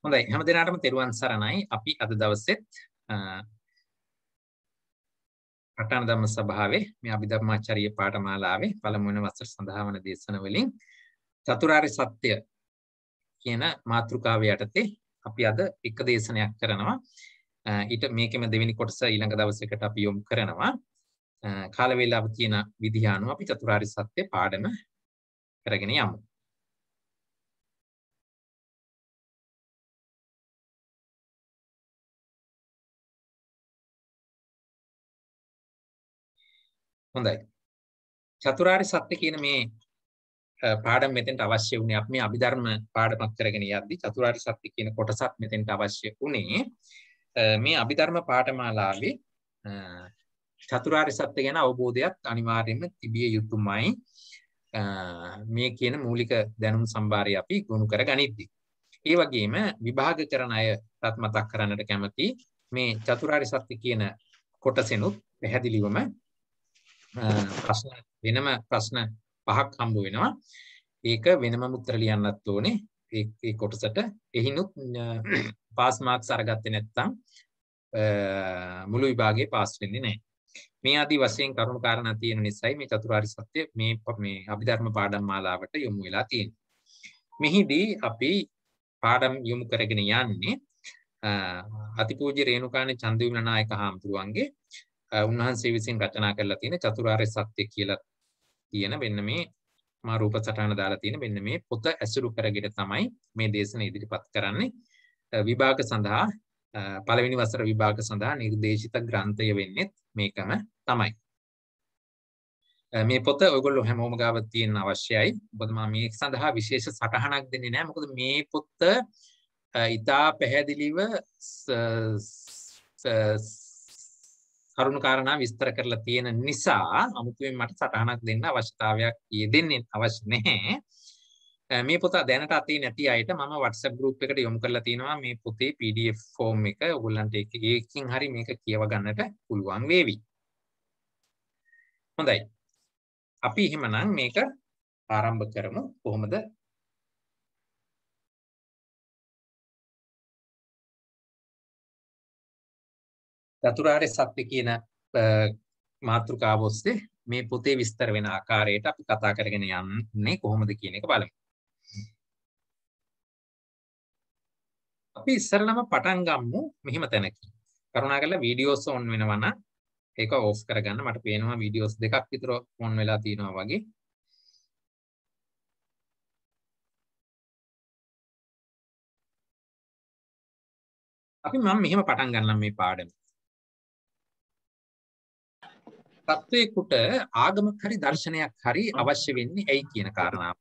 හොඳයි හැම දිනකටම තෙරුවන් සරණයි. අපි අද දවසෙත් පටන් ධම්ම සභාවේ මේ අභිධර්මාචාර්ය පාඨමාලාවේ පළමුවන වසර සඳහා වන දේශන වලින් චතුරාර්ය සත්‍ය කියන මාතෘකාව යටතේ අපි අද එක දේශනයක් කරනවා. ඊට මේකෙම දෙවෙනි කොටස ඊළඟ දවසකට අපි යොමු කරනවා. කාල වේලාව තියෙන විදිහ අනුව අපි චතුරාර්ය සත්‍ය පාඩම කරගෙන යමු. හොඳයි. චතුරාර්ය සත්‍ය කියන මේ පාඩම මෙතෙන්ට අවශ්‍ය වුණේ අපි මේ අභිධර්ම පාඩමක් කරගෙන යද්දි චතුරාර්ය සත්‍ය කියන කොටසක් මෙතෙන්ට අවශ්‍ය වුණේ මේ අභිධර්ම පාඨමාලාවේ චතුරාර්ය සත්‍ය ගැන අවබෝධයක් අනිවාර්යයෙන්ම තිබිය යුතුමයි. මේ කියන මූලික දැනුම් සම්භාරය අපි ගොනු කර ගනිද්දී. ඒ වගේම විභාග කරන අයටත් මතක් කරන්නට කැමති මේ චතුරාර්ය සත්‍ය කියන කොටසෙනුත් පැහැදිලිවම ප්‍රශ්න වෙනම ප්‍රශ්න 5ක් හම්බ වෙනවා. ඒක වෙනම උත්තර ලියන්නත් ඕනේ. ඒ කොටසට එහිනුත් පාස් මාක්ස් අරගත්තේ නැත්නම් මුළු විභාගේ පාස් වෙන්නේ නැහැ. මේ ආදී වශයෙන් කරුණු කාරණා තියෙන නිසායි මේ චතුරාර්ය සත්‍ය මේ අභිධර්ම පාඩම් මාලාවට යොමු වෙලා තියෙන්නේ. මෙහිදී අපි පාඩම් යොමු කරගෙන යන්නේ අතිපූජ්‍ය රේණුකාණේ චන්දවිමල නායක හාමුදුරුවන්ගේ උන්වහන්සේ විසින් රචනා කරලා තියෙන චතුරාර්ය සත්‍ය කියලා තියෙන මෙන්න මේ මා රූප සටහන දාලා තියෙන මෙන්න මේ පොත ඇසුරු කරගෙන තමයි මේ දේශන ඉදිරිපත් කරන්නේ. විභාග සඳහා පළවෙනි වසර විභාග සඳහා නිර්දේශිත ග්‍රන්ථය වෙන්නේ මේකම තමයි. මේ පොත ඔයගොල්ලෝ හැමෝම ගාව තියෙන්න අවශ්‍යයි. මොකද මම මේ සඳහා විශේෂ සටහනක් දෙන්නේ නැහැ. මොකද මේ පොත ඉතා පැහැදිලිව කරුණු කාරණා විස්තර කරලා තියෙන නිසා අමුතුවෙන් මට සටහනක් දෙන්න අවශ්‍යතාවයක් යෙදෙන්නේ අවශ්‍ය නැහැ. මේ පොත දැනට අතේ නැති අයට මම WhatsApp group එකට යොමු කරලා තියෙනවා මේ පොතේ PDF form එක. ඔයගොල්ලන්ට ඒකකින් හරි මේක කියව ගන්නට පුළුවන් වේවි. හොඳයි. අපි එහෙමනම් මේක ආරම්භ කරමු. කොහොමද? චතුරාර්ය සත්‍ය කියන මාතෘකාව ඔස්සේ මේ පොතේ විස්තර වෙන ආකාරයට අපි කතා කරගෙන යන්නේ කොහොමද කියන එක බලමු. අපි ඉස්සරළම පටන් ගමු මෙහිම තැනකින්. කරුණාකරලා වීඩියෝස් ඔන් වෙනවා නම් ඒක ඕෆ් කරගන්න. මට පේනවා වීඩියෝස් දෙකක් විතර ඔන් වෙලා තියෙනවා වගේ. අපි මම මෙහෙම පටන් ගන්නම් මේ පාඩම. තත්වයකට ආගමක් හරි දර්ශනයක් හරි අවශ්‍ය වෙන්නේ ඇයි කියන කාරණාව.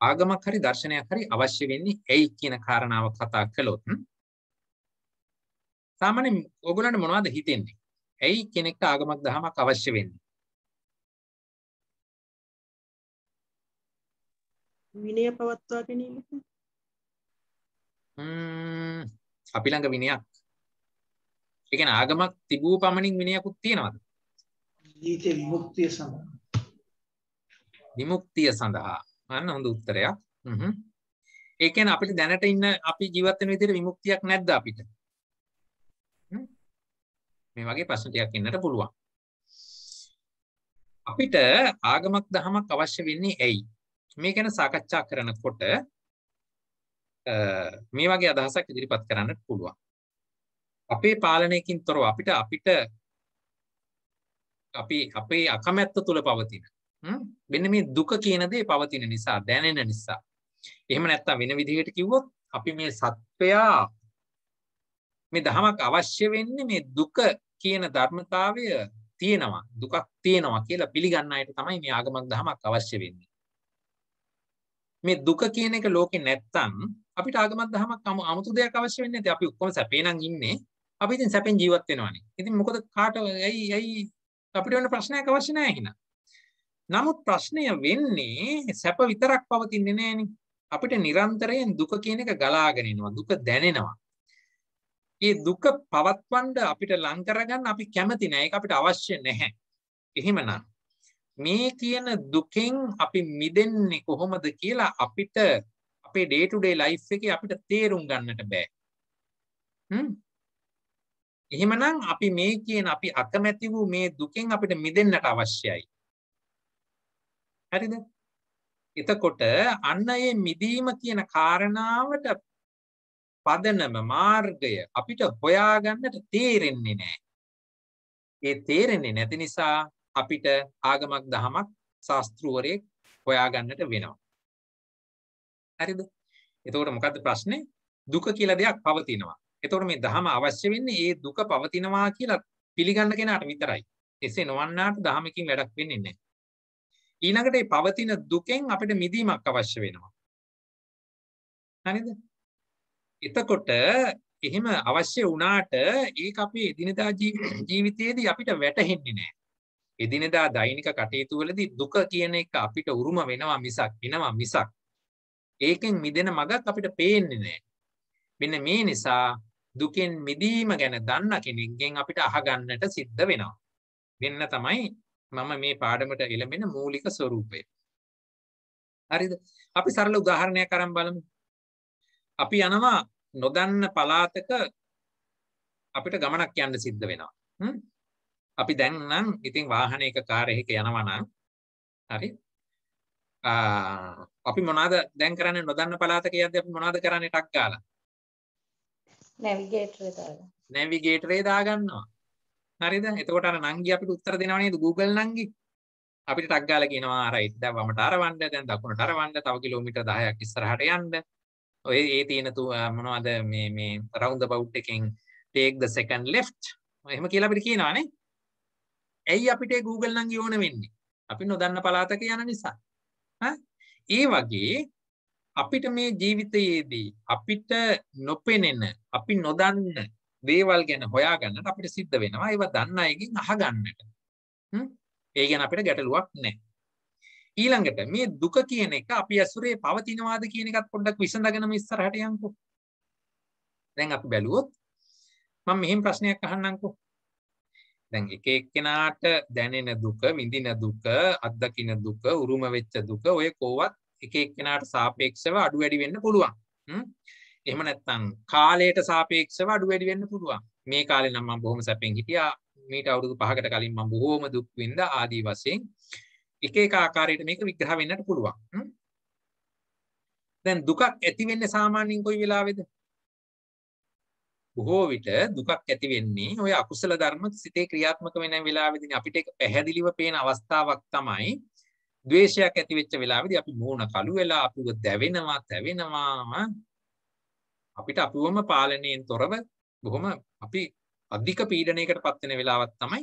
ආගමක් හරි දර්ශනයක් හරි අවශ්‍ය වෙන්නේ ඇයි කියන කාරණාව කතා කළොත් සාමාන්‍යයෙන් ඔයගොල්ලන්ට මොනවද හිතෙන්නේ? ඇයි කෙනෙක්ට ආගමක් දහමක් අවශ්‍ය වෙන්නේ? විනය පවත්වා ගැනීමට. අපි ළඟ විනයක්. ඒ කියන්නේ ආගමක් තිබූ පමණින් විනයකුත් තියනවද? ජීවිතේ විමුක්තිය සඳහා. විමුක්තිය සඳහා. අන්න හොඳ උත්තරයක්. ඒ කියන්නේ අපිට දැනට ඉන්න අපි ජීවත් වෙන විදිහට විමුක්තියක් නැද්ද අපිට? මේ වගේ ප්‍රශ්න ටිකක් එන්නට පුළුවන්. අපිට ආගමක් දහමක් අවශ්‍ය වෙන්නේ ඇයි? මේ ගැන සාකච්ඡා කරනකොට මේ වගේ අදහසක් ඉදිරිපත් කරන්නට පුළුවන්. අපේ පාලනයකින් තොරව අපිට අපේ අකමැත්ත තුල පවතින මෙන්න මේ දුක කියන දේ පවතින නිසා දැනෙන නිසා. එහෙම නැත්නම් වෙන විදිහකට කිව්වොත් අපි මේ සත්වයා මේ දහමක් අවශ්‍ය වෙන්නේ මේ දුක කියන ධර්මතාවය තියෙනවා දුකක් තියෙනවා කියලා පිළිගන්න අයට තමයි මේ ආගමක් දහමක් අවශ්‍ය වෙන්නේ. මේ දුක කියන එක ලෝකේ නැත්තම් අපිට ආගමක් දහමක් 아무තු දෙයක් අවශ්‍ය වෙන්නේ නැති. අපි ඔක්කොම සැපේ නම් ඉන්නේ. අපි ඉතින් සැපෙන් ජීවත් වෙනවානේ. ඉතින් මොකද කාට ඇයි අපිට වෙන ප්‍රශ්නයක් අවශ්‍ය නැහැ හිනා. නමුත් ප්‍රශ්නය වෙන්නේ සැප විතරක් පවතින්නේ නැහෙනේ. අපිට නිරන්තරයෙන් දුක කියන එක ගලාගෙන එනවා. දුක දැනෙනවා. මේ දුක පවත්වන්න අපිට ලං කරගන්න අපි කැමති නැහැ. ඒක අපිට අවශ්‍ය නැහැ. එහෙමනම් මේ කියන දුකෙන් අපි මිදෙන්නේ කොහොමද කියලා අපිට අපේ day to day life එකේ අපිට තේරුම් ගන්නට බෑ. එහෙමනම් අපි මේ කියන අපි අකමැති වූ මේ දුකෙන් අපිට මිදෙන්නට අවශ්‍යයි. හරිද? එතකොට අන්න ඒ මිදීම කියන කාරණාවට පදනම මාර්ගය අපිට හොයාගන්නට තේරෙන්නේ නැහැ. ඒ තේරෙන්නේ නැති නිසා අපිට ආගමක් දහමක් ශාස්ත්‍රූවරයෙක් හොයාගන්නට වෙනවා. හරිද? එතකොට මොකද්ද ප්‍රශ්නේ? දුක කියලා දෙයක් පවතිනවා. එතකොට මේ දහම අවශ්‍ය වෙන්නේ ඒ දුක පවතිනවා කියලා පිළිගන්න කෙනාට විතරයි. එසේ නොවන්නාට දහමකින් වැඩක් වෙන්නේ නැහැ. ඊළඟට මේ පවතින දුකෙන් අපිට මිදීමක් අවශ්‍ය වෙනවා. හරිද? එතකොට එහෙම අවශ්‍ය වුණාට ඒක අපේ එදිනෙදා ජීවිතයේදී අපිට වැටහෙන්නේ නැහැ. එදිනෙදා දෛනික කටයුතු වලදී දුක කියන එක අපිට උරුම වෙනවා මිසක් ඒකෙන් මිදෙන මගක් අපිට පේන්නේ නැහැ. මෙන්න මේ නිසා දුකෙන් මිදීම ගැන දන්න කෙනෙක්ගෙන් අපිට අහගන්නට සිද්ධ වෙනවා. වෙන්න තමයි මම මේ පාඩමට එළඹෙන මූලික ස්වરૂපය. හරිද? අපි සරල උදාහරණයක් අරන් බලමු. අපි යනවා නොදන්න පළාතක අපිට ගමනක් යන්න සිද්ධ වෙනවා. අපි දැන් නම් ඉතින් වාහනයක කාර් එකක යනවා නම් හරි. අපි මොනවාද දැන් කරන්නේ නොදන්න පළාතක යද්දී අපි මොනවාද කරන්නේ ටක් ගාලා? නැවිගේටරේ දාගන්නවා. හරිද? එතකොට අර නංගි අපිට උත්තර දෙනව නේද Google නංගි? අපිට ටක් ගාලා කියනවා රයිට් දැන් වමට අරවන්න දැන් දකුණට අරවන්න තව කිලෝමීටර් 10ක් ඉස්සරහට යන්න. ඔය ඒ තියෙන මොනවද මේ round about එකෙන් take the second left එහෙම කියලා අපිට කියනවානේ. ඇයි අපිට Google නංගි ඕන වෙන්නේ? අපි නොදන්න පළාතක යන නිසා. ඒ වගේ අපිට මේ ජීවිතයේදී අපිට නොපෙනෙන අපි නොදන්න දේවල් ගැන හොයාගන්නට අපිට සිද්ධ වෙනවා. ඒවා දන්න අයගෙන් අහගන්නට. ඒ ගැන අපිට ගැටලුවක් නැහැ. ඊළඟට මේ දුක කියන එක අපි ඇසුරේ පවතිනවාද කියන එකත් පොඩ්ඩක් විසඳගෙනම ඉස්සරහට යන්කෝ. දැන් අපි බැලුවොත් මම මෙහෙම ප්‍රශ්නයක් අහන්නම්කෝ. දැන් එක එක්කෙනාට දැනෙන දුක, විඳින දුක, අත්දකින්න දුක, උරුම වෙච්ච දුක ඔය කොවත් එක එක්කෙනාට සාපේක්ෂව අඩු වැඩි වෙන්න පුළුවන්. එහෙම නැත්නම් කාලයට සාපේක්ෂව අඩු වැඩි වෙන්න පුළුවන්. මේ කාලේ නම් මම බොහොම සැපෙන් හිටියා. මීට අවුරුදු 5කට කලින් මම බොහොම දුක් විඳා ආදී වශයෙන් එක එක ආකාරයකට මේක විග්‍රහ වෙන්නට පුළුවන්. දැන් දුකක් ඇති වෙන්නේ සාමාන්‍යයෙන් කොයි වෙලාවෙද? බොහෝ විට දුකක් ඇති වෙන්නේ ඔය අකුසල ධර්ම සිතේ ක්‍රියාත්මක වෙන වෙලාවෙදී අපිට ඒක පැහැදිලිව පේන අවස්ථාවක් තමයි ද්වේෂයක් ඇති වෙච්ච වෙලාවෙදී අපි මූණ කළු වෙලා අපිව තැවෙනවා අපිට අපිවම පාලනයෙන් තොරව බොහොම අපි අධික පීඩනයකට පත් වෙන වෙලාවක් තමයි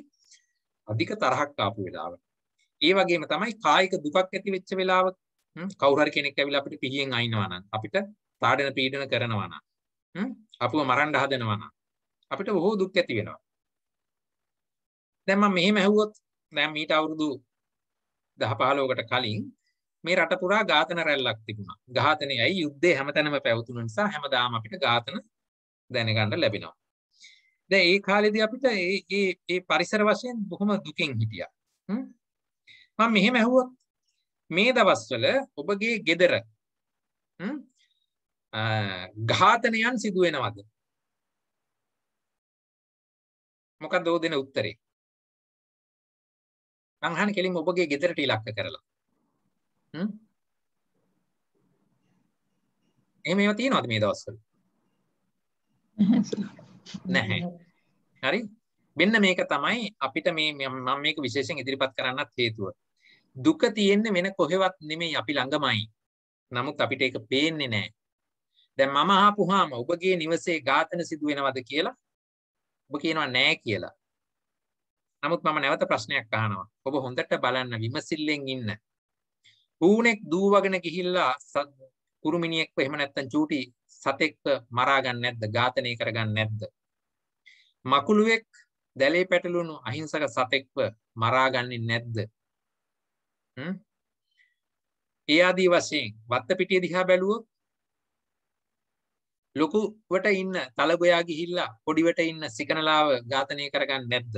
අධික තරහක් ආපු වෙලාව. ඒ වගේම තමයි කායික දුකක් ඇති වෙච්ච වෙලාව කවුරු හරි කෙනෙක් ඇවිල්ලා අපිට පිහියෙන් අයින්නවා නම් අපිට තාඩන පීඩන කරනවා නම් අපිව මරන්න හදනවා නම් අපිට බොහෝ දුක් ඇති වෙනවා. දැන් මම මෙහෙම ඇහුවොත් දැන් මීට අවුරුදු 10-15කට කලින් මේ රට පුරා ඝාතන රැල්ලක් තිබුණා. ඝාතනයයි යුද්ධය හැමතැනම පැවතුණු නිසා හැමදාම අපිට ඝාතන දැනගන්න ලැබෙනවා. දැන් ඒ කාලේදී අපිට ඒ පරිසර වශයෙන් බොහොම දුකින් හිටියා. මම මෙහෙම ඇහුවොත් මේ දවස්වල ඔබගේ ගෙදර ඝාතනයන් සිදු වෙනවද? මොකක්ද ඔය දෙන උත්තරේ? මං අහන්නේ කෙලින්ම ඔබගේ ගෙදරට ඉලක්ක කරලා. එහෙම ඒවා තියෙනවද මේ දවස්වල? නැහැ. හරි? මෙන්න මේක තමයි අපිට මම මේක විශේෂයෙන් ඉදිරිපත් කරන්නත් හේතුව. දුක තියෙන්නේ වෙන කොහෙවත් නෙමෙයි අපි ළඟමයි. නමුත් අපිට ඒක පේන්නේ නැහැ. දැන් මම අහපුවාම ඔබගේ නිවසේ ඝාතන සිදු වෙනවද කියලා ඔබ කියනවා නෑ කියලා. නමුත් මම නැවත ප්‍රශ්නයක් අහනවා. ඔබ හොඳට බලන්න විමසිල්ලෙන් ඉන්න. ඌණෙක් දූවගෙන ගිහිල්ලා කුරුමිනියෙක්ව එහෙම නැත්නම් චූටි සතෙක්ව මරා ගන්න නැද්ද? ඝාතනය කරගන්න නැද්ද? මකුළුවෙක් දැලේ පැටලුණු අහිංසක සතෙක්ව මරා ගන්නේ නැද්ද? ඒ ආදී වශයෙන් වත්තපිටිය දිහා බැලුවොත් ලොකුවට ඉන්න තලගොයා ගිහිල්ලා පොඩිවට ඉන්න සිකනලාව ඝාතනය කරගන්නේ නැද්ද?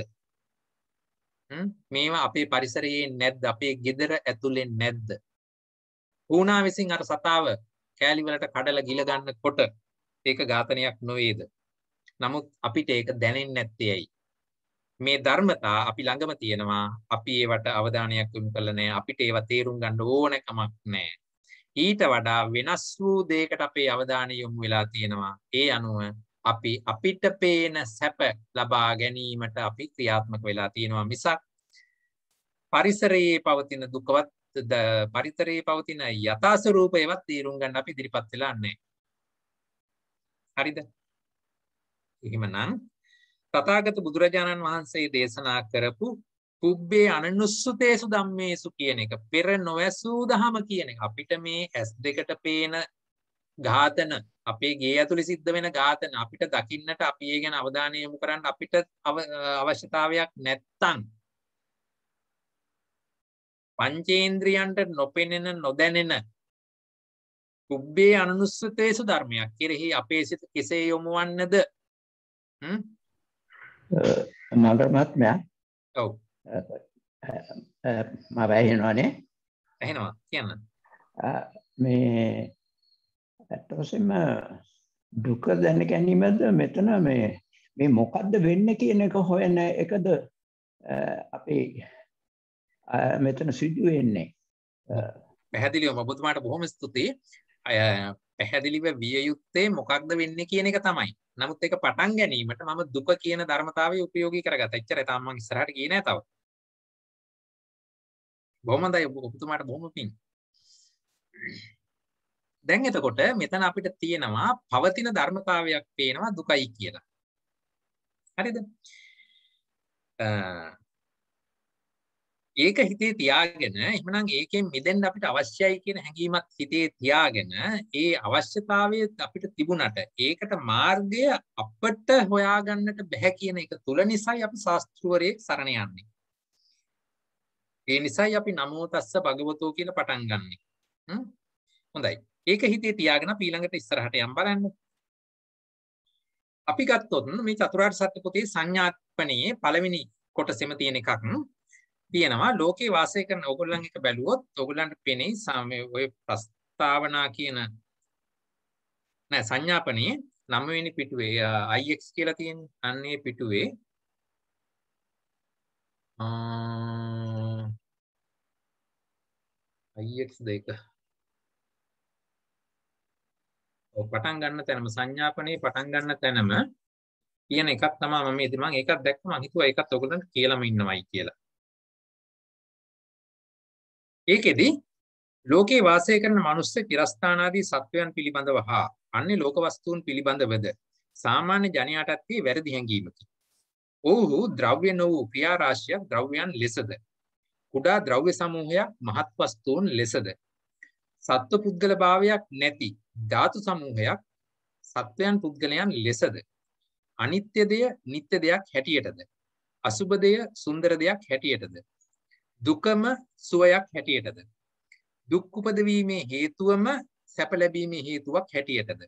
මේවා අපේ පරිසරයේ නැද්ද? අපේ ගෙදර ඇතුලේ නැද්ද? ඌනා විසින් අර සතාව කෑලි වලට කඩලා ගිල ගන්නකොට ඒක ඝාතනයක් නොවේද? නමුත් අපිට ඒක දැනෙන්නේ නැත්තේ ඇයි? මේ ධර්මතා අපි ළඟම තියෙනවා. අපි ඒවට අවධානයක් යොමු කරලා නැහැ. අපිට ඒවා තේරුම් ගන්න ඕනකමක් නැහැ. ඊට වඩා වෙනස් වූ දෙයකට අපේ අවධානය යොමු වෙලා තියෙනවා. ඒ අනුව අපි අපිට පේන සැප ලබා ගැනීමට අපි ක්‍රියාත්මක වෙලා තියෙනවා මිසක් පරිසරයේ පවතින දුකවත් පරිසරයේ පවතින යථා ස්වરૂපයවත් තේරුම් ගන්න අපි ඉදිරිපත් වෙලා නැහැ. හරිද? එහෙමනම් තථාගත බුදුරජාණන් වහන්සේ දේශනා කරපු පුබ්බේ අනනුස්සතේසු ධම්මේසු කියන එක පෙර නොඇසූ දහම කියන එක අපිට මේ S2කට පේන ඝාතන අපේ ගේ ඇතුලේ සිද්ධ වෙන ඝාතන අපිට දකින්නට අපි ඒ ගැන අවධානය යොමු කරන්න අපිට අවශ්‍යතාවයක් නැත්තම් පංචේන්ද්‍රයන්ට නොපෙනෙන නොදැනෙන පුබ්බේ අනනුස්සතේසු ධර්මයක් කෙරෙහි අපේ සිත කෙසේ යොමු වන්නද? නගරමත්මයා ඔව් මම වැහෙනවනේ එහෙනම් කියන්න මේ ඇත්ත වශයෙන්ම දුක දැන ගැනීමද මෙතන මේ මොකද්ද වෙන්නේ කියන එක හොයන එකද අපි මෙතන සිදු වෙන්නේ පැහැදිලිවම ඔබතුමාට බොහොම ස්තුතියි. පැහැදිලිව විය යුත්තේ මොකක්ද වෙන්නේ කියන එක තමයි. නමුත් ඒක පටන් ගැනීමට මම දුක කියන ධර්මතාවය උපයෝගී කරගත්තා. එච්චරයි තාම මම ඉස්සරහට ගියේ නෑ තව. බොහොම හොඳයි ඔබතුමාට බොහොම පිං. දැන් එතකොට මෙතන අපිට තියෙනවා පවතින ධර්මතාවයක් පේනවා දුකයි කියලා. හරිද? ඒක හිතේ තියාගෙන එහෙනම් ඒකෙන් මිදෙන්න අපිට අවශ්‍යයි කියන හැඟීමත් හිතේ තියාගෙන ඒ අවශ්‍යතාවය අපිට තිබුණට ඒකට මාර්ගය අපට හොයාගන්නට බැහැ කියන එක තුල නිසායි අපි ශාස්ත්‍රවරයෙක් සරණ යන්නේ. ඒ නිසායි අපි නමෝ තස්ස භගවතෝ කියලා පටන් ගන්නෙ. හොඳයි. ඒක හිතේ තියාගෙන අපි ඊළඟට ඉස්සරහට යම් බලන්න. අපි ගත්තොත් මේ චතුරාර්ය සත්‍ය පොතේ සංඥාප්පණයේ පළවෙනි කොටසෙම තියෙන එකක් තියෙනවා. ලෝකේ වාසය කරන ඕගොල්ලන් එක බැලුවොත් ඕගොල්ලන්ට පෙනේ ඔය ප්‍රස්තාවනා කියන නෑ සංඥාපණයේ 9 වෙනි පිටුවේ IX කියලා තියෙන්නේ. අන්නේ පිටුවේ IX දෙක පටන් ගන්න තැනම සංඥාපනයේ පටන් ගන්න තැනම කියන එකක් තමයි මම ඉතින් මම ඒකත් දැක්ක මම හිතුවා ඒකත් ඔයගොල්ලන්ට කියලාම ඉන්නවයි කියලා. ඒකෙදි ලෝකේ වාසය කරන මිනිස්සු තිරස්ථානාදී සත්වයන් පිළිබඳව හා අන්‍ය ලෝක වස්තුන් පිළිබඳවද සාමාන්‍ය ජනයාටත් තී වැරදි හැඟීමකි. ඔව්හු ද්‍රව්‍ය නො වූ ක්‍රියා රාශියක් ද්‍රව්‍යයන් ලෙසද කුඩා ද්‍රව්‍ය සමූහයක් මහත් වස්තුන් ලෙසද සත්ව පුද්ගල භාවයක් නැති ධාතු සමූහයක් සත්වයන් පුද්ගලයන් ලෙසද අනිත්‍ය දෙය නිට්ටය දෙයක් හැටියටද අසුබ දෙය සුන්දර දෙයක් හැටියටද දුකම සුවයක් හැටියටද දුක් උපදවීමේ හේතුවම සැප ලැබීමේ හේතුවක් හැටියටද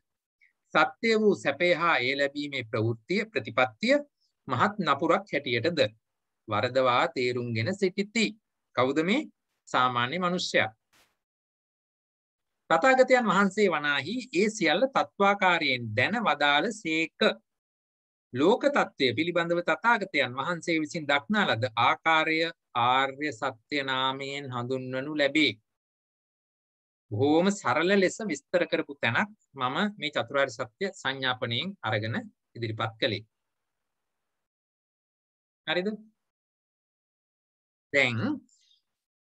සත්‍ය වූ සැපේ හා ඒ ලැබීමේ ප්‍රවෘත්තිය ප්‍රතිපත්තිය මහත් නපුරක් හැටියටද වරදවා තේරුම්ගෙන සිටිති. කවුද මේ? සාමාන්‍ය මිනිසයා. තථාගතයන් වහන්සේ වනාහි ඒ සියල්ල තත්වාකාරයෙන් දැන වදාළ සේක. ලෝක තත්ත්වය පිළිබඳව තථාගතයන් වහන්සේ විසින් දක්නා ලද ආකාරය ආර්ය සත්‍ය නාමයෙන් හඳුන්වනු ලැබේ. බොහොම සරල ලෙස විස්තර කරපු තැනක් මම මේ චතුරාර්ය සත්‍ය සංඥාපනයෙන් අරගෙන ඉදිරිපත් කළේ. හරිද? දැන්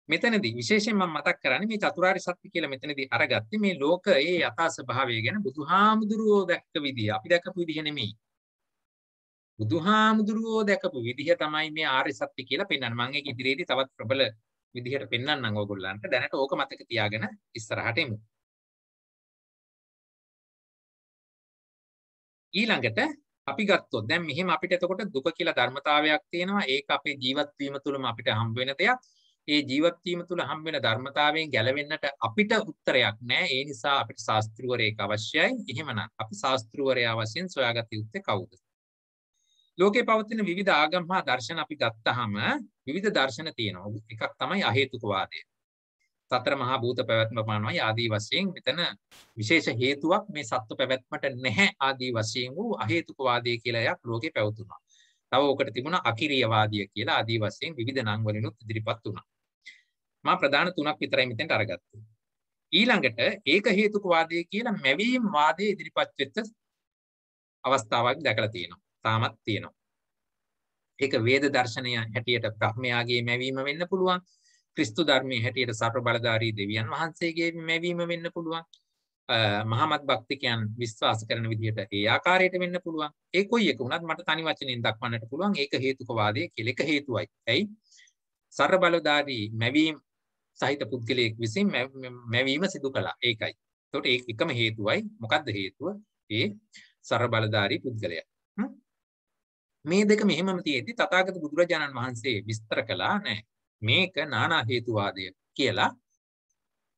මෙතනදී විශේෂයෙන් මම මතක් කරන්නේ මේ චතුරාර්ය සත්‍ය කියලා මෙතනදී අරගත්තේ මේ ලෝකයේ යථා ස්වභාවය ගැන බුදුහාමුදුරුවෝ දැක්ක විදිය. අපි දැකපු විදිහ නෙමෙයි. බුදුහාමුදුරුවෝ දැකපු විදිහ තමයි මේ ආර්ය සත්‍ය කියලා පෙන්වන්නේ. මම ඒක ඉදිරියේදී තවත් ප්‍රබල විදිහට පෙන්වන්නම් ඕගොල්ලන්ට. දැනට ඕක මතක තියාගෙන ඉස්සරහට එමු. ඊළඟට අපි ගත්තොත් දැන් මෙහෙම අපිට එතකොට දුක කියලා ධර්මතාවයක් තියෙනවා. ඒක අපේ ජීවත් වීම තුළම අපිට හම්බ වෙන දෙයක්. ඒ ජීවත් වීම තුළ හම්බ වෙන ධර්මතාවයෙන් ගැලවෙන්නට අපිට උත්තරයක් නැහැ. ඒ නිසා අපිට ශාස්ත්‍රවරයෙක් අවශ්‍යයි. එහෙමනම් අපි ශාස්ත්‍රවරයා වශයෙන් සොයාගත යුත්තේ කවුද? ලෝකේ පවතින විවිධ ආගම් හා දර්ශන අපි ගත්තාම විවිධ දර්ශන තියෙනවා. එකක් තමයි අහේතුකවාදය. සතර මහා භූත පැවැත්ම පමණයි ආදී වශයෙන් මෙතන විශේෂ හේතුවක් මේ සත්ව පැවැත්මට නැහැ ආදී වශයෙන් වූ අහේතුකවාදය කියලා එකක් ලෝකේ පැවතුණා. තව ඔකට තිබුණා අකිරියවාදිය කියලා ආදී වශයෙන් විවිධ නම් වලිනුත් ඉදිරිපත් වුණා. මා ප්‍රධාන තුනක් විතරයි මෙතෙන්ට අරගත්තේ. ඊළඟට ඒක හේතුකවාදය කියලා මැවීම් වාදයේ ඉදිරිපත් වෙච්ච අවස්ථාවක් දැකලා තියෙනවා. තාමත් තියෙනවා. ඒක වේද දර්ශනය හැටියට බ්‍රහ්මයාගේ මැවීම වෙන්න පුළුවන්. ක්‍රිස්තු ධර්මයේ හැටියට සර්ව බලධාරී දෙවියන් වහන්සේගේ මැවීම වෙන්න පුළුවන්. මහමත් භක්තිකයන් විශ්වාස කරන විදිහට ඒ ආකාරයට වෙන්න පුළුවන්. ඒ කොයි එක වුණත් මට තනි වචනෙන් දක්වන්නට පුළුවන් ඒක හේතුකවාදය කියලා. එක හේතුවයි. ඇයි? සර්ව බලධාරී මැවීම සහිත පුද්ගලයෙක් විසින් මැවීම සිදු කළා. ඒකයි. එතකොට ඒ එකම හේතුවයි. මොකද්ද හේතුව? ඒ සර්ව බලධාරී පුද්ගලයා. මේ දෙක මෙහෙමම තියෙද්දි තථාගත බුදුරජාණන් වහන්සේ විස්තර කළා නෑ. මේක නානා හේතුවාදය කියලා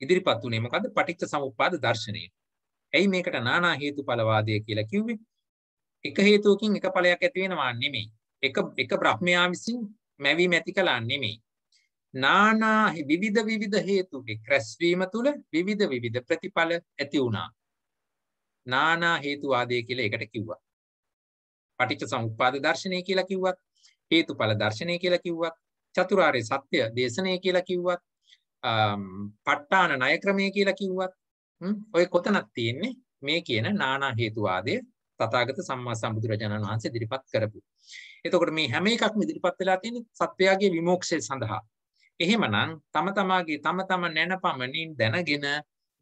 ඉදිරිපත් උනේ මොකද්ද? පටිච්ච සමුප්පාද දර්ශනය. ඇයි මේකට නානා හේතුඵලවාදය කියලා කිව්වේ? එක හේතුවකින් එක ඵලයක් ඇති වෙනවා නෙමෙයි. එක බ්‍රහ්මයා විසින් මැවීම ඇති කළා නෙමෙයි. නානා විවිධ හේතු එක්රැස්වීම තුළ විවිධ ප්‍රතිඵල ඇති වුණා. නානා හේතුවාදය කියලා ඒකට කිව්වා. පටිච්ච සමුප්පාද දර්ශනය කියලා කිව්වත්, හේතුඵල දර්ශනය කියලා කිව්වත්, චතුරාර්ය සත්‍ය දේශනය කියලා කිව්වත්, ප ဋ ාණ ණය ක්‍රමය කියලා කිව්වත්, ඔය කොතනක් තියෙන්නේ මේ කියන නානා හේතුවාදය තථාගත සම්මා සම්බුදුරජාණන් වහන්සේ ඉදිරිපත් කරපු. එතකොට මේ හැම එකක්ම ඉදිරිපත් වෙලා තියෙන්නේ සත්වයාගේ විමෝක්ෂය සඳහා. එහෙමනම් තම තම නැනපමණින් දැනගෙන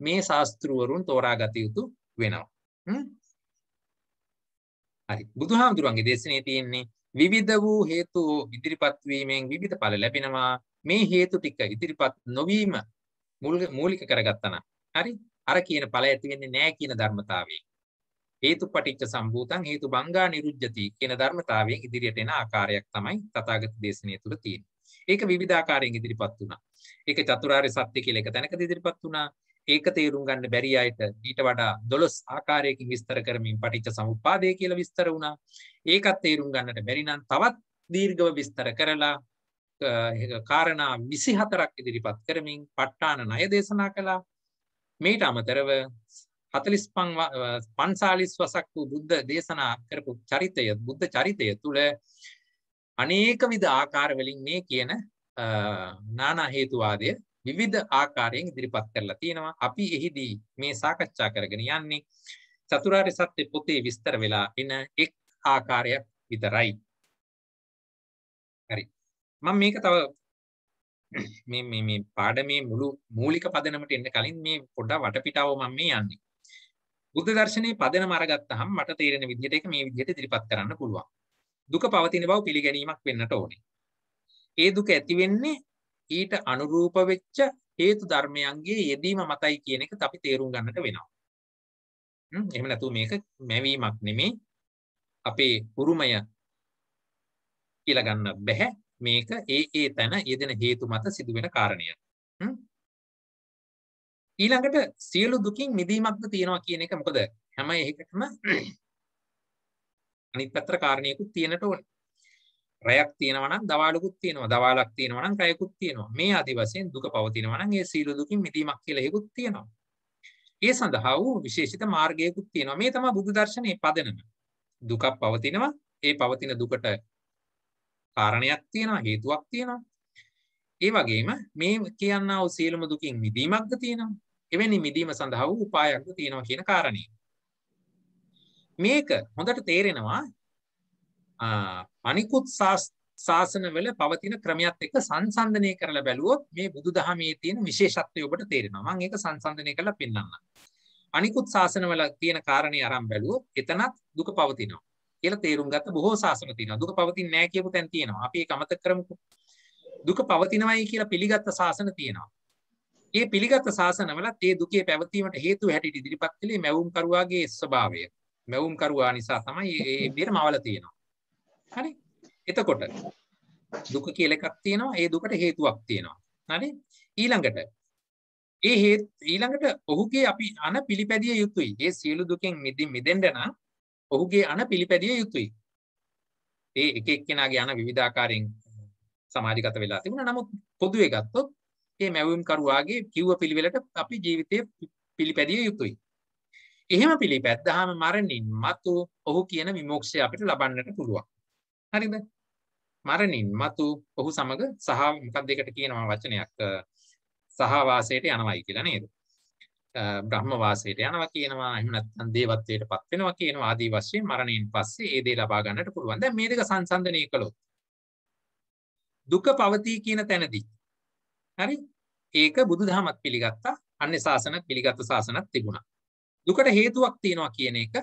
මේ ශාස්ත්‍රවරුන් තෝරාගත යුතු වෙනවා. හරි. බුදුහාමුදුරන්ගේ දේශනේ තියෙන්නේ විවිධ වූ හේතු ඉදිරිපත් වීමෙන් විවිධ ඵල ලැබෙනවා. මේ හේතු ටික ඉදිරිපත් නොවීම මූලික කරගත්තා නම් හරි අර කියන ඵල ඇති වෙන්නේ නැහැ කියන ධර්මතාවයෙන් හේතුපටිච්ච සම්භූතං හේතු බංගා නිරුජ්ජති කියන ධර්මතාවයෙන් ඉදිරියට එන ආකාරයක් තමයි තථාගත දේශනාව තුළ තියෙන්නේ. ඒක විවිධ ආකාරයෙන් ඉදිරිපත් වුණා. ඒක චතුරාර්ය සත්‍ය කියලා එක තැනකදී ඉදිරිපත් වුණා. ඒක තේරුම් ගන්න බැරි අයට ඊට වඩා 12 ආකාරයකින් විස්තර කරමින් පටිච්ච සමුප්පාදය කියලා විස්තර වුණා. ඒකත් තේරුම් ගන්නට බැරි නම් තවත් දීර්ඝව විස්තර කරලා කාරණා 24ක් ඉදිරිපත් කරමින් ප ဋ ාණ ණය දේශනා කළා. මේට අමතරව 45 වසක් වූ බුද්ධ දේශනා කරපු බුද්ධ චරිතය තුළ අනේක විද ආකාර වලින් මේ කියන නානා හේතුවාදය විවිධ ආකාරයෙන් ඉදිරිපත් කරලා තියෙනවා. අපි එහිදී මේ සාකච්ඡා කරගෙන යන්නේ චතුරාර්ය සත්‍ය පොතේ විස්තර වෙලා එන එක් ආකාරයක් විතරයි. හරි. මම මේක තව මේ පාඩමේ මුළු මූලික පදනමට එන්න කලින් මේ පොඩ්ඩක් වටපිටාව මම මේ යන්නේ. බුද්ධ දර්ශනයේ පදනම අරගත්තාම මට තේරෙන විදිහට ඒක මේ විදිහට ඉදිරිපත් කරන්න පුළුවන්. දුක පවතින බව පිළිගැනීමක් වෙන්නට ඕනේ. ඒ දුක ඇති වෙන්නේ ඊට අනුරූප වෙච්ච හේතු ධර්මයන්ගේ යෙදීම මතයි කියන එක අපි තේරුම් ගන්නට වෙනවා. එහෙම නැතුව මේක මැවීමක් නෙමෙයි අපේ උරුමය කියලා ගන්න බෑ. මේක ඒ තැන යෙදෙන හේතු මත සිදුවෙන කාරණයක්. ඊළඟට සියලු දුකින් මිදීමක්ද තියෙනවා කියන එක මොකද හැම එකකම අනිත් පැත්තට කාරණේකුත් තියෙනට ඕනේ. රැයක් තියෙනවා නම් දවාලකුත් තියෙනවා. දවාලක් තියෙනවා නම් රැයකුත් තියෙනවා. මේ ආදි වශයෙන් දුක පවතිනවා නම් ඒ සියලු දුකින් මිදීමක් කියලා එකකුත් තියෙනවා. ඒ සඳහා වූ විශේෂිත මාර්ගයකුත් තියෙනවා. මේ තමයි බුදු දර්ශනයේ පදනම. දුකක් පවතිනවා. ඒ පවතින දුකට කාරණයක් තියෙනවා, හේතුවක් තියෙනවා. ඒ වගේම මේ කියන්නා වූ සියලුම දුකින් මිදීමක්ද තියෙනවා. එවැනි මිදීම සඳහා වූ උපායක්ද තියෙනවා කියන කාරණේ. මේක හොඳට තේරෙනවා අනිකුත් ශාසනවල පවතින ක්‍රමයක් එක්ක සංසන්දනය කරලා බැලුවොත් මේ බුදුදහමේ තියෙන විශේෂත්වය ඔබට තේරෙනවා. මම ඒක සංසන්දනය කරලා පෙන්නන්නම්. අනිකුත් ශාසනවල තියෙන කාරණේ අරන් බැලුවොත් එතනත් දුක පවතිනවා කියලා තේරුම් ගත්ත බොහෝ ශාසන තියෙනවා. දුක පවතින්නේ නැහැ කියපු තැන් තියෙනවා. අපි ඒක අමතක කරමුකෝ. දුක පවතිනවයි කියලා පිළිගත්ත ශාසන තියෙනවා. මේ පිළිගත්ත ශාසනවලත් මේ දුකේ පැවතීමට හේතු හැටියට ඉදිරිපත් කළේ මැවුම් කරුවාගේ ස්වභාවය. මැවුම් කරුවා නිසා තමයි මේ විදිහට මවල තියෙනවා. හරි. එතකොට දුක කියලා එකක් තියෙනවා. ඒ දුකට හේතුවක් තියෙනවා. හරි. ඊළඟට ඔහුගේ අපි අන පිළිපැදිය යුතුයි. ඒ සියලු දුකෙන් මිදෙන්න නම් ඔහුගේ අන පිළිපැදිය යුතුයි. ඒ එක එක්කෙනාගේ අන විවිධාකාරයෙන් සමාජගත වෙලා තිබුණා. නමුත් පොදුවේ ගත්තොත් මේ මැවීම් කරුවාගේ කිව්ව පිළිවෙලට අපි ජීවිතේ පිළිපැදිය යුතුයි. එහෙම පිළිපැද්දාම මරණින් මතු ඔහු කියන විමුක්තිය අපිට ලබන්නට පුළුවන්. හරිද? මරණින් මතු ඔහු සමග සහ මොකක්ද ඒකට කියනවා වචනයක් සහවාසයට යනවායි කියලා නේද? බ්‍රහ්ම වාසයට යනවා කියනවා. එහෙම නැත්නම් දේවත්වයටපත් වෙනවා කියනවා. ආදී වශයෙන් මරණයෙන් පස්සේ ඒ දේ ලබා ගන්නට පුළුවන්. දැන් මේ දෙක සංසන්දනය කළොත් දුක පවතී කියන තැනදී හරි? ඒක බුදුදහමත් පිළිගත්තා. අන්‍ය ශාසනත් පිළිගත් ශාසනත් තිබුණා. දුකට හේතුවක් තියෙනවා කියන එක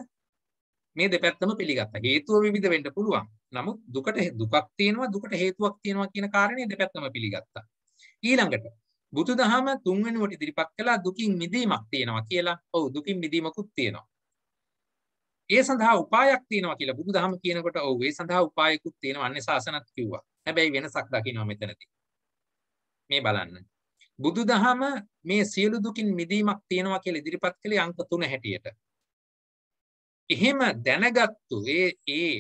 මේ දෙපැත්තම පිළිගත්තා. හේතුව විවිධ වෙන්න පුළුවන්. නමුත් දුකට දුකක් තියෙනවා, දුකට හේතුවක් තියෙනවා කියන කාරණේ දෙපැත්තම පිළිගත්තා. ඊළඟට බුදුදහම තුන්වෙනුවට ඉදිරිපත් කළා දුකින් මිදීමක් තියෙනවා කියලා. ඔව් දුකින් මිදීමකුත් තියෙනවා. ඒ සඳහා උපායක් තියෙනවා කියලා බුදුදහම කියනකොට ඔව් ඒ සඳහා උපායකුත් තියෙනවා. අන්‍ය ශාසනත් කිව්වා. හැබැයි වෙනසක් දකින්නවා මෙතනදී. මේ බලන්න. බුදුදහම මේ සියලු දුකින් මිදීමක් තියෙනවා කියලා ඉදිරිපත් කළේ අංක 3 හැටියට. එහෙම දැනගත්තු ඒ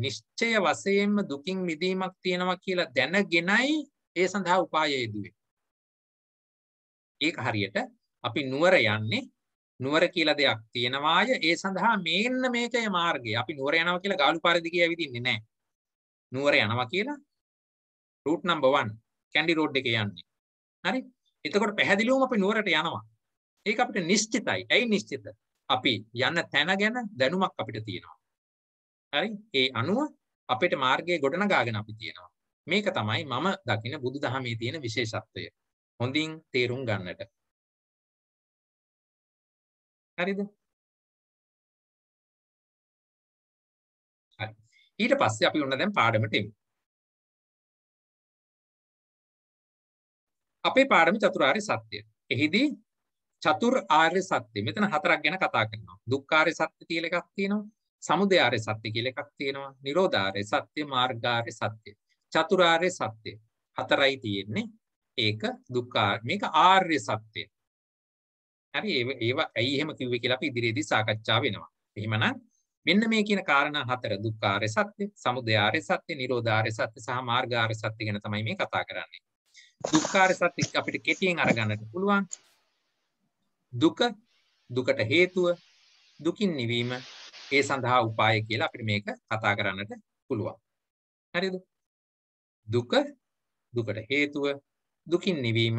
නිශ්චය වශයෙන්ම දුකින් මිදීමක් තියෙනවා කියලා දැනගෙනයි ඒ සඳහා උපාය යෙදුවේ. ඒක හරියට අපි නුවර යන්නේ නුවර කියලා දෙයක් තියෙනවාය ඒ සඳහා මේන්න මේකේ මාර්ගය. අපි නුවර යනවා කියලා ගාලු පාර දිගේ ඇවිදින්නේ නැහැ. නුවර යනවා කියලා route number 1 කැන්ඩි රෝඩ් එකේ යන්නේ. හරි? එතකොට පැහැදිලිවම අපි නුවරට යනවා. ඒක අපිට නිශ්චිතයි. ඇයි නිශ්චිත? අපි යන තැන ගැන දැනුමක් අපිට තියෙනවා. හරි? ඒ අනුව අපිට මාර්ගයේ ගොඩනගාගෙන අපි තියෙනවා. මේක තමයි මම දකින බුදුදහමේ තියෙන විශේෂත්වය. හොඳින් තේරුම් ගන්නට. හරිද? හරි. ඊට පස්සේ අපි ඔන්න දැන් පාඩමට එමු. අපේ පාඩම චතුරාර්ය සත්‍ය. එහිදී චතුරාර්ය සත්‍ය. මෙතන හතරක් ගැන කතා කරනවා. දුක්ඛාර්ය සත්‍ය කියලා එකක් තියෙනවා. සමුදයාර්ය සත්‍ය කියලා එකක් තියෙනවා. නිරෝධාර්ය සත්‍ය, මාර්ගාර්ය සත්‍ය. චතුරාර්ය සත්‍ය. හතරයි තියෙන්නේ. ඒක දුක්ඛාර්ය. මේක ආර්ය සත්‍ය. හරි ඒවා ඇයි එහෙම කිව්වේ කියලා අපි ඉදිරියේදී සාකච්ඡා වෙනවා. එහෙමනම් මෙන්න මේ කියන කාරණා හතර දුක්ඛාර්ය සත්‍ය, සමුදයාර්ය සත්‍ය, නිරෝධාර්ය සත්‍ය සහ මාර්ගාර්ය සත්‍ය ගැන තමයි මේ කතා කරන්නේ. දුක්ඛාර්ය සත්‍ය අපිට කෙටියෙන් අරගන්නට පුළුවන්. දුක, දුකට හේතුව, දුකින් නිවීම, ඒ සඳහා උපාය කියලා අපිට මේක කතා කරන්නට පුළුවන්. හරිද? දුක, දුකට හේතුව, දුකින් නිවීම,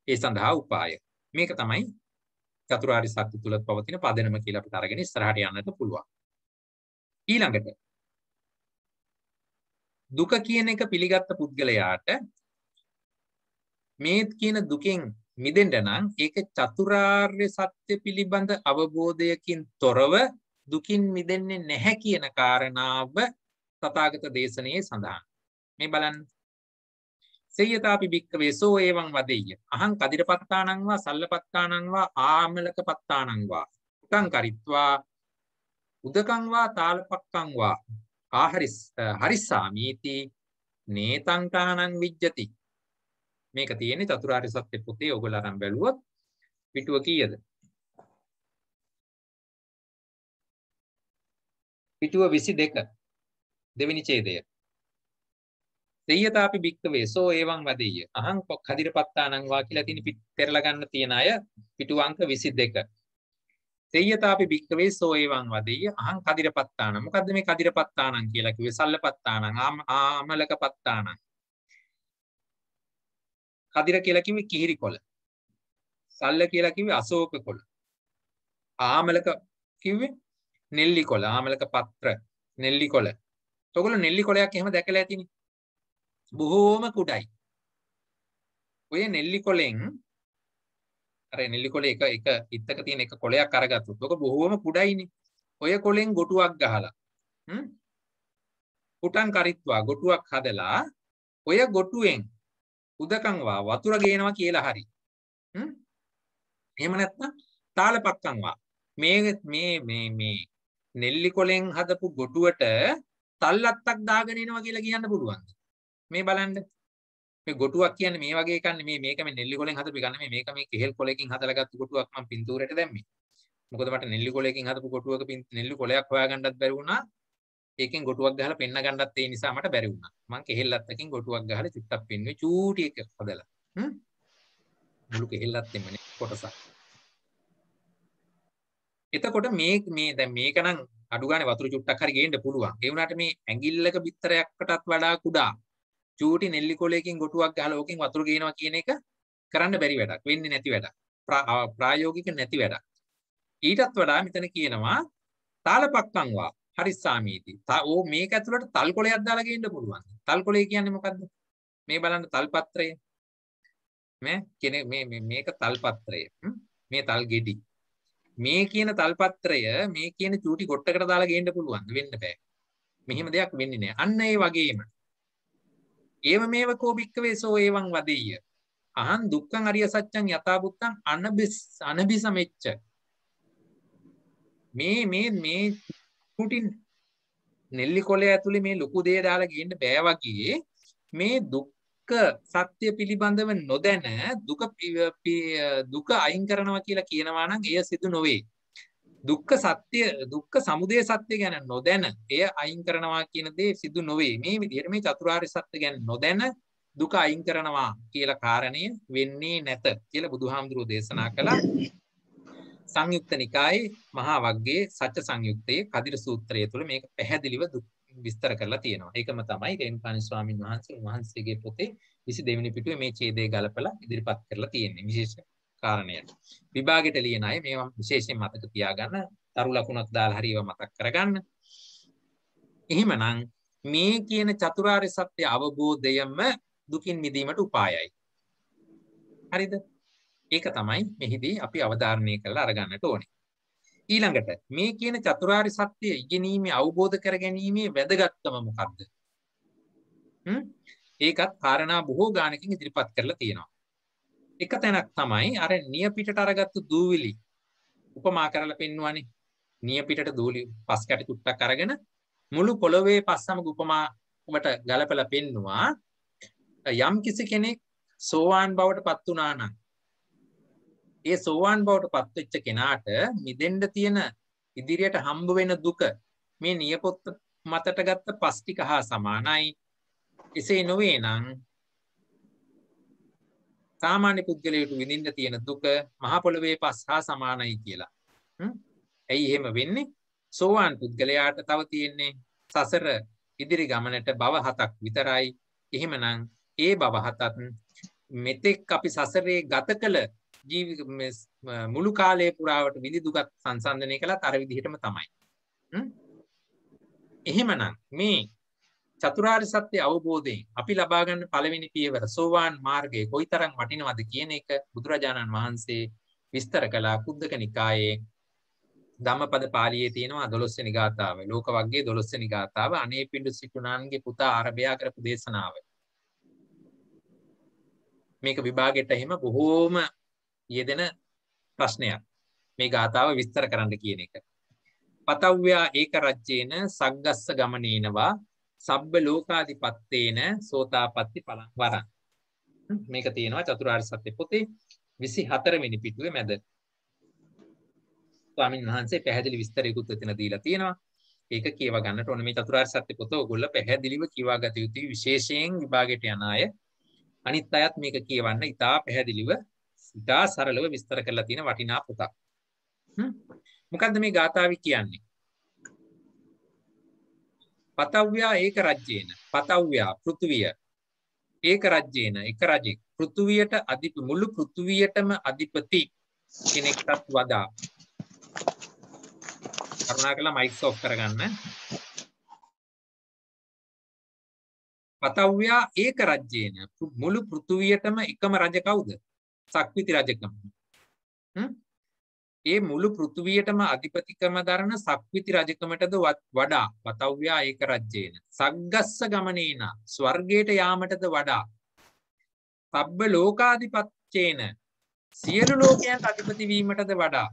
ඒ සඳහා උපාය. මේක තමයි චතුරාර්ය සත්‍ය තුල පවතින පදනම කියලා අපිට අරගෙන ඉස්සරහට යන්නට පුළුවන්. ඊළඟට දුක කියන එක පිළිගත්ත පුද්ගලයාට මේ කියන දුකෙන් මිදෙන්න නම් ඒක චතුරාර්ය සත්‍ය පිළිබඳ අවබෝධයකින් තොරව දුකින් මිදෙන්නේ නැහැ කියන කාරණාව තථාගත දේශනාවේ සඳහන්. මේ බලන්න. සේයතාපි භික්ඛවේ සෝ එවං වදෙය්‍ය. අහං කදිරපත්තානං වා සල්ලපත්තානං වා ආමලකපත්තානං වා උතං කරිත්වා උදකං වා තාලපක්කං වා හරිස්සාමීති නේතං කානං විජ්ජති. මේක තියෙන්නේ චතුරාර්ය සත්‍ය පොතේ ඔයගොල්ලෝ අරන් බැලුවොත් පිටුව කීයද? පිටුව 22 දෙවෙනි ඡේදය. සේයතාපි භික්ඛවේ සෝ එවං වදෙය්‍ය. අහං කදිරපත්තානං වා කියලා තියෙන පෙරලා ගන්න තියෙන අය පිටුව අංක 22. සේයතාපි භික්ඛවේ සෝ එවං වදෙය්‍ය. අහං කදිරපත්තානං. මොකද්ද මේ කදිරපත්තානං කියලා කිව්වේ? සල්ලපත්තානං, ආමලකපත්තානං. කදිර කියලා කිව්වේ කිහිරි කොළ. සල්ල කියලා කිව්වේ අශෝක කොළ. ආමලක කිව්වේ නෙල්ලි කොළ. ආමලක පත්‍ර නෙල්ලි කොළ. ඔයගොල්ලෝ නෙල්ලි කොළයක් එහෙම දැකලා ඇතිනේ. බොහෝම කුඩයි. ඔය නෙල්ලි කොළෙන් අර නෙල්ලි කොළේ එක ඉත්තක තියෙන එක කොළයක් අරගත්තොත් ඔක බොහෝම කුඩයිනේ. ඔය කොළෙන් ගොටුවක් ගහලා පුටන් කරිත්වා ගොටුවක් හදලා ඔය ගොටුවෙන් උදකං වා වතුර ගේනවා කියලා හරි. එහෙම නැත්නම් තාලපක්කං වා මේ නෙල්ලි කොළෙන් හදපු ගොටුවට තල්ලත්තක් දාගෙන එනවා කියලා කියන්න පුළුවන්ද? මේ බලන්න. මේ ගොටුවක් කියන්නේ මේ වගේ එකක් නෙමෙයි. මේක මේ නෙල්ලි කොළෙන් හදපු එක නෙමෙයි. මේක මේ කෙහෙල් කොළයකින් හදලා ගත්ත ගොටුවක් මම පින්තූරයට දැම්මේ. මොකද මට නෙල්ලි කොළයකින් හදපු ගොටුවක නෙල්ලි කොළයක් හොයාගන්නත් බැරි වුණා. ඒකෙන් ගොටුවක් ගහලා පෙන්න ගන්නත් ඒ නිසා මට බැරි වුණා. මං කෙහෙල්ලත්තකින් ගොටුවක් ගහලා චුට්ටක් පෙන්නුවේ චූටි එකක් හදලා. මුළු කෙහෙල්ලත් එමනේ කොටසක්. එතකොට මේ දැන් මේක නම් අඩු ගානේ වතුර චුට්ටක් හරි ගේන්න පුළුවන්. ඒ වුණාට මේ ඇඟිල්ලක බිත්තරයකටත් වඩා කුඩා චූටි නෙල්ලි කොලයකින් ගොටුවක් ගහලා ඕකෙන් වතුර ගේනවා කියන එක කරන්න බැරි වැඩක්. වෙන්නේ නැති වැඩක්. ප්‍රායෝගික නැති වැඩක්. ඊටත් වඩා මෙතන කියනවා තාලපක්කංවා හරිස්සාමීති. ඕ මේක ඇතුළට තල් කොලයක් දාලා ගේන්න පුළුවන්. තල් කොලය කියන්නේ මොකද්ද? මේ බලන්න තල් පත්‍රය. මේක තල් පත්‍රය. මේ තල් ගෙඩි. මේ කියන තල් පත්‍රය මේ කියන චූටි කොට්ටකට දාලා ගේන්න පුළුවන්. වෙන්න බෑ. මෙහෙම දෙයක් වෙන්නේ නැහැ. අන්න ඒ වගේම ඒව මේව කෝබික්කවේ සෝ ඒවං වදෙය්‍ය. අහං දුක්ඛං අරිය සත්‍යං යථා බුත්තං අනබිසමෙච්ච. මේ චූටි නෙල්ලි කොලය ඇතුලේ මේ ලොකු දේ දාලා ගේන්න බෑ වගේ මේ දුක්ඛ සත්‍ය පිළිබඳව නොදැන දුක අයින් කරනවා කියලා කියනවා නම් එය සිදු නොවේ. දුක්ඛ සමුදය සත්‍ය ගැන නොදැන එය අයින් කරනවා කියන දේ සිදු නොවේ. මේ විදිහට මේ චතුරාර්ය සත්‍ය ගැන නොදැන දුක අයින් කරනවා කියලා කාරණය වෙන්නේ නැත කියලා බුදුහාමුදුරුවෝ දේශනා කළා. සංයුක්ත නිකායේ මහා වග්ගයේ සත්‍ය සංයුක්තයේ කදිර සූත්‍රය තුළ මේක පැහැදිලිව විස්තර කරලා තියෙනවා. ඒකම තමයි රේණුකාණී ස්වාමීන් වහන්සේගේ පොතේ 22 වෙනි පිටුවේ මේ ඡේදය ගලපලා ඉදිරිපත් කරලා තියෙන්නේ විශේෂ කාරණයක්. විභාගෙට ලියන අය මේවා විශේෂයෙන් මතක තියාගන්න, තරු ලකුණක් දාලා හරියව මතක් කරගන්න. එහෙමනම් මේ කියන චතුරාර්ය සත්‍ය අවබෝධයම දුකින් මිදීමට උපායයි. හරිද? ඒක තමයි මෙහිදී අපි අවධාරණය කරලා අරගන්නට ඕනේ. ඊළඟට මේ කියන චතුරාර්ය සත්‍ය ඉගෙනීමේ අවබෝධ කර ගැනීමේ වැදගත්කම මොකක්ද? ඒකත් කාරණා බොහෝ ගානකින් ඉදිරිපත් කරලා තියෙනවා. එක තැනක් තමයි අර නියපිටට අරගත්තු දූවිලි උපමා කරලා පෙන්වන්නේ. නියපිටට දූවිලි පස් කැටි තුට්ටක් අරගෙන මුළු පොළොවේ පස්සමග උපමාවට ගලපලා පෙන්නවා. යම් කිසි කෙනෙක් සෝවාන් බවට පත් වුණා නම් ඒ සෝවාන් බවට පත් වෙච්ච කෙනාට මිදෙන්න තියෙන ඉදිරියට හම්බ වෙන දුක මේ නියපොත්ත මතට ගත්ත පස් ටික හා සමානයි. එසේ නොවේ නම් සාමාන්‍ය පුද්ගලයාට විඳින්න තියෙන දුක මහ පොළොවේ පස් හා සමානයි කියලා. ඇයි එහෙම වෙන්නේ? සෝවාන් පුද්ගලයාට තව තියෙන්නේ සසර ඉදිරි ගමනට භව 7ක් විතරයි. එහෙමනම් ඒ භව 7ත් මෙතෙක් අපි සසරේ ගත කළ මුළු කාලය පුරාවට විඳි දුකත් සංසන්දනය කළත් අර විදිහටම තමයි. එහෙමනම් මේ චතුරාර්ය සත්‍ය අවබෝධයෙන් අපි ලබා ගන්න පළවෙනි පියවර සෝවාන් මාර්ගය කොයිතරම් වටිනවද කියන එක බුදුරජාණන් වහන්සේ විස්තර කළා කුද්දක නිකායේ ධම්මපද පාළියේ තියෙනවා 12 වෙනි ගාථාව. ලෝක වග්ගයේ 12 වෙනි ගාථාව අනේපිඬු සිටුනාන්ගේ පුතා ආරභයා කරපු දේශනාව. මේක විභාගෙට එහෙම බොහෝම යෙදෙන ප්‍රශ්නයක්. මේ ගාථාව විස්තර කරන්න කියන එක. පතව්‍යා ඒක රජ්‍යේන සග්ගස්ස ගමනේනවා සබ්බ ලෝකාධිපත්තේන සෝතාපට්ටි පලං වරං. මේක තියෙනවා චතුරාර්ය සත්‍ය පොතේ 24 වෙනි පිටුවේ මැද. ස්වාමීන් වහන්සේ පැහැදිලි විස්තරයකුත් එතන දීලා තියෙනවා. ඒක කියව ගන්නට ඕනේ. මේ චතුරාර්ය සත්‍ය පොත ඔයගොල්ලෝ පැහැදිලිව කියවා ගත යුතුයි. විශේෂයෙන් විභාගයට යන අය අනිත් අයත් මේක කියවන්න ඉතා පැහැදිලිව ඉතා සරලව විස්තර කරලා තියෙන වටිනා පොතක්. මොකද්ද මේ ගාථාවේ කියන්නේ? පතව්‍යා ඒක රජ්‍යේන පතව්‍යා පෘථුවිය ඒක රජ්‍යේන එක රජෙක් පෘථුවියට මුළු පෘථුවියටම අධිපති කෙනෙක්ටත් වඩා කරුණාකරලා මයික් ඔෆ් කරගන්න. පතව්‍යා ඒක රජ්‍යේන මුළු පෘථුවියටම එකම රජ කවුද? සක්විති රජකම. ඒ මුළු පෘථුවියටම අධිපතිකම දරන සක්විති රජකමටද වඩා පතව්‍යා ඒක රජ්‍යේන සග්ගස්ස ගමනේන ස්වර්ගයට යාමටද වඩා සබ්බ ලෝකාධිපත්‍යේන සියලු ලෝකයන්ට අධිපති වීමටද වඩා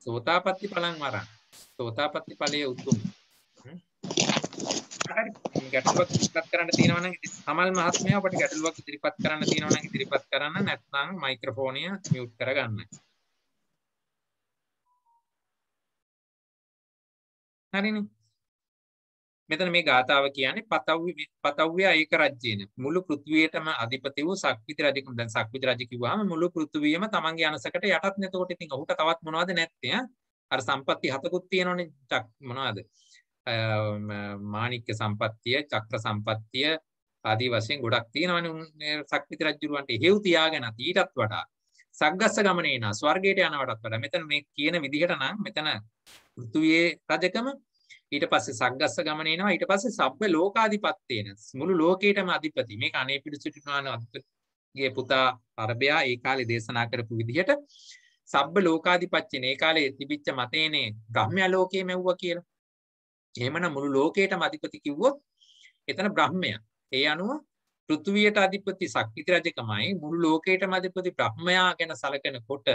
සෝතාපට්ටි පලං වරං සෝතාපට්ටි ඵලයේ උතුම්. හරි ගැටලුවක් ඉදිරිපත් කරන්න තියෙනවා නම් කමල් මහත්මයා ඔබට ගැටලුවක් ඉදිරිපත් කරන්න තියෙනවා නම් ඉදිරිපත් කරන්න, නැත්නම් මයික්‍රොෆෝනය මියුට් කරගන්න. හරිනේ. මෙතන මේ ගාථාව කියන්නේ පතව්‍ය ඒක රජ්‍යේන මුළු පෘථිවියටම අධිපති වූ සක්විති රජකම. දැන් සක්විති රජ කිව්වහම මුළු පෘථිවියම තමන්ගේ අනසකට යටත් නේතකොට ඉතින් ඔහුට තවත් මොනවද නැත්තේ? අර සම්පත්ති හතකුත් තියෙනවනේ. මොනවද? මාණික්‍ය සම්පත්තිය, චක්‍ර සම්පත්තිය ආදී වශයෙන් ගොඩක් තියෙනවනේ සක්විති රජුරවන්ට. හේව් තියාගෙන ඊටත් වඩා සග්ගස්ස ගමනේ නා ස්වර්ගයට යනවටත් වඩා මෙතන මේ කියන විදිහට නම් මෙතන පෘථුවියේ රජකම ඊට පස්සේ සග්ගස්ස ගමන එනවා. ඊට පස්සේ සබ්බ ලෝකාධිපත්තේන මුළු ලෝකේටම අධිපති. මේක අනේපිඩු සිටුනාන අධිපතිගේ පුතා අරබයා ඒ කාලේ දේශනා කරපු විදිහට සබ්බ ලෝකාධිපත්‍යන ඒ කාලේ තිබිච්ච මතේනේ බ්‍රහ්මයා ලෝකේ මෙව්වා කියලා. එහෙමනම් මුළු ලෝකේටම අධිපති කිව්වොත් එතන බ්‍රහ්මයා. ඒ අනුව පෘථුවියට අධිපති සක්විති රජකමයි මුළු ලෝකේටම අධිපති බ්‍රහ්මයා ගැන සැලකෙනකොට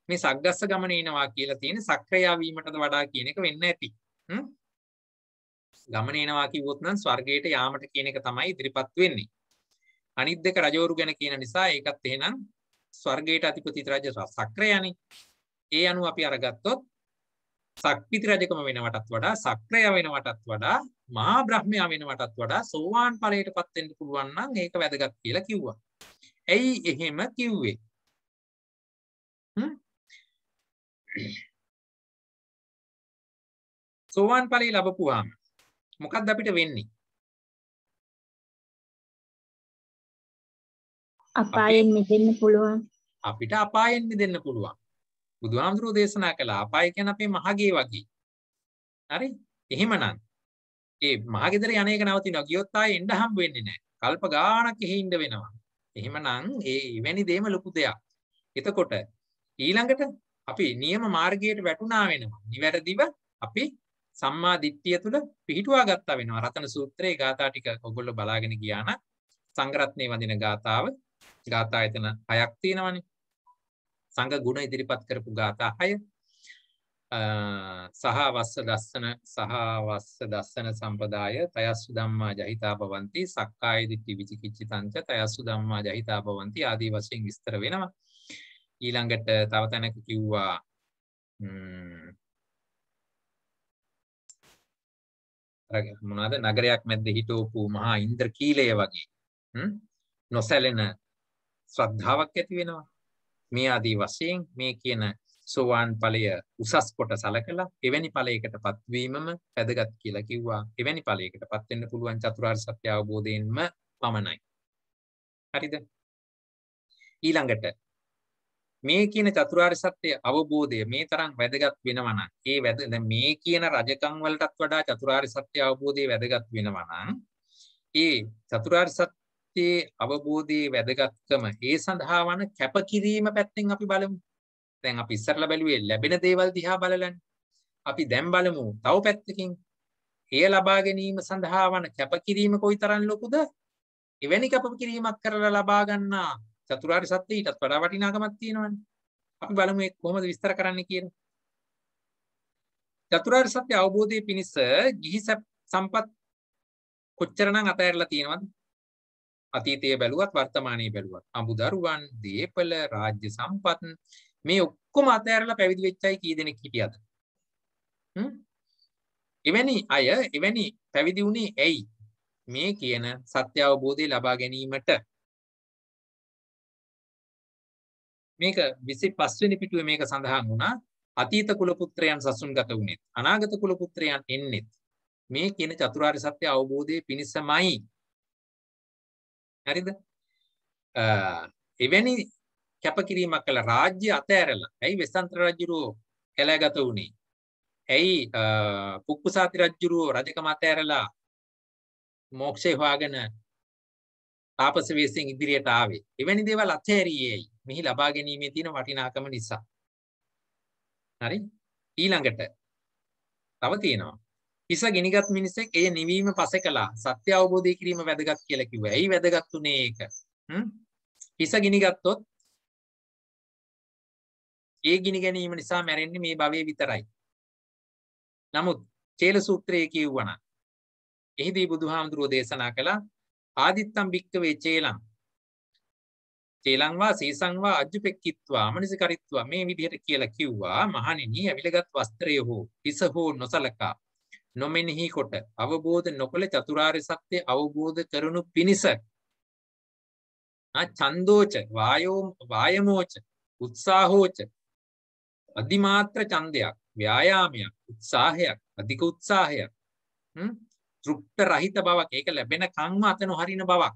මේ සග්ගස්ස ගමන එනවා කියලා තියෙන සක්‍රියා වීමටද වඩා කියන එක වෙන්න ඇති. ගමන එනවා කිව්වොත් නම් ස්වර්ගයට යාමට කියන එක තමයි ඉදිරිපත් වෙන්නේ. අනිත් දෙක රජවරු ගැන කියන නිසා ඒකත් එහෙනම් ස්වර්ගයට අධිපති රජ සක්‍රයනේ. ඒ අනුව අපි අරගත්තොත් සක්විති රජකම වෙනවටත් වඩා සක්‍රය වෙනවටත් වඩා මහා බ්‍රහ්මයා වෙනවටත් වඩා සෝවාන් ඵලයටපත් වෙන්න පුළුවන් නම් ඒක වැදගත් කියලා කිව්වා. ඇයි එහෙම කිව්වේ? සෝවාන් ඵලය ලැබපුවාම මොකක්ද අපිට වෙන්නේ? අපායෙන් මිදෙන්න පුළුවන්. අපිට අපායෙන් මිදෙන්න පුළුවන්. බුදුහාමුදුරුවෝ දේශනා කළා අපාය කියන්නේ අපේ මහගේ වගේ. හරි? එහෙමනම් ඒ මහගෙදර යන්නේක නවතිනවා. ගියොත් ආයේ එන්න හම්බ වෙන්නේ නැහැ. කල්ප ගාණක් එහෙ ඉන්න වෙනවා. එහෙමනම් ඒ එවැනි දෙයම ලොකු දෙයක්. එතකොට ඊළඟට අපි නියම මාර්ගයට වැටුණා වෙනවා. නිවැරදිව අපි සම්මා දිට්ඨිය තුල පිහිටුවා ගත්තා වෙනවා. රතන සූත්‍රයේ ගාථා ටික ඔයගොල්ලෝ බලාගෙන ගියා නම් සංඝරත්නයේ වඳින ගාථාව ගාථා එතන 6ක් තියෙනවානේ. සංඝ ගුණ ඉදිරිපත් කරපු ගාථා 6. සහවස්ස දස්සන සම්පදාය තයස්සු ධම්මා ජහිතා භවಂತಿ සක්කාය දිට්ඨි විචිකිච්ඡිතංච තයස්සු ධම්මා ජහිතා භවಂತಿ ආදී වශයෙන් විස්තර වෙනවා. ඊළඟට තව තැනක කිව්වා මොනවාද නගරයක් මැද්ද හිටවපු මහා ඉන්ද්‍රකීලය වගේ නොසැලෙන ශ්‍රද්ධාවක් ඇති වෙනවා. මේ ආදී වශයෙන් මේ කියන සෝවාන් ඵලය උසස් කොට සලකලා එවැනි ඵලයකටපත් වීමම වැදගත් කියලා කිව්වා. එවැනි ඵලයකටපත් වෙන්න පුළුවන් චතුරාර්ය සත්‍ය අවබෝධයෙන්ම පමණයි. හරිද? ඊළඟට මේ කියන චතුරාර්ය සත්‍ය අවබෝධය මේ තරම් වැදගත් වෙනවා නම් දැන් මේ කියන රජකම් වලටත් වඩා චතුරාර්ය සත්‍ය අවබෝධය වැදගත් වෙනවා නම් ඒ චතුරාර්ය සත්‍යයේ අවබෝධයේ වැදගත්කම ඒ සඳහා වන කැපකිරීම පැත්තෙන් අපි බලමු. දැන් අපි ඉස්සරලා බැලුවේ ලැබෙන දේවල් දිහා බලලානේ. අපි දැන් බලමු තව පැත්තකින් එය ලබා ගැනීම සඳහා වන කැපකිරීම කොයිතරම් ලොකුද? එවැනි කැපකිරීමක් කරලා ලබා ගන්නා චතුරාර්ය සත්‍ය ඊටත් වඩා වටිනාකමක් තියෙනවානේ. අපි බලමු ඒක කොහොමද විස්තර කරන්න කියලා. චතුරාර්ය සත්‍ය අවබෝධයේ පිණිස ගිහි සම්පත් කොච්චරනම් අතහැරලා තියෙනවද? අතීතයේ බැලුවත් වර්තමානයේ බැලුවත් අමුදරුවන්, දීපල, රාජ්‍ය සම්පත් මේ ඔක්කොම අතහැරලා පැවිදි වෙච්චයි කී දෙනෙක් හිටියද? එවැනි අය එවැනි පැවිදි වුණේ ඇයි? මේ කියන සත්‍ය අවබෝධය ලබා ගැනීමට. මේක 25 වෙනි පිටුවේ මේක සඳහන් වුණා. අතීත කුල පුත්‍රයන් සසුන්ගත වුණෙත් අනාගත කුල පුත්‍රයන් එන්නෙත් මේ කියන චතුරාර්ය සත්‍ය අවබෝධයේ පිණිසමයි. හරිද? එවැනි කැපකිරීමක් කළ රාජ්‍ය අතෑරලා ඇයි වෙස්සන්තර රජුරෝ කැලෑගත වුණේ? ඇයි පුක්කුසාති රජුරෝ රජකම අතෑරලා මොක්ෂේ හොයාගෙන තාපස වෙස්යෙන් ඉදිරියට ආවේ? එවැනි දේවල් අතෑරියේ ඇයි? මෙහි ලබා ගැනීමේ තියෙන වටිනාකම නිසා. හරි? ඊළඟට තව තියෙනවා. හිස ගිනිගත් මිනිසෙක් එය නිවීම පසෙකලා සත්‍ය අවබෝධය කිරීම වැදගත් කියලා කිව්වා. ඇයි වැදගත් උනේ ඒක? හිස ගිනිගත්තොත් ඒ ගිනි ගැනීම නිසා මැරෙන්නේ මේ භවයේ විතරයි. නමුත් චේල සූත්‍රයේ කියවුවා එහිදී බුදුහාමුදුරුවෝ දේශනා කළා ආදිත්තම් භික්කවේ චේලං චේලං වා සීසං වා අජ්ජුපෙක්කිත්වා අමනසිකරිත්වා මේ විදිහට කියලා කිව්වා. මහණෙනි ඇවිලගත් වස්ත්‍රය හෝ හිස හෝ නොසලකා නොමෙනෙහි කොට අවබෝධ නොකළ චතුරාර්ය සත්‍ය අවබෝධ කරනු පිණිස ඡන්දෝච වායමෝච උත්සාහෝච අධිමාත්‍ර ඡන්දයක් ව්‍යායාමයක් උත්සාහයක් අධික උත්සාහයක් තෘප්ත රහිත බවක් ඒක ලැබෙන කම්ම අත නොහරින බවක්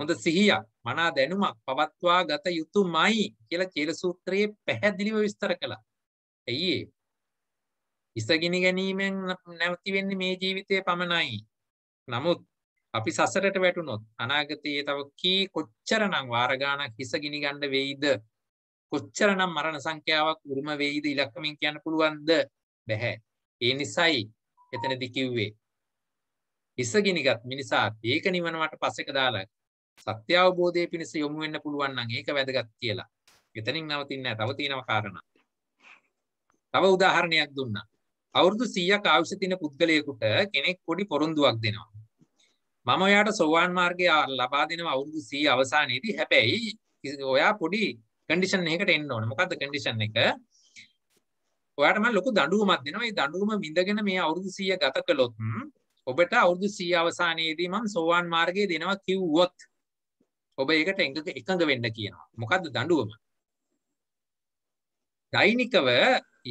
හොඳ සිහියක් මනා දැනුමක් පවත්වා ගත යුතුමයි කියලා චීල සූත්‍රයේ පැහැදිලිව විස්තර කළා. එයි ඉසගිනි ගැනීමෙන් නැවති වෙන්නේ මේ ජීවිතයේ පමණයි. නමුත් අපි සසරට වැටුනොත් අනාගතයේ තව කී කොච්චරනම් වාර ගානක් හිසගිනි ගන්න වෙයිද? කොච්චරනම් මරණ සංඛ්‍යාවක් උරුම වෙයිද ඉලක්කමින් කියන්න පුළුවන්ද? බැහැ. ඒ නිසායි එතනදී කිව්වේ හිසගිනිගත් මිනිසා ඒක නිවනවට පස්සෙක දාලා සත්‍ය අවබෝධයේ පිණිස යොමු වෙන්න පුළුවන් නම් ඒක වැදගත් කියලා. එතනින් නවතින්නේ නැහැ. තව තියෙනවා කාරණා. තව උදාහරණයක් දුන්නා. අවුරුදු 100ක් ආයුෂ තියෙන පුද්ගලයෙකුට කෙනෙක් පොඩි පොරොන්දුවක් දෙනවා. මම ඔයාට සෝවාන් මාර්ගය ලබා දෙනවා අවුරුදු 100 අවසානයේදී. හැබැයි ඔයා පොඩි කන්ඩිෂන් එකකට එන්න ඕනේ. මොකද්ද කන්ඩිෂන් එක? ඔයාට මම ලොකු දඬුවමක් දෙනවා. මේ දඬුවම විඳගෙන මේ අවුරුදු 100 ගත කළොත් ඔබට අවුරුදු 100 අවසානයේදී මම සෝවාන් මාර්ගය දෙනවා කිව්වොත් ඔබ ඒකට එකඟ වෙන්න කියනවා. මොකද්ද දඬුවම? දෛනිකව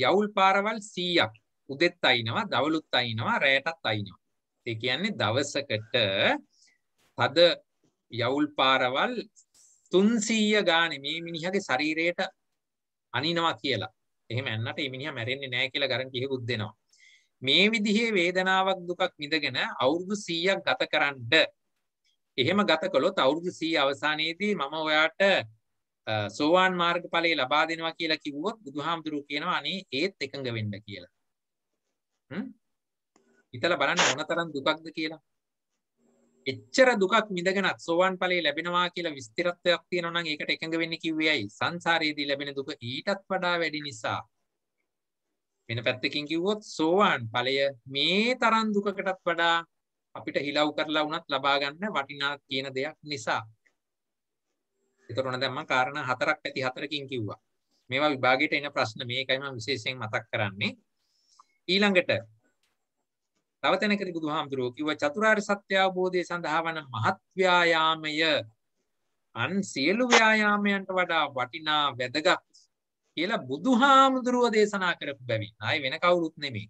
යවුල් පාරවල් 100ක් උදෙත් අයින්නවා, දවලුත් අයින්නවා, රැයටත් අයින්නවා. ඒ කියන්නේ දවසකට තද යවුල් පාරවල් 300 ගානේ මේ මිනිහගේ ශරීරයට අනිනවා කියලා. එහෙම යන්නට මේ මිනිහා මැරෙන්නේ නැහැ කියලා ගරන්ටි එකකුත් දෙනවා. මේ විදිහේ වේදනාවක් දුකක් විඳගෙන අවුරුදු 100ක් ගත කරන්න. එහෙම ගත කළොත් අවුරුදු 100 අවසානයේදී මම ඔයාට සෝවාන් මාර්ගඵලය ලබා දෙනවා කියලා කිව්වොත් බුදුහාමුදුරුවෝ කියනවා අනේ ඒත් එකඟ වෙන්න කියලා. හිතලා බලන්න මොනතරම් දුකක්ද කියලා. එච්චර දුකක් විඳගෙනත් සෝවාන් ඵලය ලැබෙනවා කියලා විස්තරත්වයක් තියෙනවා නම් ඒකට එකඟ වෙන්නේ කිව්වේ ඇයි? සංසාරයේදී ලැබෙන දුක ඊටත් වඩා වැඩි නිසා. වෙන පැත්තකින් කිව්වොත් සෝවාන් ඵලය මේ තරම් දුකකටත් වඩා අපිට හිලව් කරලා වුණත් ලබා ගන්න වටිනා කියන දෙයක් නිසා. ඒතරොන දැන් මම කාරණා හතරක් ඇති හතරකින් කිව්වා. මේවා විභාගයට එන ප්‍රශ්න මේකයි මම විශේෂයෙන් මතක් කරන්නේ. ඊළඟට තව තැනකදී බුදුහාමුදුරුවෝ කිව්වා චතුරාර්ය සත්‍ය අවබෝධය සඳහා වන මහත් ව්‍යායාමය අන් සියලු ව්‍යායාමයන්ට වඩා වටිනා වැදගත් කියලා බුදුහාමුදුරුවෝ දේශනා කරපු බැවින් ආයි වෙන කවුරුත් නෙමෙයි.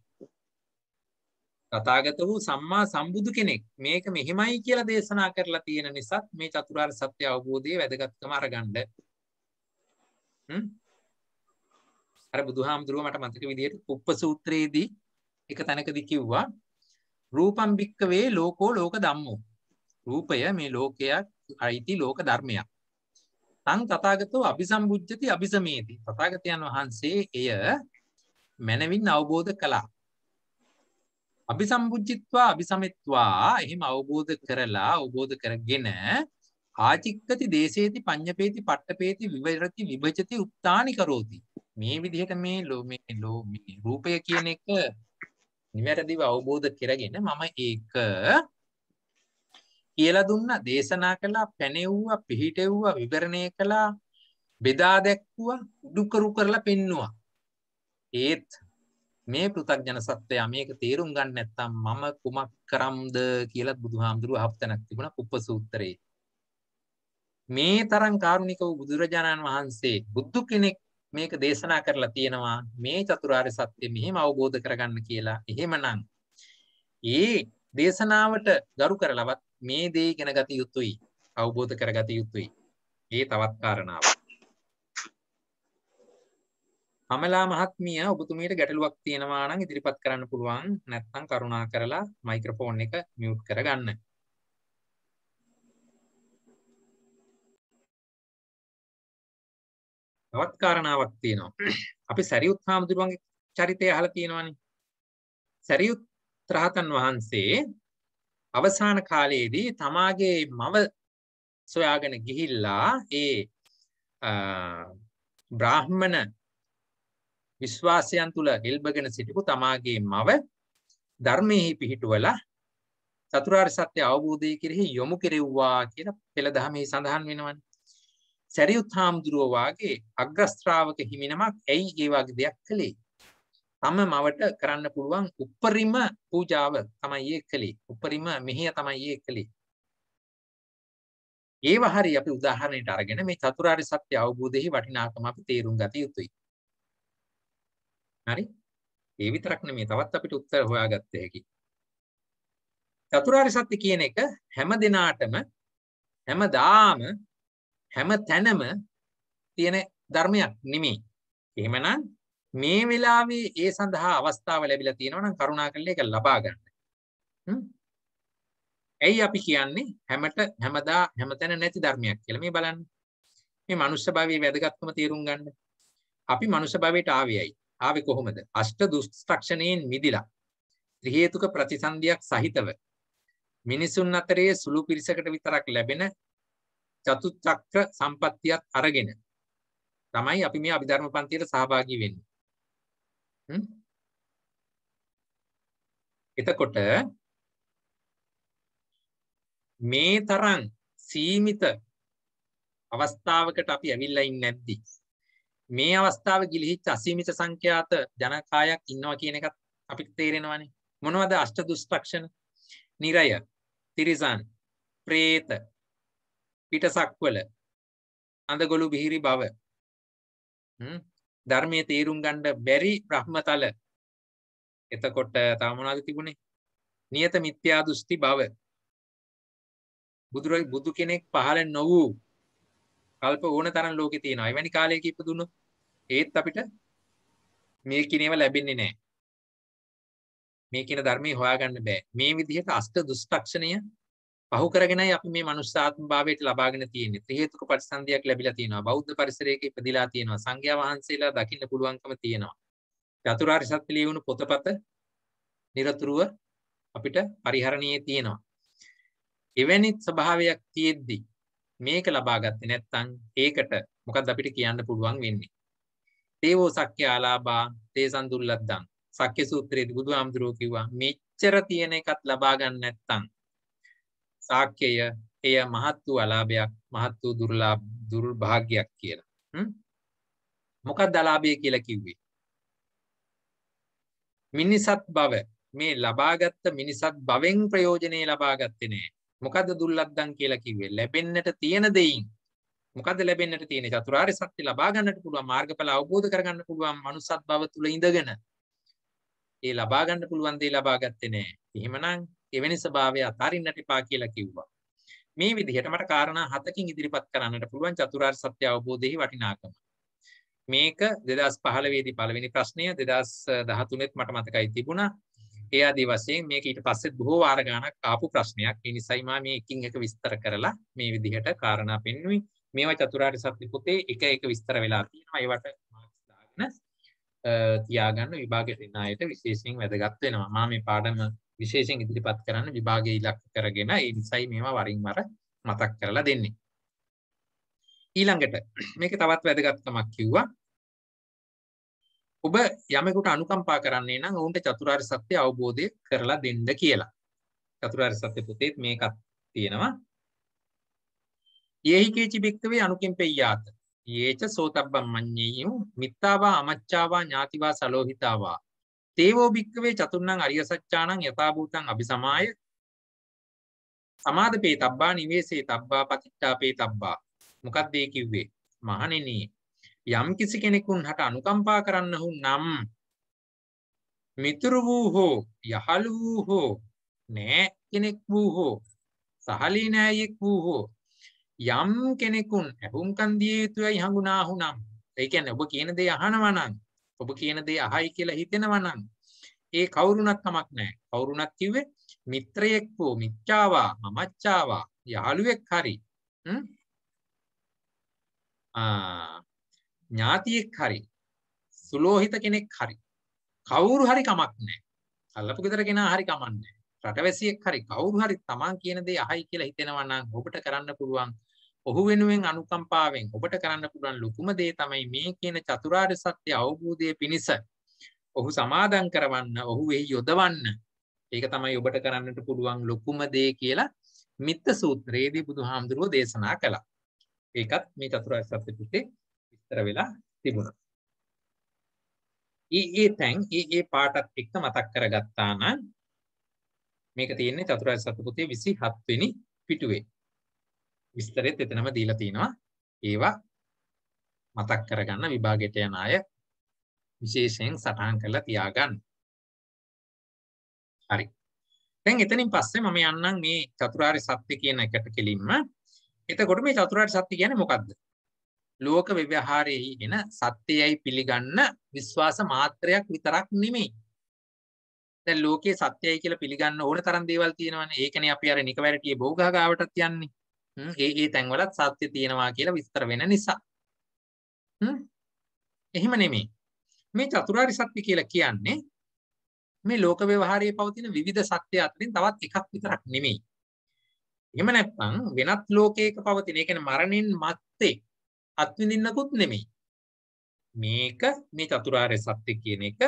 තථාගත වූ සම්මා සම්බුදු කෙනෙක් මේක මෙහිමයි කියලා දේශනා කරලා තියෙන නිසා මේ චතුරාර්ය සත්‍ය අවබෝධයේ වැදගත්කම අරගන්න. අර බුදුහාමුදුරුවෝ මට මතක විදිහට කුප්ප සූත්‍රයේදී එක තැනකදී කිව්වා රූපම් භික්කවේ ලෝකෝ ලෝක ධම්මෝ. රූපය මේ ලෝකයක් අයිති ලෝක ධර්මයක්. තං තථාගතෝ අபிසම්බුද්ධති අபிසමේති. තථාගතයන් වහන්සේ එය මනවින් අවබෝධ කළා. අபிසම්බුද්ධිත්වා අபிසමෙත්වා එහෙම අවබෝධ කරලා අවබෝධ කරගෙන ආචික්කති දේශේති පඤ්ඤපේති පට්ඨපේති විවරති විභජති උත්තානි කරෝති. මේ විදිහට මේ රූපය කියන එක නිවැරදිව අවබෝධ කරගෙන මම ඒක කියලා දුන්නා, දේශනා කළා, පැනෙව්වා, පිහිටෙව්වා, විවරණය කළා, බෙදා දැක්වුවා, උඩුකරු කරලා පෙන්නුවා. ඒත් මේ පෘථග්ජන සත්‍යය මේක තේරුම් ගන්න නැත්නම් මම කුමක් කරම්ද කියලා බුදුහාමුදුරුවෝ අහපතනක් තිබුණා කුප්ප සූත්‍රයේ. මේ තරම් කාරුණික වූ බුදුරජාණන් වහන්සේ බුදු කෙනෙක් මේක දේශනා කරලා තියෙනවා මේ චතුරාර්ය සත්‍ය මෙහෙම අවබෝධ කරගන්න කියලා. එහෙමනම් ඒ දේශනාවට ගරු කරලවත් මේ දේ ඉගෙන ගත යුතුයි, අවබෝධ කරගත යුතුයි. ඒ තවත් කාරණාවක්. අමලා මහත්මිය ඔබතුමියට ගැටලුවක් තියෙනවා නම් ඉදිරිපත් කරන්න පුළුවන්. නැත්නම් කරුණා කරලා මයික්‍රොෆෝන් එක මියුට් කරගන්න. තවත් කාරණාවක් තියෙනවා. අපි සරියුත් හාමුදුරුවන්ගේ චරිතය අහලා තියෙනවානේ. සරියුත් රහතන් වහන්සේ අවසාන කාලයේදී තමාගේ මව සොයාගෙන ගිහිල්ලා ඒ බ්‍රාහ්මණ විශ්වාසයන් තුල එල්බගෙන සිටපු තමාගේ මව ධර්මයේ පිහිටුවලා චතුරාර්ය සත්‍ය අවබෝධය කෙරෙහි යොමු කෙරෙව්වා කියලා පෙළ දහමේ සඳහන් වෙනවනේ. සරියුත් හාමුදුරුවෝ වාගේ අග්‍ර ශ්‍රාවක හිමිනමක් ඇයි ඒ වගේ දෙයක් කළේ? තම මවට කරන්න පුළුවන් උපරිම පූජාව තමයි ඒ කලේ. උපරිම මෙහෙය තමයි ඒ කලේ. ඒව හරි අපි උදාහරණයට අරගෙන මේ චතුරාර්ය සත්‍ය අවබෝධයේ වටිනාකම අපි තේරුම් ගත යුතුයි. හරි? ඒ විතරක් නෙමෙයි තවත් අපිට උත්තර හොයාගත්ත හැකි. චතුරාර්ය සත්‍ය කියන එක හැම දිනාටම හැමදාම හැම තැනම තියෙන ධර්මයක් නෙමෙයි. එහෙමනම් මේ වෙලාවේ ඒ සඳහා අවස්ථාව ලැබිලා තියෙනවා නම් කරුණාකරලා ඒක ලබා ගන්න. ඇයි අපි කියන්නේ හැමදා හැමතැන නැති ධර්මයක් කියලා. මේ බලන්න. මේ මනුෂ්‍ය භාවයේ වැදගත්කම තේරුම් ගන්න. අපි මනුෂ්‍ය භාවයට ආවේයි. ආවේ කොහොමද? අෂ්ට දුෂ්ටක්ෂණයෙන් මිදිලා. ත්‍රි හේතුක ප්‍රතිසන්දියක් සහිතව මිනිසුන් අතරේ සුළු පිරිසකට විතරක් ලැබෙන චතුච්චක්‍ර සම්පත්තියක් අරගෙන තමයි අපි මේ අභිධර්ම පන්තියට සහභාගී වෙන්නේ. එතකොට මේ තරම් සීමිත අවස්ථාවකට අපි ඇවිල්ලා ඉන්නේ නැද්දි? මේ අවස්ථාව ගිලිහිච්ච අසීමිත සංඛ්‍යාත ජනකායක් ඉන්නවා කියන එකත් අපිට තේරෙනවානේ. මොනවද අෂ්ට දුෂ්ටක්ෂණ? නිරය, තිරිසන්, പ്രേත, පිටසක්වල, අඳගොළු බිහිරි බව. ධර්මයේ තේරුම් ගන්න බැරි බ්‍රහ්මතල. එතකොට තව මොනවද තිබුණේ? නියත මිත්‍යා දෘෂ්ටි බව. බුදු කෙනෙක් පහළ නොවූ කල්ප ඕන තරම් ලෝකේ තියෙනවා. එවැනි කාලයක ඉපදුණොත් ඒත් අපිට මේ කිනේව ලැබෙන්නේ නැහැ. මේ කියන ධර්මයේ හොයාගන්න බෑ. මේ විදිහට අෂ්ට දුෂ්ටක්ෂණය පහු කරගෙනයි අපි මේ මනුෂ්‍යාත්ම භාවයට ලබාගෙන තියෙන්නේ. ත්‍රි හේතුක ප්‍රතිසන්දියක් ලැබිලා තියෙනවා. බෞද්ධ පරිසරයක ඉපදිලා තියෙනවා. සංඝයා වහන්සේලා දකින්න පුළුවන්කම තියෙනවා. චතුරාර්ය සත්‍ය ලියවුණු පොතපත නිරතුරුව අපිට පරිහරණයේ තියෙනවා. එවැනි ස්වභාවයක් තියෙද්දි මේක ලබා ගත්තේ නැත්නම් ඒකට මොකද්ද අපිට කියන්න පුළුවන් වෙන්නේ? තේවෝ සක්්‍ය ආලාභා තේසන් දුර්ලද්දං. සක්්‍ය සූත්‍රයේදී බුදුහාමුදුරුවෝ කිව්වා මෙච්චර තියෙන එකත් ලබා ගන්න නැත්නම් සාක්‍යය එය මහත් වූ අලාභයක්, මහත් වූ දුර්භාග්‍යයක් කියලා. මොකක්ද අලාභය කියලා කිව්වේ? මිනිසත් භව. මේ ලබාගත් මිනිසත් භවෙන් ප්‍රයෝජනෙ ලබා ගත්තේ නෑ. මොකද්ද දුර්ලද්දං කියලා කිව්වේ? ලැබෙන්නට තියෙන දෙයින්. මොකද්ද ලැබෙන්නට තියෙන්නේ? චතුරාර්ය සත්‍ය ලබා ගන්නට පුළුවන්, මාර්ගඵල අවබෝධ කරගන්න පුළුවන් මනුස්සත් භව තුල ඉඳගෙන ඒ ලබා ගන්න පුළුවන් දේ ලබා ගත්තේ නෑ. එහෙමනම් එවැනි ස්වභාවය අතාරින්නට එපා කියලා කිව්වා. මේ විදිහට මට කාරණා 7කින් ඉදිරිපත් කරන්නට පුළුවන් චතුරාර්ය සත්‍ය අවබෝධයේ වටිනාකම. මේක 2015 දී පළවෙනි ප්‍රශ්නය, 2013ත් මට මතකයි තිබුණා. ඒ ආදී වශයෙන් මේක ඊට පස්සෙත් බොහෝ වාර ගණනක් ආපු ප්‍රශ්නයක්. ඒ නිසායි මම මේ එකින් එක විස්තර කරලා මේ විදිහට කාරණා පෙන්වුවේ. මේවා චතුරාර්ය සත්‍ය පොතේ එක එක විස්තර වෙලා තියෙනවා. ඒවට මාක්ස් දාගෙන තියාගන්න විභාගයට එන අයට විශේෂයෙන් වැදගත් වෙනවා. මම මේ පාඩම විශේෂයෙන් ඉදිරිපත් කරන්න විභාගයේ ඉලක්ක කරගෙන ඒ නිසායි මේවා වරින් වර මතක් කරලා දෙන්නේ. ඊළඟට මේක තවත් වැදගත්කමක් කිව්වා. ඔබ යමෙකුට අනුකම්පා කරන්නේ නම් ඔවුන්ට චතුරාර්ය සත්‍ය අවබෝධය කරලා දෙන්න කියලා. චතුරාර්ය සත්‍ය පොතේත් මේකක් තියෙනවා. යේහි කේචි බික්කවේ අනුකම්පෙය්‍යාත. යේච සෝතබ්බම් මඤ්ඤේයු මිත්තාවා අමච්චාවා ඥාතිවා සලෝහිතාවා. තේවෝ බික්කවේ චතුර්ණං අරිය සත්‍යානං යථා භූතං අபிසමාය සමාදපේ තබ්බා නිවේසේ තබ්බා පතිට්ඨාපේ තබ්බා. මොකක්ද ඒ කිව්වේ? මහණෙනි යම් කිසි කෙනෙකුන් හට අනුකම්පා කරන්නහු නම් මිතුරු වූ හෝ යහළු වූ හෝ නෑ කෙනෙක් වූ හෝ සහලී නෑයෙක් වූ හෝ යම් කෙනෙකුන් ඇහුම්කන් දිය යුතුයි හඟුනාහු නම්, ඒ කියන්නේ ඔබ කියන දේ අහනවා නම්, ඔබ කියන දේ අහයි කියලා හිතෙනවා නම් ඒ කවුරුණක් කමක් නැහැ. කවුරුණක් කිව්වේ මිත්‍රයෙක් හෝ මිච්ඡාවා මමච්ඡාවා යහළුවෙක් හරි ඥාතියෙක් හරි සුලෝහිත කෙනෙක් හරි කවුරු හරි කමක් නැහැ. අල්ලපු ගෙදර කෙනා හරි කමක් නැහැ. රටවැසියෙක් හරි කවුරු හරි තමන් කියන දේ අහයි කියලා හිතෙනවා නම් ඔබට කරන්න පුළුවන් ඔහු වෙනුවෙන් අනුකම්පාවෙන් ඔබට කරන්න පුළුවන් ලොකුම දේ තමයි මේ කියන චතුරාර්ය සත්‍ය අවබෝධයේ පිණිස ඔහු සමාදන් කරවන්න, ඔහු එහි යොදවන්න. ඒක තමයි ඔබට කරන්නට පුළුවන් ලොකුම දේ කියලා මිත්ත සූත්‍රයේදී බුදුහාමුදුරුවෝ දේශනා කළා. ඒකත් මේ චතුරාර්ය සත්‍ය පිටේ විස්තර වෙලා තිබුණා. ඒ තැන් ඒ පාටත් එක්ක මතක් කරගත්තා නම් මේක තියෙන්නේ චතුරාර්ය සත්‍ය පොතේ 27 වෙනි පිටුවේ. විස්තරෙත් එතනම දීලා තිනවා. ඒවා මතක් කරගන්න විභාගයට යන අය විශේෂයෙන් සටහන් කරලා තියාගන්න. හරි. දැන් එතනින් පස්සේ මම යන්නම් මේ චතුරාර්ය සත්‍ය කියන එකට කෙලින්ම. එතකොට මේ චතුරාර්ය සත්‍ය කියන්නේ මොකක්ද? ලෝක ව්‍යවහාරයේ එන සත්‍යයයි පිළිගන්න විශ්වාස මාත්‍රයක් විතරක් නෙමෙයි. දැන් ලෝකයේ සත්‍යයයි කියලා පිළිගන්න ඕන තරම් දේවල් තියෙනවානේ. ඒකනේ අපි අර නිකවැරටියේ බෝගහ ගාවටත් යන්නේ. ඒ තැන්වලත් සත්‍ය තියෙනවා කියලා විස්තර වෙන නිසා. එහෙම නෙමෙයි. මේ චතුරාර්ය සත්‍ය කියලා කියන්නේ මේ ලෝක ව්‍යවහාරයේ පවතින විවිධ සත්‍ය අතරින් තවත් එකක් විතරක් නෙමෙයි. එහෙම නැත්නම් වෙනත් ලෝකයක පවතින, ඒ කියන්නේ මරණින් මත්තේ අත්විඳින්නකුත් නෙමෙයි. මේක මේ චතුරාර්ය සත්‍ය කියන එක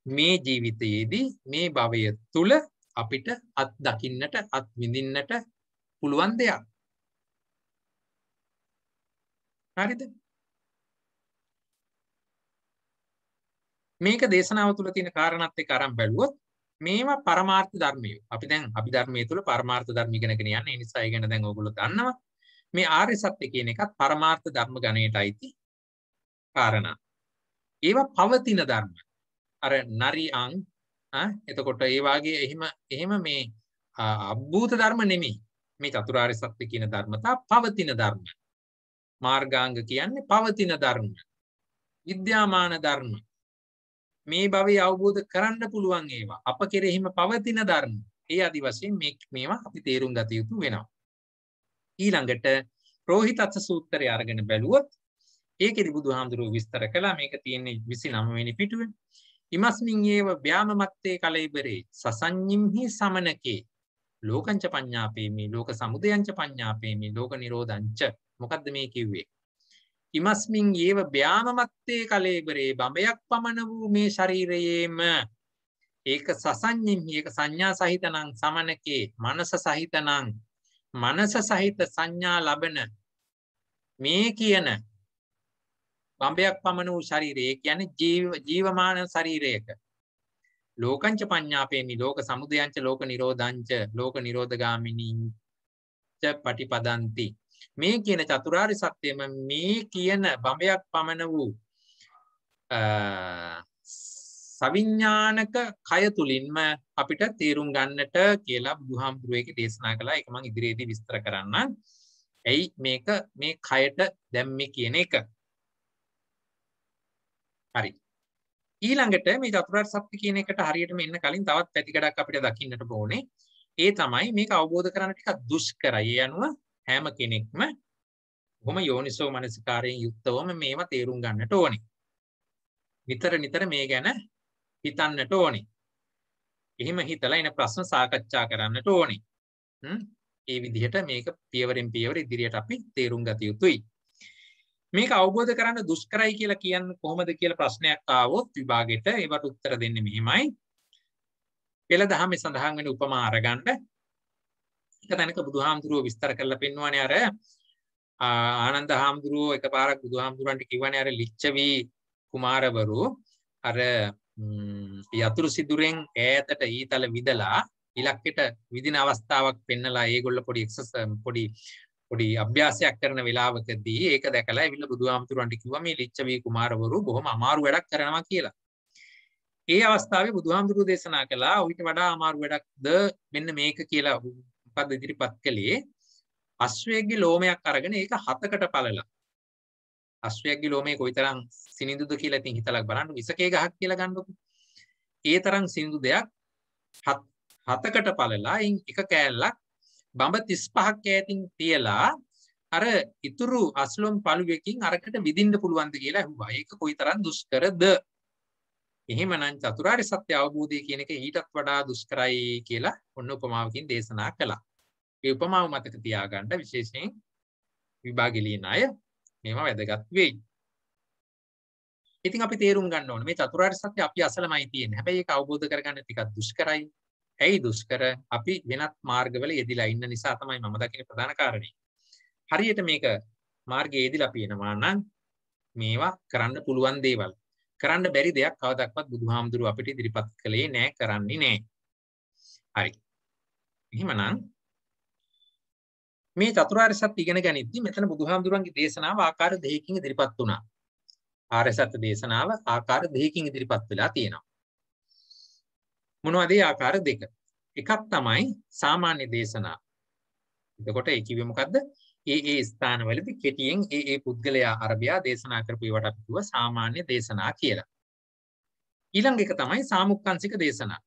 මේ ජීවිතයේදී මේ භවය තුල අපිට අත් දකින්නට, අත් විඳින්නට පුළුවන් දෙයක්. හරිද? මේක දේශනාව තුළ තියෙන කාරණාත් එක්ක අරන් බැලුවොත් මේවා පරමාර්ථ ධර්මය. අපි දැන් අභිධර්මයේ තුල පරමාර්ථ ධර්ම ඉගෙනගෙන යන්නේ. ඒ නිසා ඒ ගැන දැන් ඔයගොල්ලෝ දන්නවා. මේ ආර්ය සත්‍ය කියන එකත් පරමාර්ථ ධර්ම ගණයට අයිති කාරණා. ඒවා පවතින ධර්ම. අර නරියන් එතකොට ඒ වාගේ එහෙම මේ අභූත ධර්ම නෙමෙයි. මේ චතුරාර්ය සත්‍ය කියන ධර්මතා පවතින ධර්ම. මාර්ගාංග කියන්නේ පවතින ධර්ම. විද්‍යාමාන ධර්ම. මේ භවයේ අවබෝධ කරන්න පුළුවන් ඒවා. අප කෙරෙහිම පවතින ධර්ම. ඒ ආදි වශයෙන් මේවා අපි තේරුම් ගත යුතු වෙනවා. ඊළඟට රෝහිතස්ස සූත්‍රය අරගෙන බැලුවොත් ඒකෙදි බුදුහාමුදුරුවෝ විස්තර කළා. මේක තියෙන්නේ 29 වෙනි පිටුවේ. ඉමස්මින් ඒව ව්‍යාමමත්තේ කලයිබරේ සසඤ්ඤිම්හි සමනකේ ලෝකංච පඤ්ඤාපේමි ලෝක සමුදයංච පඤ්ඤාපේමි ලෝක නිරෝධංච. මොකද්ද මේ කිව්වේ? ඉමස්මින් ඒව ව්‍යාමමත්තේ කලේබරේ බඹයක් පමණ වූ මේ ශරීරයේම ඒක සසඤ්ඤිම්හි, ඒක සංඥා සහිතනම් සමනකේ, මනස සහිතනම් මනස සහිත සංඥා ලබන මේ කියන බඹයක් පමණ වූ ශරීරය කියන්නේ ජීවමාන ශරීරයක ලෝකංච පඤ්ඤාපේමි ලෝක සමුදයංච ලෝක නිරෝධංච ලෝක නිරෝධගාමිනීංච පටිපදಂತಿ. මේ කියන චතුරාර්ය සත්‍යම මේ කියන බඹයක් පමණ වූ සවිඥානික කය තුලින්ම අපිට තේරුම් ගන්නට කියලා බුදුහාමුදුරුවෝ ඒක දේශනා කළා. ඒක මම ඉදිරියේදී විස්තර කරන්නම්. ඇයි මේක මේ කයට දැම්මේ කියන එක. හරි. ඊළඟට මේ චතුරාර්ය සත්‍ය කියන එකට හරියටම එන්න කලින් තවත් පැතිකඩක් අපිට දකින්නට ඕනේ. ඒ තමයි මේක අවබෝධ කරගන්න ටිකක් දුෂ්කරයි. ඒ අනුව හැම කෙනෙක්ම බොහොම යෝනිසෝ මනසිකාරයෙන් යුක්තවම මේවා තේරුම් ගන්නට ඕනේ. නිතර මේ ගැන හිතන්නට ඕනේ. එහෙම හිතලා එන ප්‍රශ්න සාකච්ඡා කරන්නට ඕනේ. ඒ විදිහට මේක පියවරෙන් පියවර ඉදිරියට අපි තේරුම් ගත යුතුයි. මේක අවබෝධ කරගන්න දුෂ්කරයි කියලා කියන්නේ කොහොමද කියලා ප්‍රශ්නයක් ආවොත් විභාගෙට ඒවට උත්තර දෙන්නේ මෙහිමයි. පෙළ දහමේ සඳහන් වෙන උපමා අරගන්න. එක තැනක බුදුහාමුදුරුවෝ විස්තර කරලා පෙන්වන්නේ අර ආනන්ද හාමුදුරුවෝ එකපාරක් බුදුහාමුදුරන්ට කිව්වනේ අර ලිච්ඡවි කුමාරවරු අර යතුරු සිදුරෙන් ඈතට ඊතල විදලා ඉලක්කයට විදින අවස්ථාවක් පෙන්නලා ඒගොල්ල පොඩි අභ්‍යාසයක් කරන වෙලාවකදී ඒක දැකලා ඇවිල්ලා බුදුහාමුදුරන්ට කිව්වා මේ ලිච්ඡවි කුමාරවරු බොහොම අමාරු වැඩක් කරනවා කියලා. ඒ අවස්ථාවේ බුදුහාමුදුරුවෝ දේශනා කළා ඊට වඩා අමාරු වැඩක්ද මෙන්න මේක කියලා. මොකද්ද ඉදිරිපත් කළේ? අශ්වයෙක්ගේ ලෝමයක් අරගෙන ඒක 7කට පළලා. අශ්වයෙක්ගේ ලෝමේ කොයිතරම් සිනිඳුද කියලා ඉතින් හිතලා බලන්න. විසකේ ගහක් කියලා ගන්නකො. ඒ තරම් සිනිඳු දෙයක් 7කට පළලා එක කෑල්ලක් බඹ 35ක් ඈතින් තියලා අර ඉතුරු අස්ලොම් පළුවකින් අරකට විදින්න පුළුවන්ද කියලා අහුවා. ඒක කොයිතරම් දුෂ්කරද? එහෙමනම් චතුරාර්ය සත්‍ය අවබෝධය කියන එක ඊටත් වඩා දුෂ්කරයි කියලා ඔන්න උපමාවකින් දේශනා කළා. මේ උපමාව මතක තියාගන්න විශේෂයෙන් විභාගෙ ලියන අය මේවා වැදගත් වෙයි. ඉතින් අපි තේරුම් ගන්න ඕනේ මේ චතුරාර්ය සත්‍ය අපි අසලමයි තියෙන්නේ. හැබැයි ඒක අවබෝධ කරගන්න ටිකක් දුෂ්කරයි. ඇයි දුෂ්කර? අපි වෙනත් මාර්ගවල යෙදිලා ඉන්න නිසා තමයි මම දකින ප්‍රධාන කාරණේ. හරියට මේක මාර්ගයේ යෙදිලා පියනවා නම් මේවා කරන්න පුළුවන් දේවල්. කරන්න බැරි දෙයක් කවදාවත් බුදුහාමුදුරුවෝ අපිට ඉදිරිපත් කළේ නෑ, කරන්නේ නෑ. හරි. එහෙමනම් මේ චතුරාර්ය සත්‍ය ඉගෙන ගනිද්දි මෙතන බුදුහාමුදුරන්ගේ දේශනාව ආකාර දෙකකින් ඉදිරිපත් වුණා. ආර්ය සත්‍ය දේශනාව ආකාර දෙකකින් ඉදිරිපත් වෙලා තියෙනවා. මොනවද ඒ ආකාර දෙක? එකක් තමයි සාමාන්‍ය දේශනාව. එතකොට ඒ කිව්වේ මොකද්ද? ඒ ස්ථානවලදී කෙටියෙන් ඒ පුද්ගලයා අරබයා දේශනා කරපු ඒවට අපි කියව සාමාන්‍ය දේශනා කියලා. ඊළඟ එක තමයි සාමුක්කාංශික දේශනාව.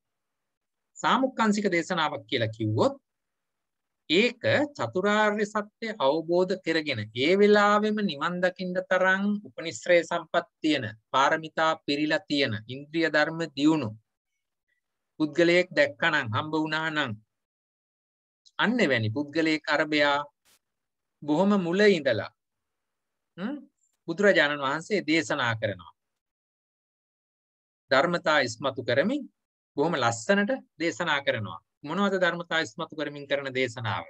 සාමුක්කාංශික දේශනාවක් කියලා කිව්වොත් ඒක චතුරාර්ය සත්‍ය අවබෝධ කරගෙන ඒ වෙලාවෙම නිවන් දකින්න තරම් උපනිශ්‍රේ සම්පත් තියෙන, පාරමිතා පිරීලා තියෙන, ඉන්ද්‍රිය ධර්ම දියුණු පුද්ගලයෙක් දැක්කනම්, හම්බ වුණා නම්, අන්න එවැනි පුද්ගලයෙක් අරබයා බොහොම මුල ඉඳලා බුදුරජාණන් වහන්සේ දේශනා කරනවා. ධර්මතා ඉස්මතු කරමින් බොහොම ලස්සනට දේශනා කරනවා. මොනවද ධර්මතා ඉස්මතු කරමින් කරන දේශනාව?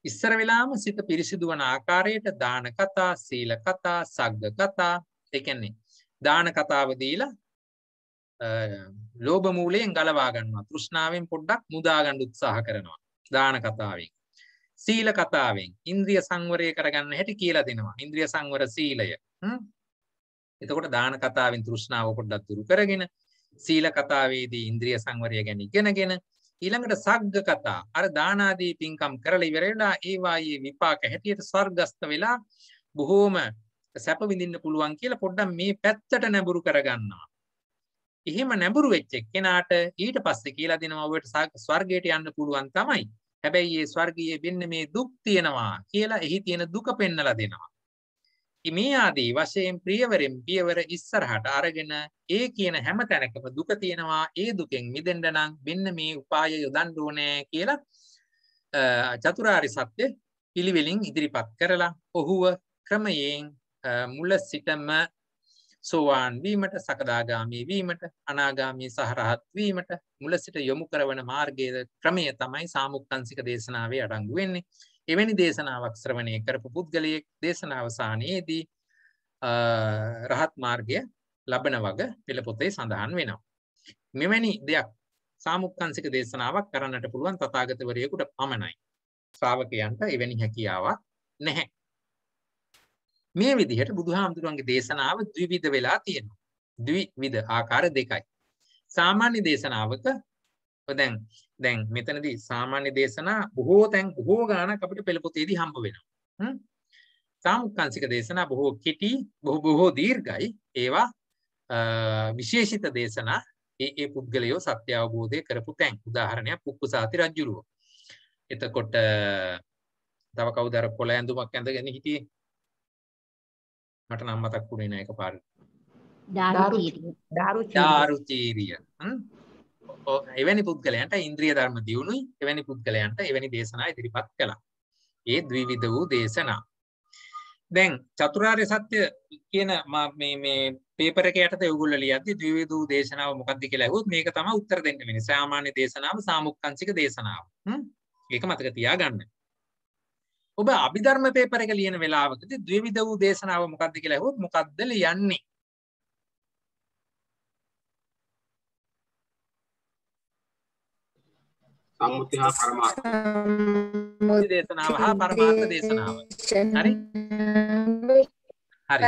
ඉස්සර වෙලාම සිත පිරිසිදු වන ආකාරයට දාන කතා, සීල කතා, සග්ග කතා, ඒ කියන්නේ දාන කතාව දීලා ලෝභ මූලයෙන් ගලවා ගන්නවා. තෘෂ්ණාවෙන් පොඩ්ඩක් මුදා ගන්න උත්සාහ කරනවා. දාන කතාවෙන්. සීල කතාවෙන් ඉන්ද්‍රිය සංවරය කරගන්න හැටි කියලා දෙනවා. ඉන්ද්‍රිය සංවර සීලය. එතකොට දාන කතාවෙන් තෘෂ්ණාව පොඩ්ඩක් දුරු කරගෙන, සීල කතාවේදී ඉන්ද්‍රිය සංවරය ගැන ඉගෙනගෙන, ඊළඟට සග්ග කතා, අර දාන ආදී පින්කම් කරලා ඉවර වෙලා ඒ වායේ විපාක හැටියට ස්වර්ගස්ත වෙලා බොහෝම සැප විඳින්න පුළුවන් කියලා පොඩ්ඩක් මේ පැත්තට නැඹුරු කරගන්නවා. එහෙම නැඹුරු වෙච්ච එක්කෙනාට ඊට පස්සේ කියලා දෙනවා ඔබට ස්වර්ගයට යන්න පුළුවන් තමයි. හැබැයි මේ ස්වර්ගයේ වෙන්න මේ දුක් තියෙනවා කියලා එහි තියෙන දුක පෙන්නලා දෙනවා. මේ ආදී වශයෙන් ප්‍රියවරෙන් පියවර ඉස්සරහට අරගෙන ඒ කියන හැම තැනකම දුක තියෙනවා, ඒ දුකෙන් මිදෙන්න නම් මෙන්න මේ උපාය යොදන්න ඕනේ කියලා චතුරාර්ය සත්‍ය පිළිවෙලින් ඉදිරිපත් කරලා ඔහුව ක්‍රමයෙන් මුල සිටම සෝවාන් වීමට, සකදාගාමී වීමට, අනාගාමී සහ රහත් වීමට මුල සිට යොමු කරන මාර්ගයේ ක්‍රමය තමයි සාමුක්කාංශික දේශනාවේ අඩංගු වෙන්නේ. එවැනි දේශනාවක් ශ්‍රවණය කරපු පුද්ගලයෙක් දේශනාවසානයේදී රහත් මාර්ගය ලබන වග පෙළ පොතේ සඳහන් වෙනවා. මෙවැනි දෙයක් සාමුක්කාංශික දේශනාවක් කරන්නට පුළුවන් තථාගතවරයෙකුට පමණයි. ශ්‍රාවකයන්ට එවැනි හැකියාවක් නැහැ. මේ විදිහට බුදුහාමුදුරන්ගේ දේශනාව ද්විවිධ වෙලා තියෙනවා. ද්විවිධ ආකාර දෙකයි. සාමාන්‍ය දේශනාවක දැන් මෙතනදී සාමාන්‍ය දේශනා බොහෝ ගාණක් අපිට පෙළ පොතේදී හම්බ වෙනවා. සාමුක්කාංශික දේශනා බොහෝ කෙටි, බොහෝ දීර්ඝයි. ඒවා විශේෂිත දේශනා ඒ පුද්ගලයෝ සත්‍ය අවබෝධය කරපු තැන්. උදාහරණයක් පුප්පුසාති රජුරුව. එතකොට තව කවුද අර කොළ ඇඳුමක් ඇඳගෙන හිටියේ? මට නම් මතක් වුණේ නැහැ එකපාරට. දාරුචීරිය. එවැනි පුද්ගලයන්ට ඉන්ද්‍රිය ධර්ම දියුණුයි. එවැනි පුද්ගලයන්ට එවැනි දේශනා ඉදිරිපත් කළා. ඒ ද්විවිධ වූ දේශනා. දැන් චතුරාර්ය සත්‍ය කියන මේ පේපර් එක යටතේ ඔයගොල්ලෝ ලියද්දි ද්විවිධ වූ දේශනාව මොකක්ද කියලා අහුවොත් මේක තමයි උත්තර දෙන්න වෙන්නේ. සාමාන්‍ය දේශනාව, සාමුක්කාංශික දේශනාව. ඒක මතක තියාගන්න. ඔබ අභිධර්ම පේපර් එක ලියන වෙලාවකදී ද්විවිධ වූ දේශනාව මොකක්ද කියලා අහුවොත් මොකක්ද ලියන්නේ? සම්මුති හා පරමාර්ථ. සම්මුති දේශනාව හා පරමාර්ථ දේශනාව. හරි? හරි.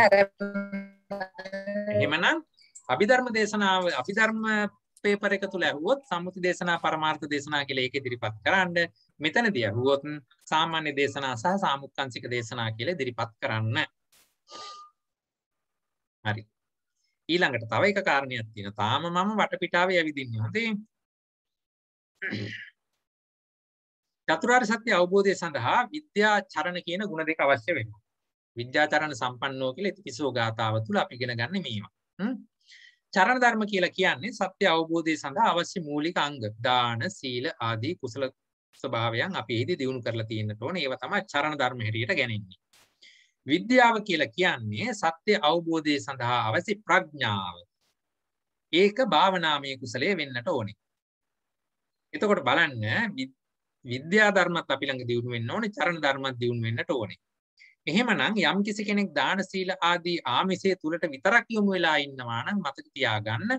එහෙමනම් අභිධර්ම දේශනාව, අභිධර්ම පේපර් එක තුල අහුවොත් සම්මුති දේශනා, පරමාර්ථ දේශනා කියලා ඒක ඉදිරිපත් කරන්න. මෙතනදී අහුවොත් සාමාන්‍ය දේශනා සහ සාමුක්කාංශික දේශනා කියලා ඉදිරිපත් කරන්න. හරි. ඊළඟට තව එක කාරණයක් තියෙනවා. තාම මම වටපිටාවේ ඇවිදින්නේ. හරි? චතුරාර්ය සත්‍ය අවබෝධය සඳහා විද්‍යාචරණ කියන ගුණ දෙක අවශ්‍ය වෙනවා. විද්‍යාචරණ සම්පන්නෝ කියලා ඉතිපිසෝ ගාථාව තුල අපි ඉගෙන ගන්න මේවා. චරණ ධර්ම කියලා කියන්නේ සත්‍ය අවබෝධය සඳහා අවශ්‍ය මූලික අංග. දාන, සීල ආදී කුසල ස්වභාවයන් අපි එහිදී දිනු කරලා තියෙන්නට ඕනේ. ඒවා තමයි චරණ ධර්ම හැටියට ගන්නේ. විද්‍යාව කියලා කියන්නේ සත්‍ය අවබෝධය සඳහා අවශ්‍ය ප්‍රඥාව. ඒක භාවනාමය කුසලයේ වෙන්නට ඕනේ. එතකොට බලන්න විද්‍යා ධර්මත් අපි ළඟ දියුණු වෙන්න ඕනේ, චරණ ධර්මත් දියුණු වෙන්නට ඕනේ. එහෙමනම් යම් කිසි කෙනෙක් දාන සීල ආදී ආමිෂයේ තුලට විතරක් යොමු වෙලා ඉන්නවා නම් මතක තියාගන්න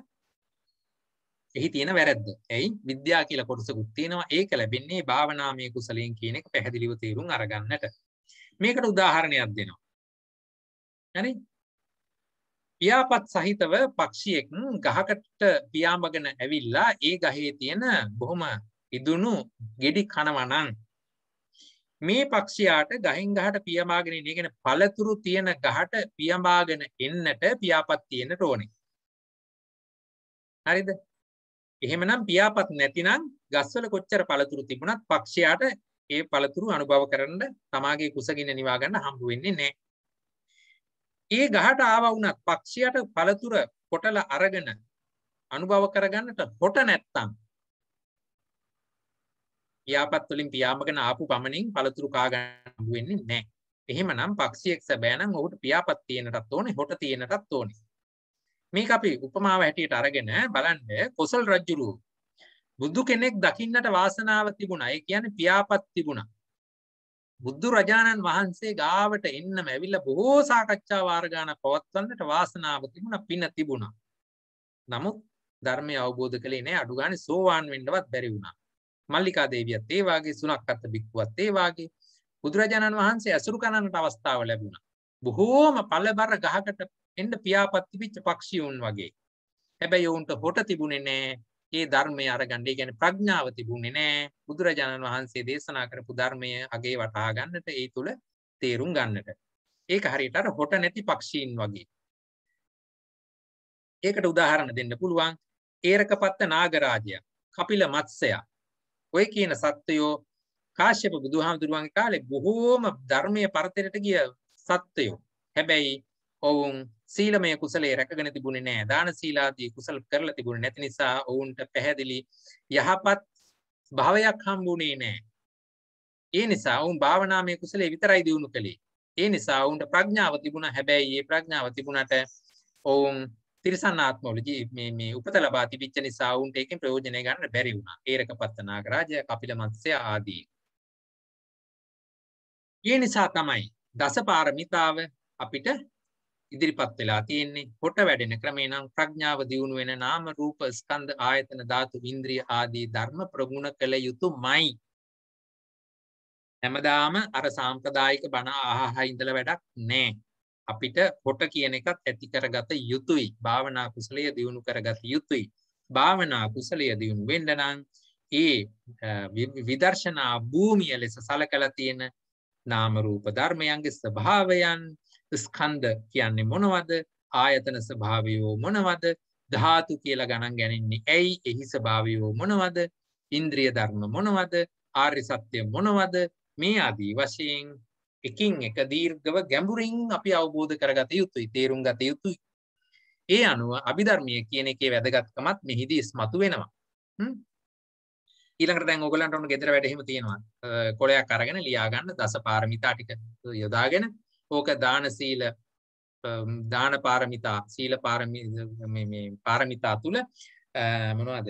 එහි තියෙන වැරද්ද. එයි විද්‍යා කියලා කොටසකුත් තියෙනවා. ඒක ලැබෙන්නේ භාවනාමය කුසලයෙන් කියන එක පැහැදිලිව තේරුම් අරගන්නට. මේකට උදාහරණයක් දෙනවා. හරි? පියාපත් සහිතව පක්ෂියෙක් ගහකට පියාඹගෙන ඇවිල්ලා ඒ ගහේ තියෙන බොහොම ඉදුණු ගෙඩි කනවා නම් මේ පක්ෂියාට ගහෙන් ගහට පියාඹාගෙන ඉන්නේ කියන්නේ පළතුරු තියෙන ගහට පියාඹාගෙන එන්නට පියාපත් තියෙන්නට ඕනේ. හරිද? එහෙමනම් පියාපත් නැතිනම් ගස්වල කොච්චර පළතුරු තිබුණත් පක්ෂියාට ඒ පළතුරු අනුභව කරන්න තමාගේ කුසගින්න නිවා ගන්න හම්බ වෙන්නේ නැහැ. ඒ ගහට ආව වුණත් පක්ෂියට පළතුර කොටල අරගෙන අනුභව කරගන්නට හොට නැත්තම් පියාපත් වලින් පියාඹගෙන ආපු පමණින් පළතුරු කා ගන්න හම්බ වෙන්නේ නැහැ. එහෙමනම් පක්ෂියෙක් සැබෑ නම් ඔහුට පියාපත් තියෙනටත් ඕනේ හොට තියෙනටත් ඕනේ. මේක අපි උපමාව හැටියට අරගෙන බලන්න කොසල් රජුරු බුදු කෙනෙක් දකින්නට වාසනාව තිබුණා. ඒ කියන්නේ පියාපත් තිබුණා. බුදු රජාණන් වහන්සේ ගාවට එන්නම ඇවිල්ලා බොහෝ සාකච්ඡා වාර ගානක් පවත්වන්නට වාසනාව තිබුණා, පින තිබුණා. නමුත් ධර්මය අවබෝධ කළේ නැහැ. අඩු ගානේ සෝවාන් වෙන්නවත් බැරි වුණා. මල්ලිකා දේවියත් ඒ වාගේ, සුනක්කත් බික්කුවත් ඒ වාගේ බුදුරජාණන් වහන්සේ අසුරු කරන්නට අවස්ථාව ලැබුණා. බොහෝම පළබර ගහකට එන්න පියාපත් තිබිච්ච පක්ෂියුන් වගේ. හැබැයි උන්ට හොට තිබුණේ නැහැ. ඒ ධර්මය අරගන්න. ඒ කියන්නේ ප්‍රඥාව තිබුණේ නැහැ. බුදුරජාණන් වහන්සේ දේශනා කරපු ධර්මය අගේ වටහා ගන්නට, ඒ තුල තේරුම් ගන්නට. ඒක හරියට අර හොට නැති පක්ෂීන් වගේ. ඒකට උදාහරණ දෙන්න පුළුවන්. ඒරකපත්ත නාගරාජයා, කපිල මත්ස්‍යයා. ඔය කියන සත්වයෝ කාශ්‍යප බුදුහාමුදුරුවන්ගේ කාලේ බොහෝම ධර්මයේ පරතරයට ගිය සත්වයෝ. හැබැයි ඔවුන් සීලමය කුසලයේ රැකගෙන තිබුණේ නැහැ. දාන සීලාදී කුසල කරලා තිබුණේ නැති නිසා ඔවුන්ට පැහැදිලි යහපත් භාවයක් හම්බුනේ නැහැ. ඒ නිසා ඔවුන් භාවනාමය කුසලයේ විතරයි දියුණු කළේ. ඒ නිසා ඔවුන්ට ප්‍රඥාව තිබුණා. හැබැයි මේ ප්‍රඥාව තිබුණාට ඔවුන් තිරසන් ආත්මවල මේ උපත ලබා තිබිච්ච නිසා ඔවුන්ට ඒකෙන් ප්‍රයෝජනය ගන්න බැරි වුණා. ඒරකපත්ත නාගරාජය, කපිල මත්ස්‍ය ආදී. ඒ නිසා තමයි දසපාරමිතාව අපිට ඉදිරිපත් වෙලා තියෙන්නේ. හොට වැඩෙන ක්‍රමේ නම් ප්‍රඥාව දියුණු වෙන නාම රූප ස්කන්ධ ආයතන ධාතු ඉන්ද්‍රිය ආදී ධර්ම ප්‍රගුණ කළ යුතුමයි. හැමදාම අර සාම්ප්‍රදායික බණ අහහ ඉඳලා වැඩක් නැහැ. අපිට හොට කියන එකත් ඇති කරගත යුතුයි. භාවනා කුසලය දියුණු කරගත යුතුයි. භාවනා කුසලය දියුණු වෙන්න නම් ඒ විදර්ශනා භූමිය ලෙස සලකලා තියෙන නාම රූප ධර්මයන්ගේ ස්වභාවයන්, ස්කන්ධ කියන්නේ මොනවද, ආයතන ස්වභාවය මොනවද, ධාතු කියලා ගණන් ගන්නේ ඇයි, එහි ස්වභාවය මොනවද, ඉන්ද්‍රිය ධර්ම මොනවද, ආර්ය සත්‍ය මොනවද, මේ ආදී වශයෙන් එකින් එක දීර්ඝව ගැඹුරින් අපි අවබෝධ කරගත යුතුයි, තේරුම් ගත යුතුයි. ඒ අනුව අභිධර්මයේ කියන එකේ වැදගත්කමත් මෙහිදී ඉස්මතු වෙනවා. ඊළඟට දැන් ඕගොල්ලන්ට උණු ගෙදර වැඩ එහෙම තියෙනවා. කොලයක් අරගෙන ලියා ගන්න දසපාරමිතා ටික යොදාගෙන ඕක දාන සීල දාන පාරමිතා, සීල මේ පාරමිතා තුල මොනවද?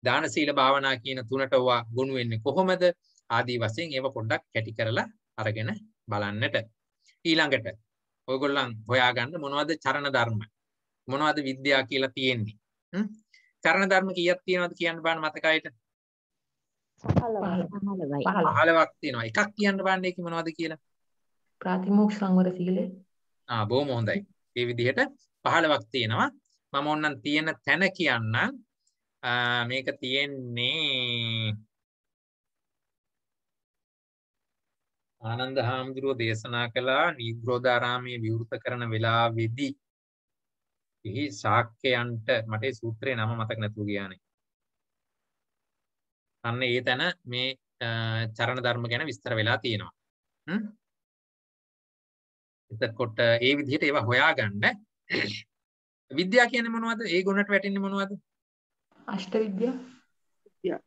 දාන සීල භාවනා කියන තුනට ඔවා ගොනු වෙන්නේ කොහොමද? ආදී වශයෙන් ඒව පොඩ්ඩක් කැටි කරලා අරගෙන බලන්නට. ඊළඟට ඔයගොල්ලන් හොයාගන්න මොනවද චරණ ධර්ම? මොනවද විද්‍යාව කියලා තියෙන්නේ? චරණ ධර්ම කීයක් තියෙනවද කියන්න බලන්න මතකයිට? 15ක් තියෙනවා. එකක් කියන්න බලන්න ඒක මොනවද කියලා. ප්‍රාතිමෝක්ෂ සංවර සීලය. බොහොම හොඳයි. මේ විදිහට 15ක් තියෙනවා. මම ඕන්නම් තියෙන තැන කියන්නම්. මේක තියෙන්නේ ආනන්ද හාමුදුරුවෝ දේශනා කළා නිග්‍රෝධාරාමයේ විවෘත කරන වෙලාවේදී එහි ශාක්‍යයන්ට මට ඒ සූත්‍රයේ නම මතක නැතුව ගියානේ. අන්න ඒ තැන මේ චරණ ධර්ම ගැන විස්තර වෙලා තියෙනවා. එතකොට ඒ විදිහට ඒවා හොයාගන්න. විද්‍යාව කියන්නේ මොනවද? ඒ ගුණට වැටෙන්නේ මොනවද? අෂ්ට විද්‍යාව.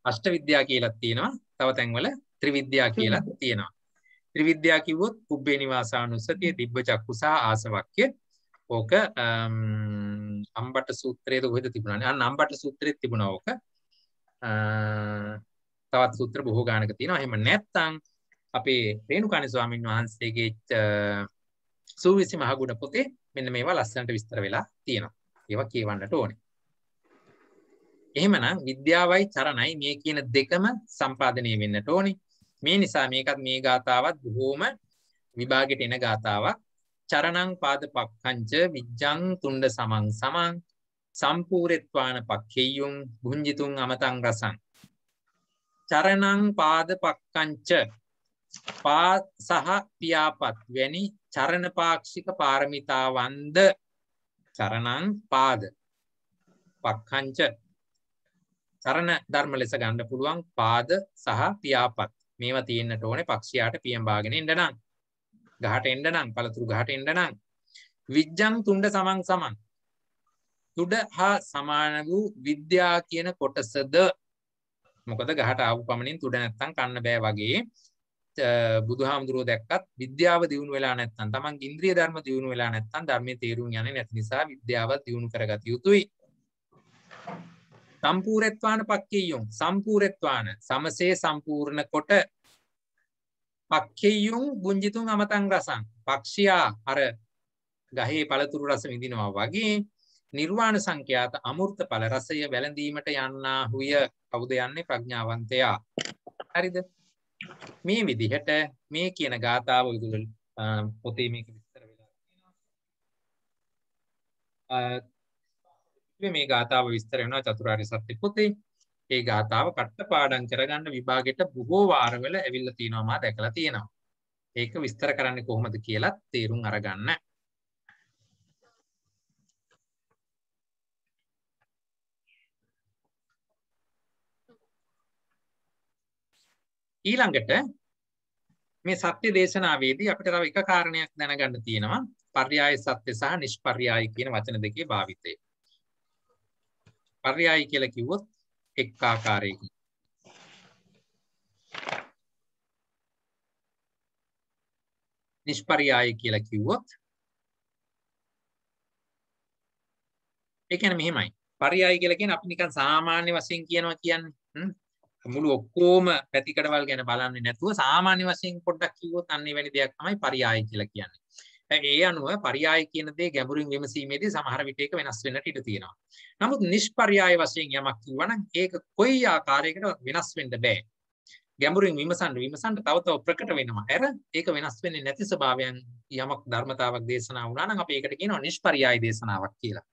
අෂ්ට විද්‍යාව කියලා තියෙනවා. තව තැන්වල ත්‍රිවිද්‍යාව කියලා තියෙනවා. ත්‍රිවිද්‍යාව කිව්වොත් පුබ්බේ නිවාසානුස්සතිය, දිබ්බ චක්කුස ආසවක්්‍ය. ඕක අම්බට සූත්‍රයේද කොහෙද තිබුණානේ? අන්න අම්බට සූත්‍රයේ තිබුණා ඕක. තවත් සූත්‍ර බොහෝ ගානක තියෙනවා. එහෙම නැත්නම් අපේ රේණුකාණී ස්වාමීන් වහන්සේගේ සූවිසි මහගුණ පොතේ මෙන්න මේවා ලස්සනට විස්තර වෙලා තියෙනවා. ඒවා කියවන්නට ඕනේ. එහෙමනම් විද්‍යාවයි චරණයි මේ කියන දෙකම සම්පාදනය වෙන්නට ඕනේ. මේ නිසා මේකත් මේ ගාතාවත් බොහෝම විභාගෙට එන ගාතාවක්. චරණං පාදපක්ඛංච විජ්ජං තුණ්ඩ සමං සමං සම්පූරෙත්වාන පක්ඛෙය්‍යුං භුඤ්ජිතුං අමතං රසං. චරණං පාදපක්ඛංච පා සහ පියාපත් වැනි චරණ පාක්ෂික පාරමිතාවන්ද චරණං පාද පක්ඛංච චරණ ධර්ම ලෙස ගන්න පුළුවන් පාද සහ පියාපත් මේවා තියෙන්නට ඕනේ පක්ෂියාට පියම් බාගෙන එන්න නම් ගහට එන්න නම් පළතුරු ගහට එන්න නම් විජ්ජං තුණ්ඩ සමං සමං තුඩ හා සමාන වූ විද්‍යා කියන කොටසද මොකද ගහට ආපු පමණින් තුඩ නැත්තම් කන්න බෑ වගේ බුදුහාමුදුරුවෝ දැක්කත් විද්‍යාව දියුණු වෙලා නැත්තම් තමන්ගේ ඉන්ද්‍රිය ධර්ම දියුණු වෙලා නැත්තම් ධර්මයේ තේරුම් යන්නේ නැති නිසා විද්‍යාව දියුණු කරගත යුතුයි. සම්පූර්ණත්වාන පක්ඛෙය්‍යුං සම්පූර්ණත්වාන සමසේ සම්පූර්ණ කොට පක්ඛෙය්‍යුං බුඤ්ජිතුං අමතං රසං පක්ෂියා අර ගහේ පළතුරු රස විඳිනවා වගේ නිර්වාණ සංඛ්‍යාත අමෘත ඵල රසය වැළඳීමට යන්නාහුය. කවුද යන්නේ? ප්‍රඥාවන්තයා. හරිද? මේ විදිහට මේ කියන ගාථාව විදුල පොතේ මේක විස්තර වෙලා තියෙනවා. මේ ගාථාව විස්තර වෙනවා චතුරාර්ය සත්‍ය පොතේ. ඒ ගාථාව කට්ටපාඩම් කරගන්න විභාගෙට බොහෝ වාරවල ඇවිල්ලා තියෙනවා මා දැකලා තියෙනවා. ඒක විස්තර කරන්නේ කොහොමද කියලා තේරුම් අරගන්න. ඊළඟට මේ සත්‍ය දේශනාවේදී අපිට තව එක කාරණයක් දැනගන්න තියෙනවා. පර්යාය සත්‍ය සහ නිෂ්පර්යාය කියන වචන දෙකේ භාවිතය. පර්යාය කියලා කිව්වොත් එක් ආකාරයකින්. නිෂ්පර්යාය කියලා කිව්වොත් ඒ කියන්නේ මෙහෙමයි. පර්යාය කියලා කියන්නේ අපි නිකන් සාමාන්‍ය වශයෙන් කියනවා කියන්නේ. මුළු ඔක්කොම පැතිකඩවල් ගැන බලන්නේ නැතුව සාමාන්‍ය වශයෙන් පොඩ්ඩක් කිව්වොත් අන්න එවැනි දෙයක් තමයි පර්යාය කියලා කියන්නේ. ඒ අනුව පර්යාය කියන දේ ගැඹුරින් විමසීමේදී සමහර විට ඒක වෙනස් වෙන්නට ඉඩ තියෙනවා. නමුත් නිෂ්පර්යාය වශයෙන් යමක් කිව්වනම් ඒක කොයි ආකාරයකට වෙනස් වෙන්න බෑ. ගැඹුරින් විමසන්න තව තව ප්‍රකට වෙනවා. ඒක වෙනස් වෙන්නේ නැති ස්වභාවයන් යමක් ධර්මතාවක් දේශනා වුණා නම් අපි ඒකට කියනවා නිෂ්පර්යාය දේශනාවක් කියලා.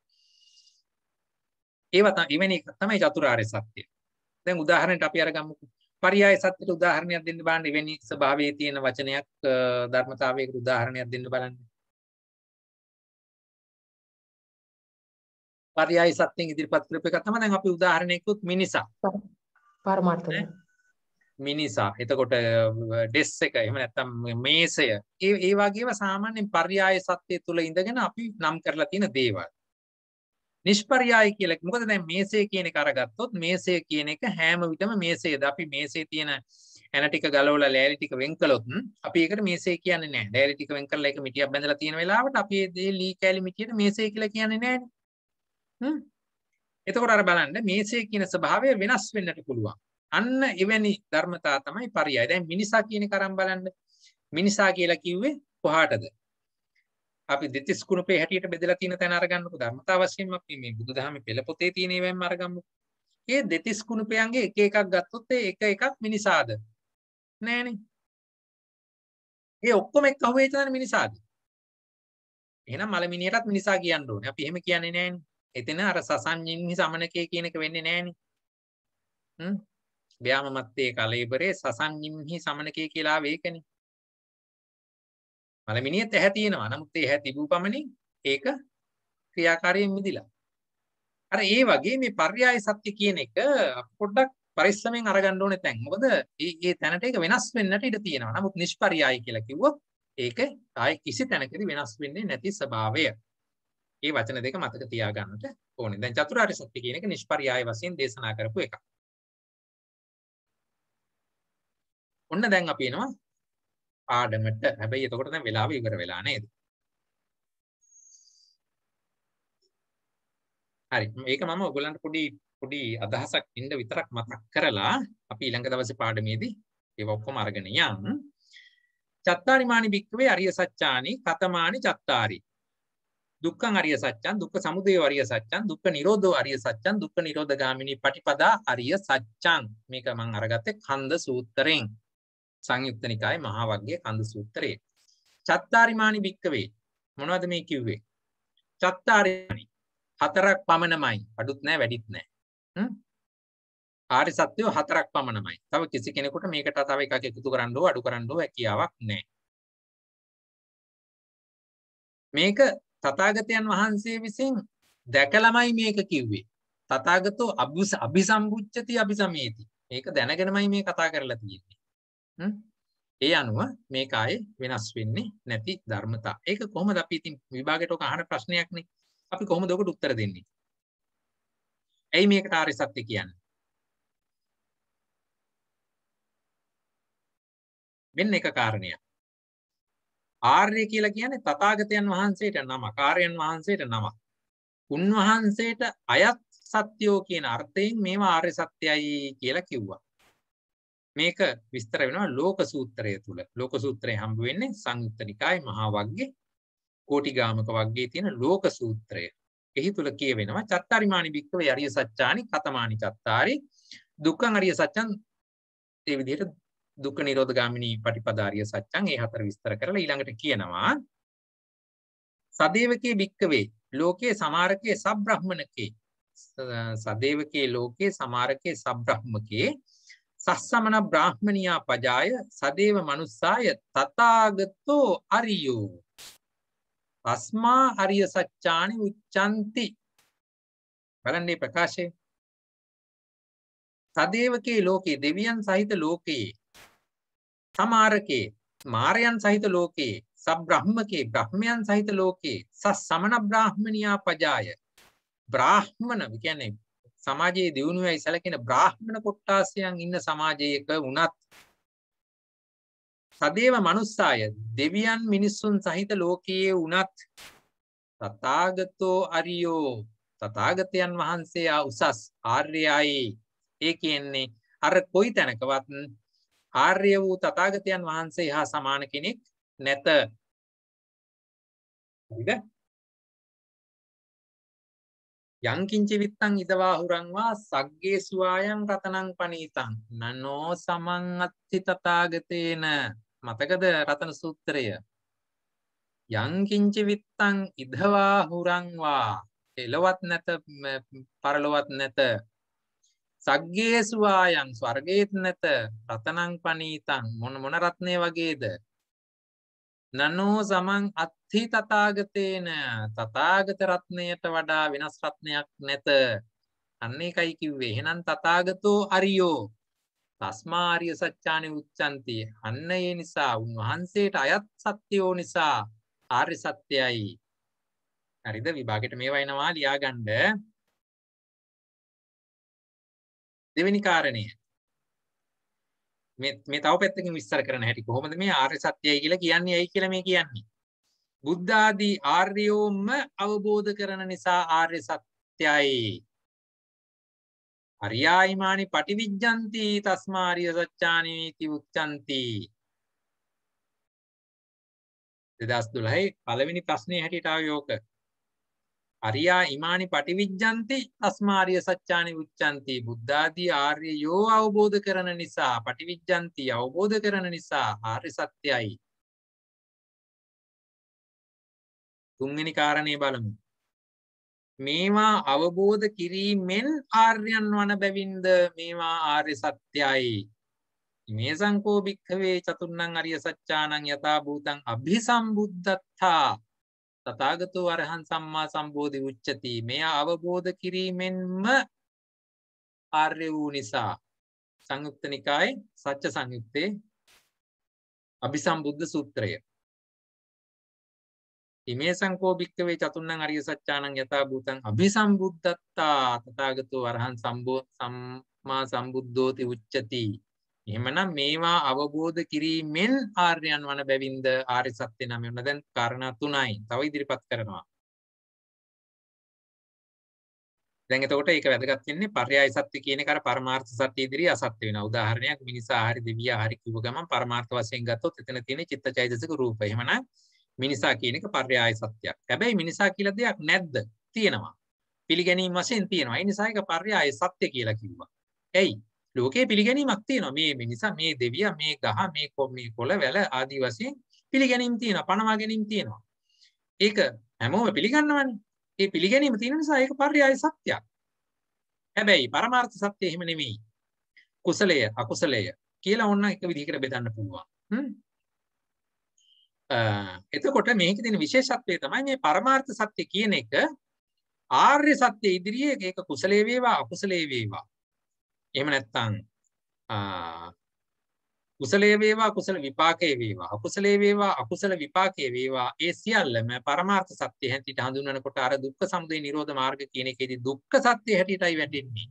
එවැනි තමයි චතුරාර්ය සත්‍ය. දැන් උදාහරණයක් අපි අරගමුකෝ. පර්යාය සත්‍යට උදාහරණයක් දෙන්න බලන්න. එවැනි ස්වභාවයේ තියෙන වචනයක් ධර්මතාවයකට උදාහරණයක් දෙන්න බලන්න. පර්යාය සත්‍යෙන් ඉදිරිපත් කරපු එක තමයි දැන් අපි උදාහරණයක් කිව්වොත් මිනිසා. පරමාර්ථය. මිනිසා. එතකොට ඩෙස් එක එහෙම නැත්නම් මේසය. ඒ වගේම සාමාන්‍යයෙන් පර්යාය සත්‍ය තුල ඉඳගෙන අපි නම් කරලා තියෙන දේවල්. නිෂ්පර්යාය කියලා මොකද දැන් මේසය කියන එක අරගත්තොත් මේසය කියන එක හැම විටම මේසයද අපි මේසයේ තියෙන ඇන ටික ගලවලා ලෑලි ටික වෙන් කළොත් අපි ඒකට මේසය කියන්නේ නැහැ. ලෑලි ටික වෙන් කරලා ඒක මිටියක් බැඳලා තියෙන වෙලාවට අපි මේ ලී කැලි මිටියට මේසය කියලා කියන්නේ නැහැ. එතකොට අර බලන්න මේසය කියන ස්වභාවය වෙනස් වෙන්නට පුළුවන්. අන්න එවැනි ධර්මතා තමයි පර්යාය. දැන් මිනිසා කියන එක අරන් බලන්න. මිනිසා කියලා කිව්වේ කොහාටද? අපි දෙතිස් කුණපේ හැටියට බෙදලා තියෙන තැන අරගන්නකො ධර්මතාව වශයෙන් අපි මේ බුදුදහමේ පෙළ පොතේ තියෙන ඒවායින්ම අරගමු. මේ දෙතිස් කුණපයන්ගේ එක එකක් ගත්තොත් ඒ එක එකක් මිනිසාද? නෑනේ. ඒ ඔක්කොම එක්ක අහුවේ තමයි මිනිසාද? එහෙනම් මලමිනියටත් මිනිසා කියන්න ඕනේ. අපි එහෙම කියන්නේ නෑනේ. එතන අර සසංඤින්හි සමනකේ කියන එක වෙන්නේ නෑනේ. ව්‍යාම මත්තේ කලෙබරේ සසංඤින්හි සමනකේ කියලා වේකනේ. මලමිනියත් ඇහැ තියෙනවා. නමුත් ඒ ඇහැ තිබූ පමණින් ඒක ක්‍රියාකාරයෙන් මිදිලා. අර ඒ වගේ මේ පර්යාය සත්‍ය කියන එක පොඩ්ඩක් පරිස්සමෙන් අරගන්න ඕනේ දැන්. මොකද මේ තැනට ඒක වෙනස් වෙන්නට ඉඩ තියෙනවා. නමුත් නිෂ්පර්යාය කියලා කිව්වොත් ඒක ආයේ කිසි තැනකදී වෙනස් වෙන්නේ නැති ස්වභාවය. මේ වචන දෙක මතක තියාගන්නට ඕනේ. දැන් චතුරාර්ය සත්‍ය කියන එක නිෂ්පර්යාය වශයෙන් දේශනා කරපු එකක්. ඔන්න දැන් අපි එනවා පාඩමට. හැබැයි එතකොට දැන් වෙලාව ඉවර වෙලා නේද? හරි. මේක මම ඔයගොල්ලන්ට පොඩි අදහසක් ඉන්න විතරක් මතක් කරලා අපි ඊළඟ දවසේ පාඩමේදී ඒව ඔක්කොම අරගෙන යන්. චත්තාරිමානි භික්ඛවේ අරිය සත්‍යානි කතමානි චත්තාරි. දුක්ඛං අරිය සත්‍යං දුක්ඛ සමුදය අරිය සත්‍යං දුක්ඛ නිරෝධෝ අරිය සත්‍යං දුක්ඛ නිරෝධගාමිනී පටිපදා අරිය සත්‍යං. මේක මම අරගත්තේ කන්ද සූත්‍රයෙන්. සංයුක්ත නිකායේ මහා වග්ගයේ කන්ද සූත්‍රයේ. චත්තාරිමානි භික්ඛවේ මොනවද මේ කිව්වේ? චත්තාරිමානි හතරක් පමණමයි. අඩුත් නැහැ වැඩිත් නැහැ. ආර්ය සත්‍යෝ හතරක් පමණමයි. තව කිසි කෙනෙකුට මේකට තව එකක් එකතු කරන්න ඕ අඩු කරන්න ඕ හැකියාවක් නැහැ. මේක තථාගතයන් වහන්සේ විසින් දැකලමයි මේක කිව්වේ. තථාගතෝ අபிසම්බුච්චති අபிසමේති. මේක දැනගෙනමයි මේ කතා කරලා තියෙන්නේ. ඒ අනුව මේක ආයේ වෙනස් වෙන්නේ නැති ධර්මතා. ඒක කොහොමද අපි ඉතින් විභාගයට ඔක අහන ප්‍රශ්නයක් නේ. අපි කොහොමද ඔකට උත්තර දෙන්නේ? ඇයි මේකට ආර්ය සත්‍ය කියන්නේ? මෙන්න එක කාරණයක්. ආර්ය කියලා කියන්නේ තථාගතයන් වහන්සේට නමක්. ආර්යයන් වහන්සේට නමක්. උන්වහන්සේට අයත් සත්‍යෝ කියන අර්ථයෙන් මේවා ආර්ය සත්‍යයි කියලා කිව්වා. මේක විස්තර වෙනවා ලෝක සූත්‍රය තුල. ලෝක සූත්‍රය හම්බ වෙන්නේ සංයුත්ත නිකායේ මහා වග්ගයේ කෝටිගාමක වග්ගයේ තියෙන ලෝක සූත්‍රය. එහි තුල කියවෙනවා චත්තාරිමානි භික්ඛවේ අරිය සත්‍යානි කතමානි චත්තාරි දුක්ඛං අරිය සත්‍යං. ඒ විදිහට දුක්ඛ නිරෝධගාමිනී පටිපදාරිය සත්‍යං ඒ හතර විස්තර කරලා ඊළඟට කියනවා සදේවකේ භික්ඛවේ ලෝකේ සමාරකේ සබ්‍රහ්මණකේ. සදේවකේ ලෝකේ සමාරකේ සබ්‍රහ්මකේ සස්සමන බ්‍රාහ්මනියා පජාය සදේව මනුස්සාය තථාගතෝ අරියෝ අස්මා අරිය සත්‍යානි උච්චන්ති. බලන්න මේ ප්‍රකාශය. සදේවකේ ලෝකේ දෙවියන් සහිත ලෝකයේ සමාරකේ මාරයන් සහිත ලෝකයේ සබ්‍රහ්මකේ බ්‍රහ්මයන් සහිත ලෝකයේ සස්සමන බ්‍රාහ්මනියා පජාය. බ්‍රාහ්මණ කියන්නේ සමාජයේ දියුණුවයි සැලකෙන බ්‍රාහ්මණ කොට්ටාසයන් ඉන්න සමාජයක වුණත් සදේව මනුස්සාය දෙවියන් මිනිසුන් සහිත ලෝකයේ වුණත් තථාගතෝ අරියෝ තථාගතයන් වහන්සේ උසස් ආර්යයි. ඒ කියන්නේ අර කොයි තැනකවත් ආර්ය වූ තථාගතයන් වහන්සේ හා සමාන කෙනෙක් නැත. හරිද? යංකින්ච විත්තං ඉදවාහුරං වා සග්ගේ සුවායං රතනං පනීතං නනෝ සමං අත්ථි තථාගතේන. මතකද රතන සූත්‍රය? යංකින්ච විත්තං ඉදවාහුරං වා එලවත් නැත පරලොවත් නැත. සග්ගේ සුවායං ස්වර්ගයේත් නැත. රතනං පනීතං මොන රත්නය වගේද? නනෝ සමං අත්ථි තථාගතේන තථාගත රත්නයට වඩා වෙනස් රත්නයක් නැත. අන්න ඒකයි කිව්වේ. එහෙනම් තථාගතෝ අරියෝ තස්මා ආර්ය සත්‍යානි උච්චන්ති. අන්න ඒ නිසා උන්වහන්සේට අයත් සත්‍යෝ නිසා ආර්ය සත්‍යයි. හරිද? විභාගෙට මේවා එනවා ලියාගන්න. දෙවෙනි කාරණය මේ තව පැත්තකින් විස්තර කරන හැටි කොහොමද මේ ආර්ය සත්‍යයි කියලා කියන්නේ? ඇයි කියලා මේ කියන්නේ? බුද්ධ ආදී ආර්යෝම අවබෝධ කරන නිසා ආර්ය සත්‍යයි. අරියායිමානි පටිවිජ්ජಂತಿ තස්මා ආර්ය සත්‍යානි इति උච්චಂತಿ. 2012 පළවෙනි ප්‍රශ්නේ හැටියට ආව යෝක. අරියා ඉමානි පටිවිජ්ජಂತಿ තස්මා ආර්ය සත්‍යානි උච්චಂತಿ. බුද්ධ ආදී ආර්යයෝ අවබෝධ කරන නිසා පටිවිජ්ජಂತಿ අවබෝධ කරන නිසා ආර්ය සත්‍යයි. තුන්වෙනි කාරණේ බලමු. මේවා අවබෝධ කිරීමෙන් ආර්යයන් වන බැවින්ද මේවා ආර්ය සත්‍යයි. මේ සංකෝ භික්ඛවේ චතුර්ණං අරිය සත්‍යානං යථා භූතං අභිසම්බුද්ධත්තා තථාගතෝ අරහං සම්මා සම්බෝධි උච්චති. මෙය අවබෝධ කිරීමෙන්ම ආර්ය වූ නිසා සංයුක්ත නිකායේ සත්‍ය සංයුත්තේ අභිසම්බුද්ධ සූත්‍රය. ඉමේ සංකෝ භික්ඛවේ චතුර්ණං අරිය සත්‍යානං යථා භූතං අභිසම්බුද්ධත්තා තථාගතෝ අරහං සම්මා සම්බුද්ධෝති උච්චති. එහෙමනම් මේවා අවබෝධ කිරීමෙන් ආර්යයන් වන බැවින්ද ආර්ය සත්‍ය නම් වෙන. දැන් කාරණා තුනයි තව ඉදිරිපත් කරනවා. දැන් එතකොට ඒක වැදගත් වෙන්නේ පර්යාය සත්‍ය කියන එක අර පරමාර්ථ සත්‍ය ඉදිරියේ අසත්‍ය වෙනවා. උදාහරණයක් මිනිසා හරි දෙවියා හරි කිව්ව ගමන් පරමාර්ථ වශයෙන් ගත්තොත් එතන තියෙන චිත්තචෛතසික රූප. එහෙමනම් මිනිසා කියන එක පර්යාය සත්‍යයක්. හැබැයි මිනිසා කියලා දෙයක් නැද්ද? තියෙනවා. පිළිගැනීම වශයෙන් තියෙනවා. ඒ නිසා ඒක පර්යාය සත්‍ය කියලා කිව්වා. එයි ලෝකේ පිළිගැනීමක් තියෙනවා. මේ මිනිසා, මේ දෙවියා, මේ ගහ, මේ කොළ වැල ආදී වශයෙන් පිළිගැනීම් තියෙනවා. පනවා ගැනීම තියෙනවා. ඒක හැමෝම පිළිගන්නවනේ. ඒ පිළිගැනීම තියෙන නිසා ඒක පර්යාය සත්‍යයක්. හැබැයි පරමාර්ථ සත්‍ය එහෙම නෙමෙයි. කුසලය අකුසලය කියලා ඕන එක විදිහකට බෙදන්න පුළුවන්. එතකොට මේකේ තියෙන විශේෂත්වය තමයි මේ පරමාර්ථ සත්‍ය කියන එක ආර්ය සත්‍ය ඉදිරියේ ඒක කුසලයේ වේවා අකුසලයේ වේවා. එහෙම නැත්නම් කුසලයේ වේවා කුසල විපාකයේ වේවා අකුසලයේ වේවා අකුසල විපාකයේ වේවා ඒ සියල්ලම පරමාර්ථ සත්‍ය හැටියට හඳුන්වනකොට අර දුක්ඛ සමුදය නිරෝධ මාර්ග කියන එකේදී දුක්ඛ සත්‍ය හැටියටයි වැටෙන්නේ.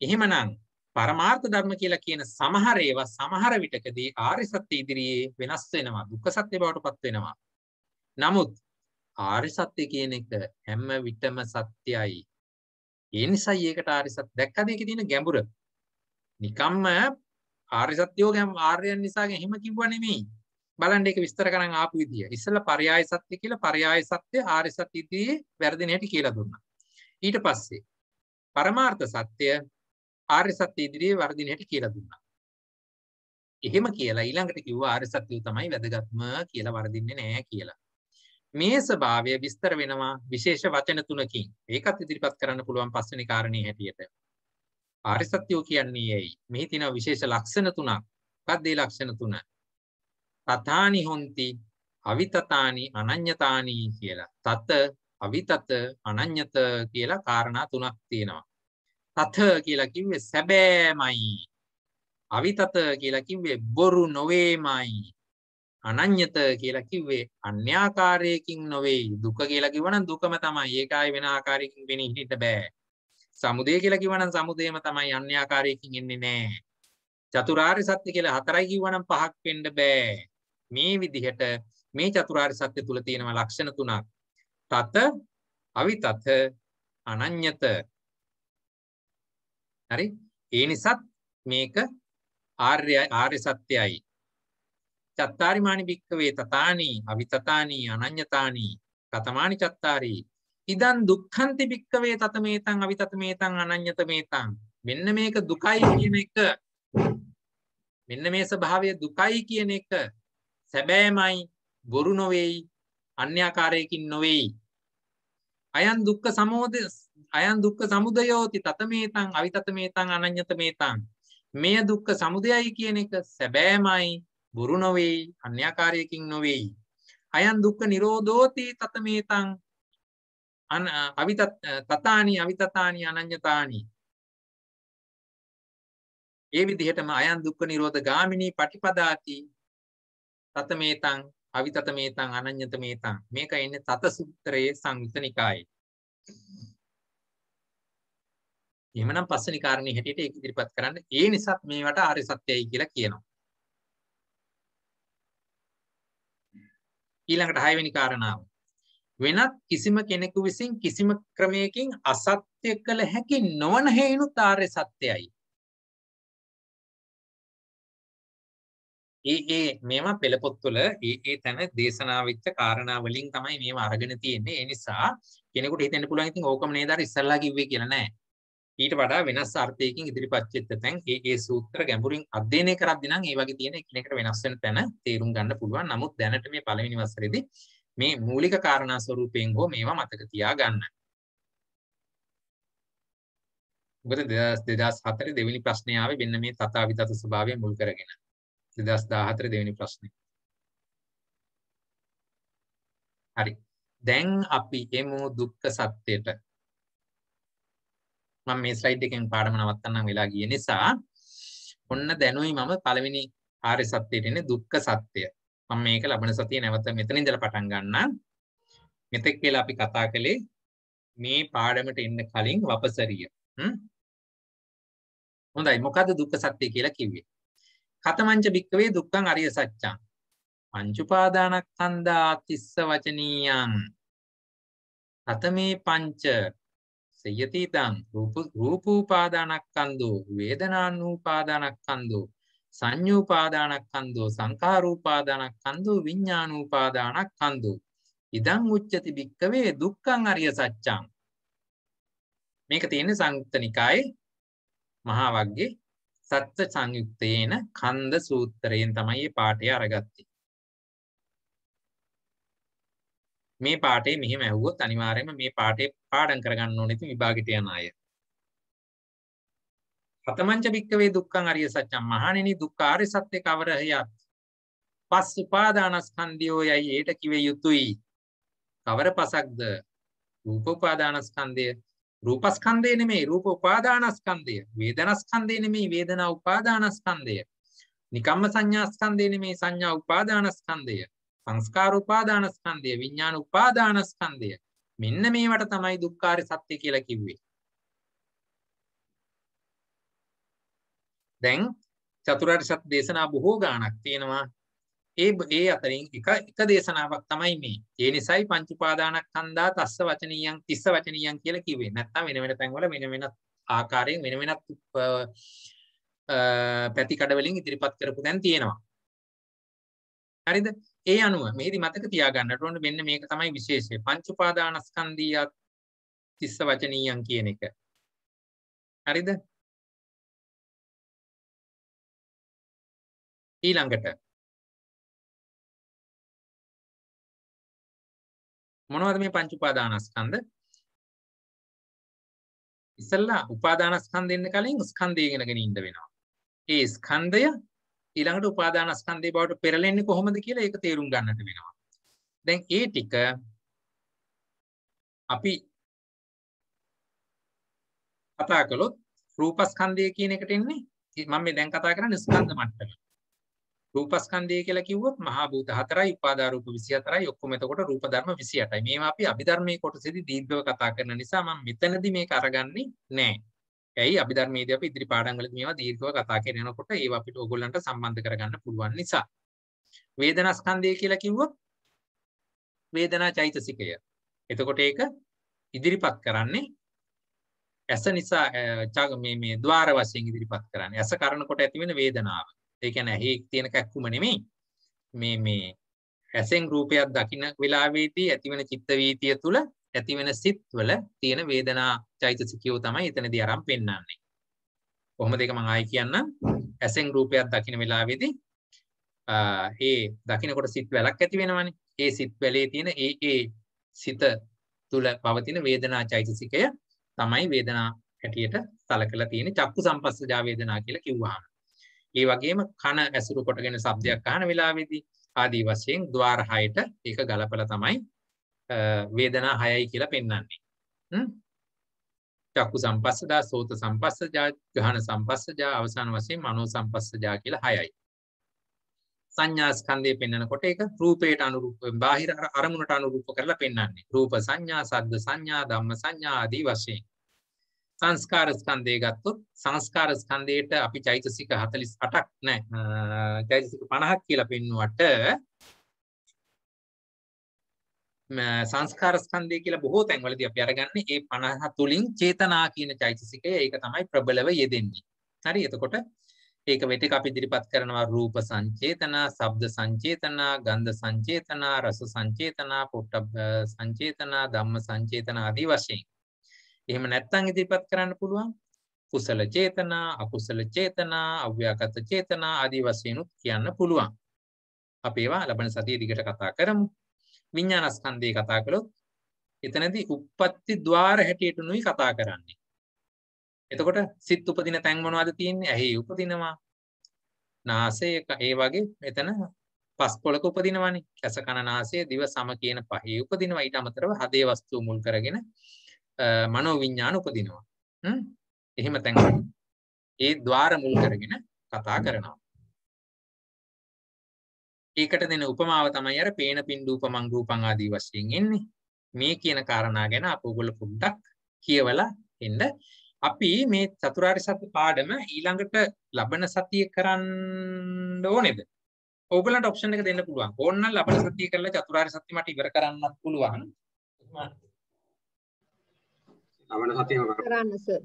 එහෙමනම් පරමාර්ථ ධර්ම කියලා කියන සමහර ඒවා සමහර විටකදී ආර්ය සත්‍ය ඉදිරියේ වෙනස් වෙනවා දුක්ඛ සත්‍ය බවට පත් වෙනවා. නමුත් ආර්ය සත්‍ය කියන එක හැම විටම සත්‍යයි. ඒ නිසායි ඒකට ආර්ය සත්‍ය දැක්කද ඒකේ තියෙන ගැඹුර. නිකම්ම ආර්ය සත්‍යෝ ගැම් ආර්යයන් නිසා එහෙම කිව්වා නෙමෙයි. බලන්න ඒක විස්තර කරන් ආපු විදිය. ඉස්සෙල්ලා පරයාය සත්‍ය කියලා පරයාය සත්‍ය ආර්ය සත්‍ය ඉදිරියේ වැරදෙන හැටි කියලා දුන්නා. ඊට පස්සේ පරමාර්ථ සත්‍ය ආර්ය සත්‍ය ඉදිරියේ වර්ධින හැටි කියලා දුන්නා. එහෙම කියලා ඊළඟට කිව්වා ආර්ය සත්‍යය තමයි වැදගත්ම කියලා වර්ධින්නේ නැහැ කියලා. මේ ස්වභාවය විස්තර වෙනවා විශේෂ වචන තුනකින්. ඒකත් ඉදිරිපත් කරන්න පුළුවන් පස්වෙනි කාරණේ හැටියට. ආර්ය සත්‍යෝ කියන්නේ ඇයි? මෙහි තියෙන විශේෂ ලක්ෂණ තුනක්. මොකක්ද ඒ ලක්ෂණ තුන? තථානි හොಂತಿ අවිතතානි අනඤ්‍යතානි කියලා. තත අවිතත අනඤ්‍යත කියලා කාරණා තුනක් තියෙනවා. තත කියලා කිව්වේ සැබෑමයි. අවිතත කියලා කිව්වේ බොරු නොවේමයි. අනඤ්‍යත කියලා කිව්වේ අන්‍යාකාරයකින් නොවේ. දුක කියලා කිව්වනම් දුකම තමයි. ඒක ආයි වෙන ආකාරයකින් වෙන්නේ හිටින්න බෑ. සමුදය කියලා කිව්වනම් සමුදයම තමයි. අන්‍යාකාරයකින් එන්නේ නෑ. චතුරාර්ය සත්‍ය කියලා හතරයි කිව්වනම් පහක් වෙන්න බෑ. මේ විදිහට මේ චතුරාර්ය සත්‍ය තුල තියෙනවා ලක්ෂණ තුනක්. තත අවිතත අනඤ්‍යත. හරි? ඒ නිසා මේක ආර්ය සත්‍යයි. චත්තාරිමානි භික්ඛවේ තතානි අවිතතානි අනඤ්‍යතානි කතමානි චත්තාරි ඉදං දුක්ඛන්ති භික්ඛවේ තතමේතං අවිතතමේතං අනඤ්‍යතමේතං. මෙන්න මේක දුකයි කියන එක, මෙන්න මේ ස්වභාවය දුකයි කියන එක සැබෑමයි, බොරු නොවේයි, අන්‍යාකාරයකින් නොවේයි. අයං දුක්ඛ සමුදයෝති තතමේතං අවිතතමේතං අනඤ්‍යතමේතං. මේ දුක්ඛ සමුදයයි කියන එක සැබෑමයි, බොරු නොවේයි, අන්‍යාකාරයකින් නොවේයි. අයං දුක්ඛ නිරෝධෝති තතමේතං තතානි අවිතතානි අනඤ්‍යතානි. ඒ විදිහටම අයං දුක්ඛ නිරෝධ ගාමිනී පටිපදාති තතමේතං අවිතතමේතං අනඤ්‍යතමේතං. මේක එන්නේ තත සූත්‍රයේ සංයුත්ත නිකායේ. එහෙමනම් පස්වෙනි කාරණේ හැටියට ඒක ඉදිරිපත් කරන්න. ඒ නිසාත් මේවට ආර්ය සත්‍යයි කියලා කියනවා. ඊළඟට 6 වෙනි කාරණාව. වෙනත් කිසිම කෙනෙකු විසින් කිසිම ක්‍රමයකින් අසත්‍ය කළ හැකි නොවන හේනුත් ආර්ය සත්‍යයි. මේවා පෙළපොත්වල ඒ තැන දේශනා වෙච්ච කාරණා වලින් තමයි මේවා අරගෙන තියෙන්නේ. ඒ නිසා කෙනෙකුට හිතෙන්න පුළුවන් ඉතින් ඕකම නේද අර ඉස්සල්ලා කිව්වේ කියලා නෑ. ඊට වඩා වෙනස් අර්ථයකින් ඉදිරිපත් වෙච්ච තැන් ඒ සූත්‍ර ගැඹුරින් අධ්‍යයනය කරද්දී නම් ඒ වගේ තියෙන එකිනෙකට වෙනස් වෙන තැන තේරුම් ගන්න පුළුවන්. නමුත් දැනට මේ පළවෙනි වසරේදී මේ මූලික කාරණා ස්වරූපයෙන් හෝ මේවා මතක තියාගන්න. මොකද 2004 දෙවෙනි ප්‍රශ්නය ආවේ මෙන්න මේ තථාවිතත ස්වභාවය මුල් කරගෙන. 2014 දෙවෙනි ප්‍රශ්නේ. හරි. දැන් අපි එමු දුක්ඛ සත්‍යයට. මම මේ ස්ලයිඩ් එකෙන් පාඩම නවත්තන්නම් වෙලා ගිය නිසා ඔන්න දැනුයි මම පළවෙනි ආර්ය සත්‍යයට එන්නේ දුක්ඛ සත්‍ය. මම මේක ලබන සතියේ නැවත මෙතන ඉඳලා පටන් ගන්නම්. මෙතෙක් කියලා අපි කතා කළේ මේ පාඩමට එන්න කලින් වපසරිය. හොඳයි. මොකද්ද දුක්ඛ සත්‍ය කියලා කිව්වේ? කතමංච භික්ඛවේ දුක්ඛං අරිය සත්‍යං. පංච උපාදානස්කන්ධා තිස්ස වචනීයං. කතමේ පංච සයති තං රූපෝපාදානස්කන්ධෝ වේදනානුපාදානස්කන්ධෝ සංඤ්ඤූපාදානස්කන්ධෝ සංඛාරූපාදානස්කන්ධෝ විඤ්ඤාණූපාදානස්කන්ධෝ ඉදං උච්චති භික්ඛවේ දුක්ඛං අරිය සත්‍යං. මේක තියෙන්නේ සංයුක්ත නිකායේ මහා වග්ගේ සත්‍ය සංයුක්තේන කන්ද සූත්‍රයෙන් තමයි මේ පාඩය අරගත්තේ. මේ පාඩේ මෙහෙම ඇහුවොත් අනිවාර්යයෙන්ම මේ පාඩේ පාඩම් කරගන්න ඕනේ ඉතින් විභාගෙට යන අය. හතමංච භික්ඛවේ දුක්ඛං අරිය සත්‍යං. මහණෙනි දුක්ඛ ආර්ය සත්‍ය කවරහයත් පස් උපාදානස්කන්ධයෝ යයි ඒට කිව යුතුයි. කවර පසක්ද? රූප උපාදානස්කන්ධය. රූපස්කන්ධය නෙමෙයි රූප උපාදානස්කන්ධය. වේදනාස්කන්ධය නෙමෙයි වේදනා උපාදානස්කන්ධය. නිකම්ම සංඥාස්කන්ධය නෙමෙයි සංඥා උපාදානස්කන්ධය. සංස්කාර උපාදානස්කන්ධය. විඥාන උපාදානස්කන්ධය. මෙන්න මේවට තමයි දුක්ඛාරය සත්‍ය කියලා කිව්වේ. දැන් චතුරාර්ය සත්‍ය දේශනා බොහෝ ගාණක් තියෙනවා. ඒ අතරින් එක දේශනාවක් තමයි මේ. ඒ නිසායි පංච උපාදානස්කන්ධා තස්ස වචනීයං තිස්ස වචනීයං කියලා කිව්වේ. නැත්නම් වෙන වෙන තැන්වල වෙන වෙන ආකාරයෙන් වෙන වෙනත් පැතිකඩ වලින් ඉදිරිපත් කරපු දැන් තියෙනවා. හරිද? ඒ අනුව මෙහිදී මතක තියාගන්නට ඕනේ මෙන්න මේක තමයි විශේෂය. පංච උපාදානස්කන්ධිය තිස්ස වචනීයං කියන එක. හරිද? ඊළඟට මොනවද මේ පංච උපාදානස්කන්ධ? ඉස්සෙල්ලා උපාදානස්කන්ධෙන්න කලින් ස්කන්ධය ඉගෙනගෙන ඉන්න වෙනවා. ඒ ස්කන්ධය ඊළඟට උපාදානස්කන්ධේ බවට පෙරලෙන්නේ කොහොමද කියලා ඒක තේරුම් ගන්නට වෙනවා. දැන් ඒ ටික අපි කතා කළොත් රූපස්කන්ධය කියන එකට එන්නේ. මම මේ දැන් කතා කරන්නේ ස්කන්ධ මට්ටම. රූපස්කන්ධය කියලා කිව්වොත් මහා භූත 4යි උපාදා රූප 24යි ඔක්කොම එතකොට රූප ධර්ම 28යි. මේවා අපි අභිධර්මයේ කොටසේදී දීර්ඝව කතා කරන නිසා මම මෙතනදී මේක අරගන්නේ නැහැ. ඇයි අභිධර්මයේදී අපි ඉදිරි පාඩම් වලදී මේවා දීර්ඝව කතා කරනකොට ඒවා අපිට ඕගොල්ලන්ට සම්බන්ධ කරගන්න පුළුවන් නිසා. වේදනාස්කන්ධය කියලා කිව්වොත් වේදනා චෛතසිකය. එතකොට ඒක ඉදිරිපත් කරන්නේ ඇස නිසා මේ ద్వාර වශයෙන් ඉදිරිපත් කරන්නේ. ඇස කරනකොට ඇති වෙන වේදනාව. ඒ කියන්නේ ඇහි තියෙන කැක්කුම නෙමෙයි. මේ ඇසෙන් රූපයක් දකින්න වෙලාවේදී ඇතිවෙන චිත්ත වීතිය තුළ ඇතිවෙන සිත්වල තියෙන වේදනා චෛතසිකයෝ තමයි එතනදී අරන් පෙන්නන්නේ. කොහොමද ඒක මම ආයි කියන්නම්. ඇසෙන් රූපයක් දකින්න වෙලාවේදී ඒ දකින්නකොට සිත් වලක් ඇති වෙනවනේ. ඒ සිත් වලේ තියෙන ඒ සිත තුළ පවතින වේදනා චෛතසිකය තමයි වේදනා හැටියට සලකලා තියෙන්නේ. චක්කු සම්පස්සජා වේදනා කියලා කිව්වහම. ඒ වගේම කන ඇසුරු කොටගෙන ශබ්දයක් අහන වෙලාවේදී ආදී වශයෙන් ద్వාර 6ට ඒක ගලපලා තමයි වේදනා 6යි කියලා පෙන්වන්නේ. චක්කු සම්පස්සජා, සෝත සම්පස්සජා, ගහන සම්පස්සජා, අවසාන වශයෙන් මනෝ සම්පස්සජා කියලා 6යි. සංඥා ස්කන්ධය පෙන්වනකොට ඒක රූපයට අනුරූප බාහිර අරමුණට අනුරූප කරලා පෙන්වන්නේ. රූප සංඥා, ශබ්ද සංඥා, ධම්ම සංඥා ආදී වශයෙන්. සංස්කාර ස්කන්ධය ගත්තොත් සංස්කාර ස්කන්ධයට අපි චෛතසික 48ක් නැහැ. චෛතසික 50ක් කියලා පෙන්වුවට සංස්කාර ස්කන්ධය කියලා බොහෝ තැන්වලදී අපි අරගන්නේ ඒ 50 තුලින් චේතනා කියන චෛතසිකය ඒක තමයි ප්‍රබලව යෙදෙන්නේ. හරි. එතකොට ඒක වෙතක අපි ඉදිරිපත් කරනවා රූප සංචේතනා, ශබ්ද සංචේතනා, ගන්ධ සංචේතනා, රස සංචේතනා, පොට්ටබ්බ සංචේතනා, ධම්ම සංචේතනා ආදී වශයෙන්. එහෙම නැත්නම් ඉදිරිපත් කරන්න පුළුවන් කුසල චේතනා, අකුසල චේතනා, අව්‍යාකත චේතනා ආදී වශයෙන් උත් කියන්න පුළුවන්. අපි ඒවා ලබන සතියේ දිගට කතා කරමු. විඥානස්කන්ධය කතා කළොත් එතනදී උප්පත්ති ద్వාර හැටියට නුයි කතා කරන්නේ. එතකොට සිත් උපදින තැන් මොනවද තියෙන්නේ? ඇහි උපදිනවා. නාසය ඒ වගේ මෙතන පස් පොලක උපදිනවනේ. ඇස කන නාසය දිව සම කියන පහේ උපදිනවා. ඊට අමතරව හදේ වස්තුව මුල් කරගෙන මනෝ විඥාන උපදිනවා. එහෙම තැන් ඒ ద్వාර මුල් කරගෙන කතා කරනවා. ඒකට දෙන උපමාව තමයි අර පේන පින්ඩූපමං රූපං ආදී වශයෙන් එන්නේ. මේ කියන කාරණා ගැන අප ඔයගොල්ලෝ පොඩ්ඩක් කියවලා එන්න. අපි මේ චතුරාර්ය සත්‍ය පාඩම ඊළඟට ලබන සතියේ කරන්න ඕනේද? ඕගොල්ලන්ට ඔප්ෂන් එක දෙන්න පුළුවන්. ඕනනම් ලබන සතියේ කරලා චතුරාර්ය සත්‍ය මට ඉවර කරන්නත් පුළුවන්. ලබන සතියම කරන්න සර්.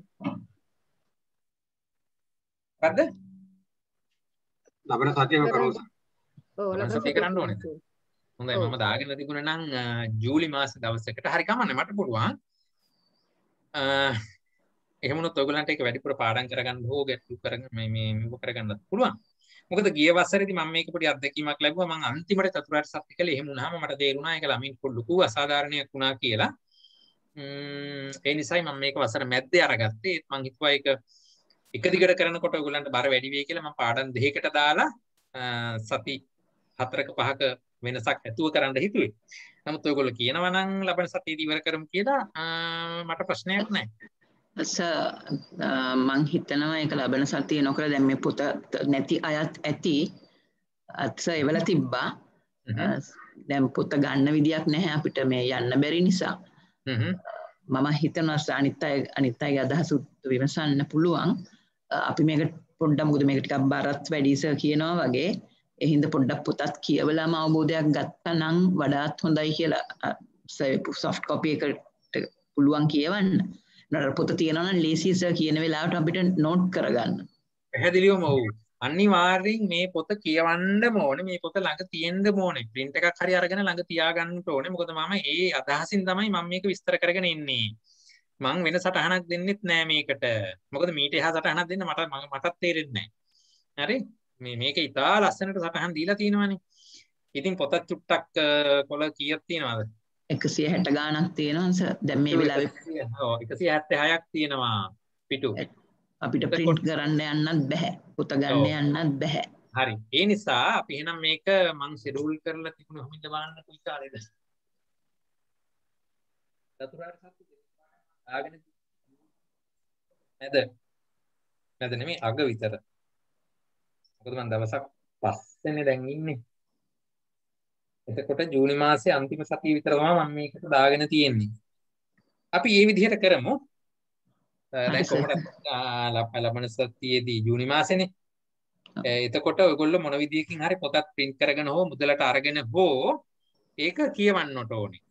මොකද්ද? ලබන සතියම කරමු සර්. ඔව් ලබන ලබන සතිය කරන්න ඕනේද? හොඳයි ඔව්. මම දාගෙන තිබුණා නම් ජූලි මාස දවසකට හරි කමන්නේ මට පුළුවන්. එහෙම වුණොත් ඔයගොල්ලන්ට ඒක වැඩිපුර පාඩම් කරගන්න හෝ ගැටලු කරගෙන මේක කරගන්නත් පුළුවන්. මොකද ගිය වසරේදී මම මේක පොඩි අත්දැකීමක් ලැබුවා. මම අන්තිමට චතුරාර්ය සත්‍ය කළේ එහෙම වුණාම මට තේරුණා ඒක ළමින් ලොකු අසාධාරණයක් වුණා කියලා. ඒ නිසායි මම මේක වසර මැද්දේ අරගත්තේ. ඒත් මම හිතුවා ඒක එක දිගට කරනකොට ඔයගොල්ලන්ට බර වැඩි වෙයි කියලා මම පාඩම් දෙකකට දාලා සති 4ක 5ක වෙනසක් ඇතුව කරන්න හිතුවේ. නමුත් ඔයගොල්ලෝ කියනවා නම් ලබන සතියේදී ඉවර කරමු කියලා මට ප්‍රශ්නයක් නැහැ. මං හිතනවා ඒක ලබන සතිය නොකර දැන් මේ පොත නැති අයත් ඇති අත්ස එවල තිබ්බා. දැන් පොත ගන්න විදියක් නැහැ අපිට මේ යන්න බැරි නිසා. මම හිතනවා අනිත් අයගේ අදහස විමසන්න පුළුවන්. අපි මේක පොඩ්ඩක් මොකද මේක ටිකක් බරත් වැඩි සර් කියනවා වගේ. ඒ හින්දා පොඩ්ඩක් පොතත් කියවලාම අවබෝධයක් ගත්තා නම් වඩාත් හොඳයි කියලා සොෆ්ට් කොපි එකට පුළුවන් කියවන්න. පොත තියෙනවා නම් ලේසි සර් කියන වෙලාවට අපිට නෝට් කරගන්න. පැහැදිලිවම ඔව්. අනිවාර්යෙන් මේ පොත කියවන්නම ඕනේ. මේ පොත ළඟ තියෙන්න ඕනේ. print එකක් හරි අරගෙන ළඟ තියාගන්න ඕනේ. මොකද මම ඒ අදහසින් තමයි මම මේක විස්තර කරගෙන ඉන්නේ. මං වෙන සටහනක් දෙන්නෙත් නෑ මේකට. මොකද මීට එහා සටහනක් දෙන්න මටත් තේරෙන්නේ නෑ. හරි? මේක ඉතා ලස්සනට සටහන් දීලා තියෙනවානේ. ඉතින් පොතත් චුට්ටක් කොළ කීයක් තියෙනවද? 160 ගාණක් තියෙනවා සර්. දැන් මේ වෙලාවේ 176ක් තියෙනවා පිටු. අපිට print කරන්න යන්නත් බෑ. පොත ගන්න යන්නත් බෑ. හරි. ඒ නිසා අපි එහෙනම් මේක මං ෂෙඩියුල් කරලා තිබුණා කොහොමද බලන්න කොයි කාලෙද? චතුරාර්ය සත්‍ය ආගෙන නැද නෙමෙයි අග විතර. මොකද මම දවසක් පස්සේනේ දැන් ඉන්නේ. එතකොට ජූනි මාසේ අන්තිම සතිය විතර තමයි මම මේකට දාගෙන තියෙන්නේ. අපි මේ විදිහට කරමු. දැන් කොහොමද ලබන සතියේදී ජූනි මාසේනේ. එතකොට ඔයගොල්ලෝ මොන විදියකින් හරි පොතක් print කරගෙන හෝ මුදලට අරගෙන හෝ ඒක කියවන්නට ඕනේ.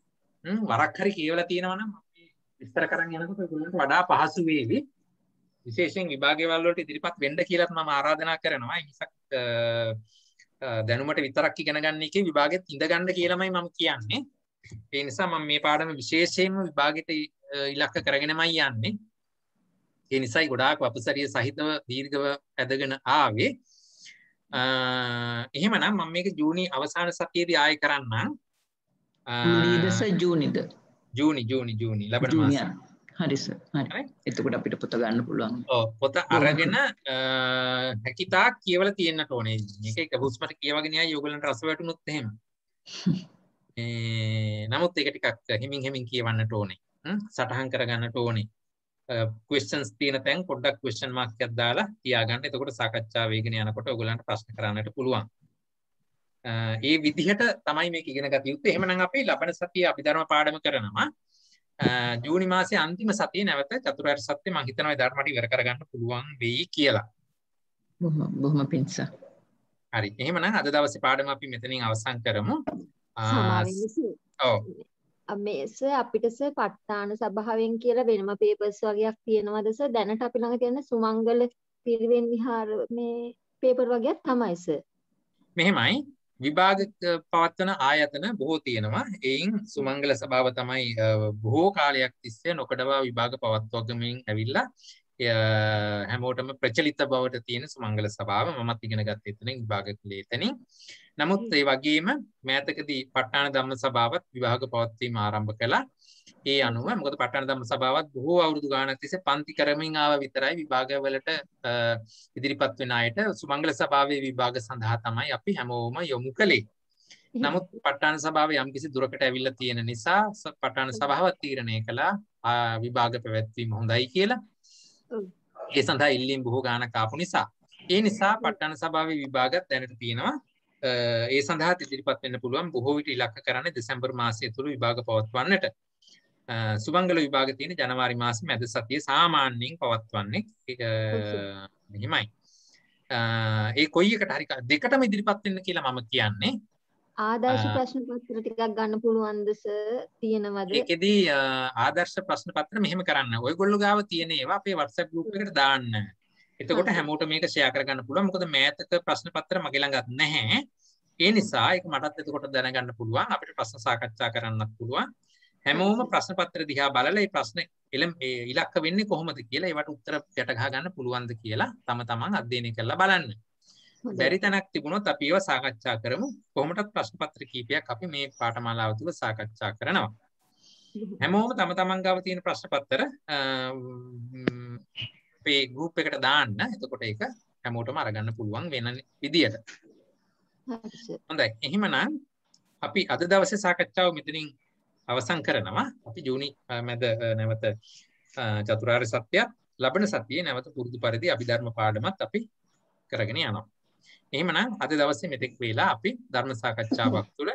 වරක් හරි කියවලා තියෙනවා නම් විස්තර කරන් යනකොට ඔයගොල්ලන්ට වඩා පහසු වේවි. විශේෂයෙන් විභාගයවල වලට ඉදිරිපත් වෙන්න කියලාත් මම ආරාධනා කරනවා. ඒ නිසා දැනුමට විතරක් ඉගෙන ගන්න එකේ විභාගෙත් ඉඳ ගන්න කියලාමයි මම කියන්නේ. ඒ නිසා මම මේ පාඩම විශේෂයෙන්ම විභාගෙට ඉලක්ක කරගෙනමයි යන්නේ. ඒ නිසායි ගොඩාක් අපසරිය සහිතව දීර්ඝව ඇදගෙන ආවේ. එහෙමනම් මම මේක ජූනි අවසාන සතියේදී ආයෙ කරන්නම්. ජූනි ලබන මාසෙ. හරි සර්. හරි. එතකොට අපිට පොත ගන්න පුළුවන්. ඔව් පොත අරගෙන හැකිතාක් කියවලා තියෙන්නට ඕනේ. මේක එක හුස්මට කියවගෙන යයි ඔයගොල්ලන්ට රස වැටුනොත් එහෙම. නමුත් ඒක ටිකක් හිමින් කියවන්නට ඕනේ. සටහන් කරගන්නට ඕනේ. questions තියෙන තැන් පොඩ්ඩක් question mark එකක් දාලා තියාගන්න. එතකොට සාකච්ඡා වේගෙන යනකොට ඔයගොල්ලන්ට ප්‍රශ්න කරන්නට පුළුවන්. ඒ විදිහට තමයි මේක ඉගෙන ගත යුත්තේ. එහෙමනම් අපි ලබන සතියේ අභිධර්ම පාඩම කරනවා. ජූනි මාසේ අන්තිම සතියේ නැවත චතුරාර්ය සත්‍ය මම හිතනවා එදාට මට ඉවර කරගන්න පුළුවන් වෙයි කියලා. බොහොම පිංස. හරි. එහෙමනම් අද දවසේ පාඩම අපි මෙතනින් අවසන් කරමු. ඔව්. මේස අපිට සර් ප ဋ ාණ සභාවෙන් කියලා වෙනම පේපර්ස් වගේක් තියෙනවද සර්? දැනට අපි ළඟ තියෙන සුමංගල පිරිවෙන් විහාර මේ පේපර් වගේක් තමයි සර්. මෙහෙමයි විභාග පවත්වන ආයතන බොහෝ තියෙනවා. එයින් සුමංගල සභාව තමයි බොහෝ කාලයක් තිස්සේ නොකඩවා විභාග පවත්වගමින් ඇවිල්ලා හැමෝටම ප්‍රචලිත බවට තියෙන සුමංගල සභාව. මමත් ඉගෙන ගත්තේ එතනින් විභාග කළේ එතනින්. නමුත් ඒ වගේම මෑතකදී ප ဋ ාණ ධම්ම සභාවත් විභාග පවත්වීම ආරම්භ කළා. ඒ අනුව මොකද ප ဋ ාණ ධම්ම සභාවත් බොහෝ අවුරුදු ගානක් තිස්සේ පන්ති කරමින් ආව විතරයි විභාගවලට ඉදිරිපත් වෙන අයට සුමංගල සභාවේ විභාග සඳහා තමයි අපි හැමෝම යොමු කළේ. නමුත් ප ဋ ාණ සභාව යම්කිසි දුරකට ඇවිල්ලා තියෙන නිසා ප ဋ ාණ සභාව තීරණය කළා විභාග පැවැත්වීම හොඳයි කියලා. ඒ සඳහා ඉල්ලීම් බොහෝ ගානක් ආපු නිසා ඒ නිසා ප ဋ ාණ සභාවේ විභාගත් දැනට තියෙනවා. ඒ සඳහා ඉදිරිපත් වෙන්න පුළුවන්. බොහෝ විට ඉලක්ක කරන්නේ දෙසැම්බර් මාසය තුල විභාග පවත්වන්නට. සුමංගල විභාග තියෙන ජනවාරි මාසයේ මැද සතියේ සාමාන්‍යයෙන් පවත්වන්නේ. මෙහිමයි. ඒ කොයි එකට හරි දෙකටම ඉදිරිපත් වෙන්න කියලා මම කියන්නේ. ආදර්ශ ප්‍රශ්න පත්‍ර ටිකක් ගන්න පුළුවන්ද සර්? තියෙනවද? ඒකෙදී ආදර්ශ ප්‍රශ්න පත්‍ර මෙහෙම කරන්න. ඔයගොල්ලෝ ගාව තියෙන ඒවා අපේ WhatsApp group එකට දාන්න. එතකොට හැමෝටම මේක share කරගන්න පුළුවන්. මොකද මෑතක ප්‍රශ්න පත්‍ර මගේ ළඟත් නැහැ. ඒ නිසා ඒක මටත් එතකොට දැනගන්න පුළුවන්. අපිට ප්‍රශ්න සාකච්ඡා කරන්නත් පුළුවන්. හැමෝම ප්‍රශ්න පත්‍ර දිහා බලලා මේ ප්‍රශ්න ඉලක්ක වෙන්නේ කොහොමද කියලා ඒවට උත්තර ගැට ගහ ගන්න පුළුවන්ද කියලා තම තමන් අධ්‍යයනය කරලා බලන්න. බැරි තැනක් තිබුණොත් අපි ඒවා සාකච්ඡා කරමු. කොහොමදත් ප්‍රශ්න පත්‍ර කීපයක් අපි මේ පාඨමාලාව තුළ සාකච්ඡා කරනවා. හැමෝම තම තමන් ගාව තියෙන ප්‍රශ්න පත්‍ර අපේ group එකට දාන්න. එතකොට ඒක හැමෝටම අරගන්න පුළුවන් වෙන විදියට. හොඳයි. එහෙමනම් අපි අද දවසේ සාකච්ඡාව මෙතනින් අවසන් කරනවා. අපි ජූනි මැද නැවත චතුරාර්ය සත්‍යය ලබන සතියේ නැවත පුරුදු පරිදි අභිධර්ම පාඩමත් අපි කරගෙන යනවා. එහෙමනම් අද දවසේ මෙතෙක් වේලා අපි ධර්ම සාකච්ඡාවක් තුළ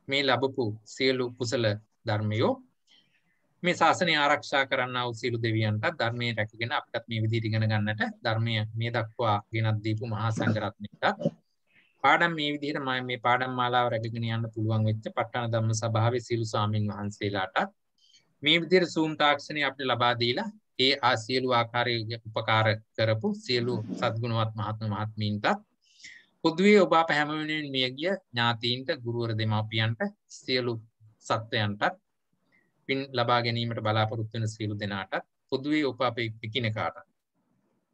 මේ ලැබපු සියලු කුසල ධර්මයෝ මේ ශාසනය ආරක්ෂා කරන්නා වූ සියලු දෙවියන්ටත් ධර්මයේ රැකගෙන අපිටත් මේ විදිහට ඉගෙන ගන්නට ධර්මය මේ දක්වා ගෙනත් දීපු මහා සංඝරත්නයටත් පාඩම් මේ විදිහට මේ පාඩම් මාලාව රැකගෙන යන්න පුළුවන් වෙච්ච ප ဋ ාණ ධම්ම සභාවේ සියලු ස්වාමින් වහන්සේලාට මේ විදිහට Zoom තාක්ෂණය අපිට ලබා දීලා ඒ සියලු ආකාරයේ උපකාර කරපු සියලු සත්ගුණවත් මහත්ම මහත්මීන්ට පොදුවේ ඔබ අප හැම වෙලෙම මියගිය ඥාතීන්ට ගුරුවර දෙමාපියන්ට සියලු සත්වයන්ට පින් ලබා ගැනීමට බලාපොරොත්තු වෙන සියලු දෙනාට පොදුවේ ඔබ අපේ එකිනෙකාට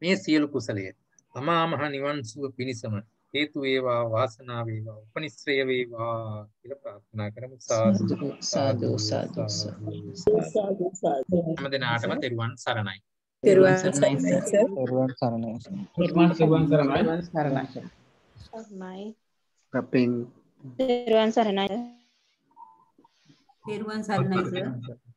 මේ සියලු කුසලයේ තමා මහ නිවන් සුව පිණිසම හේතු වේවා වාසනාව වේවා උපනිශ්‍රය වේවා කියලා ප්‍රාර්ථනා කරමු. සාදු සාදු සාදු සාදු. හැම දිනාටම තෙරුවන් සරණයි. තෙරුවන් සරණයි. තෙරුවන් සරණයි. තෙරුවන් සරණයි. සරණයි. තෙරුවන් සරණයි. තෙරුවන් සරණයි.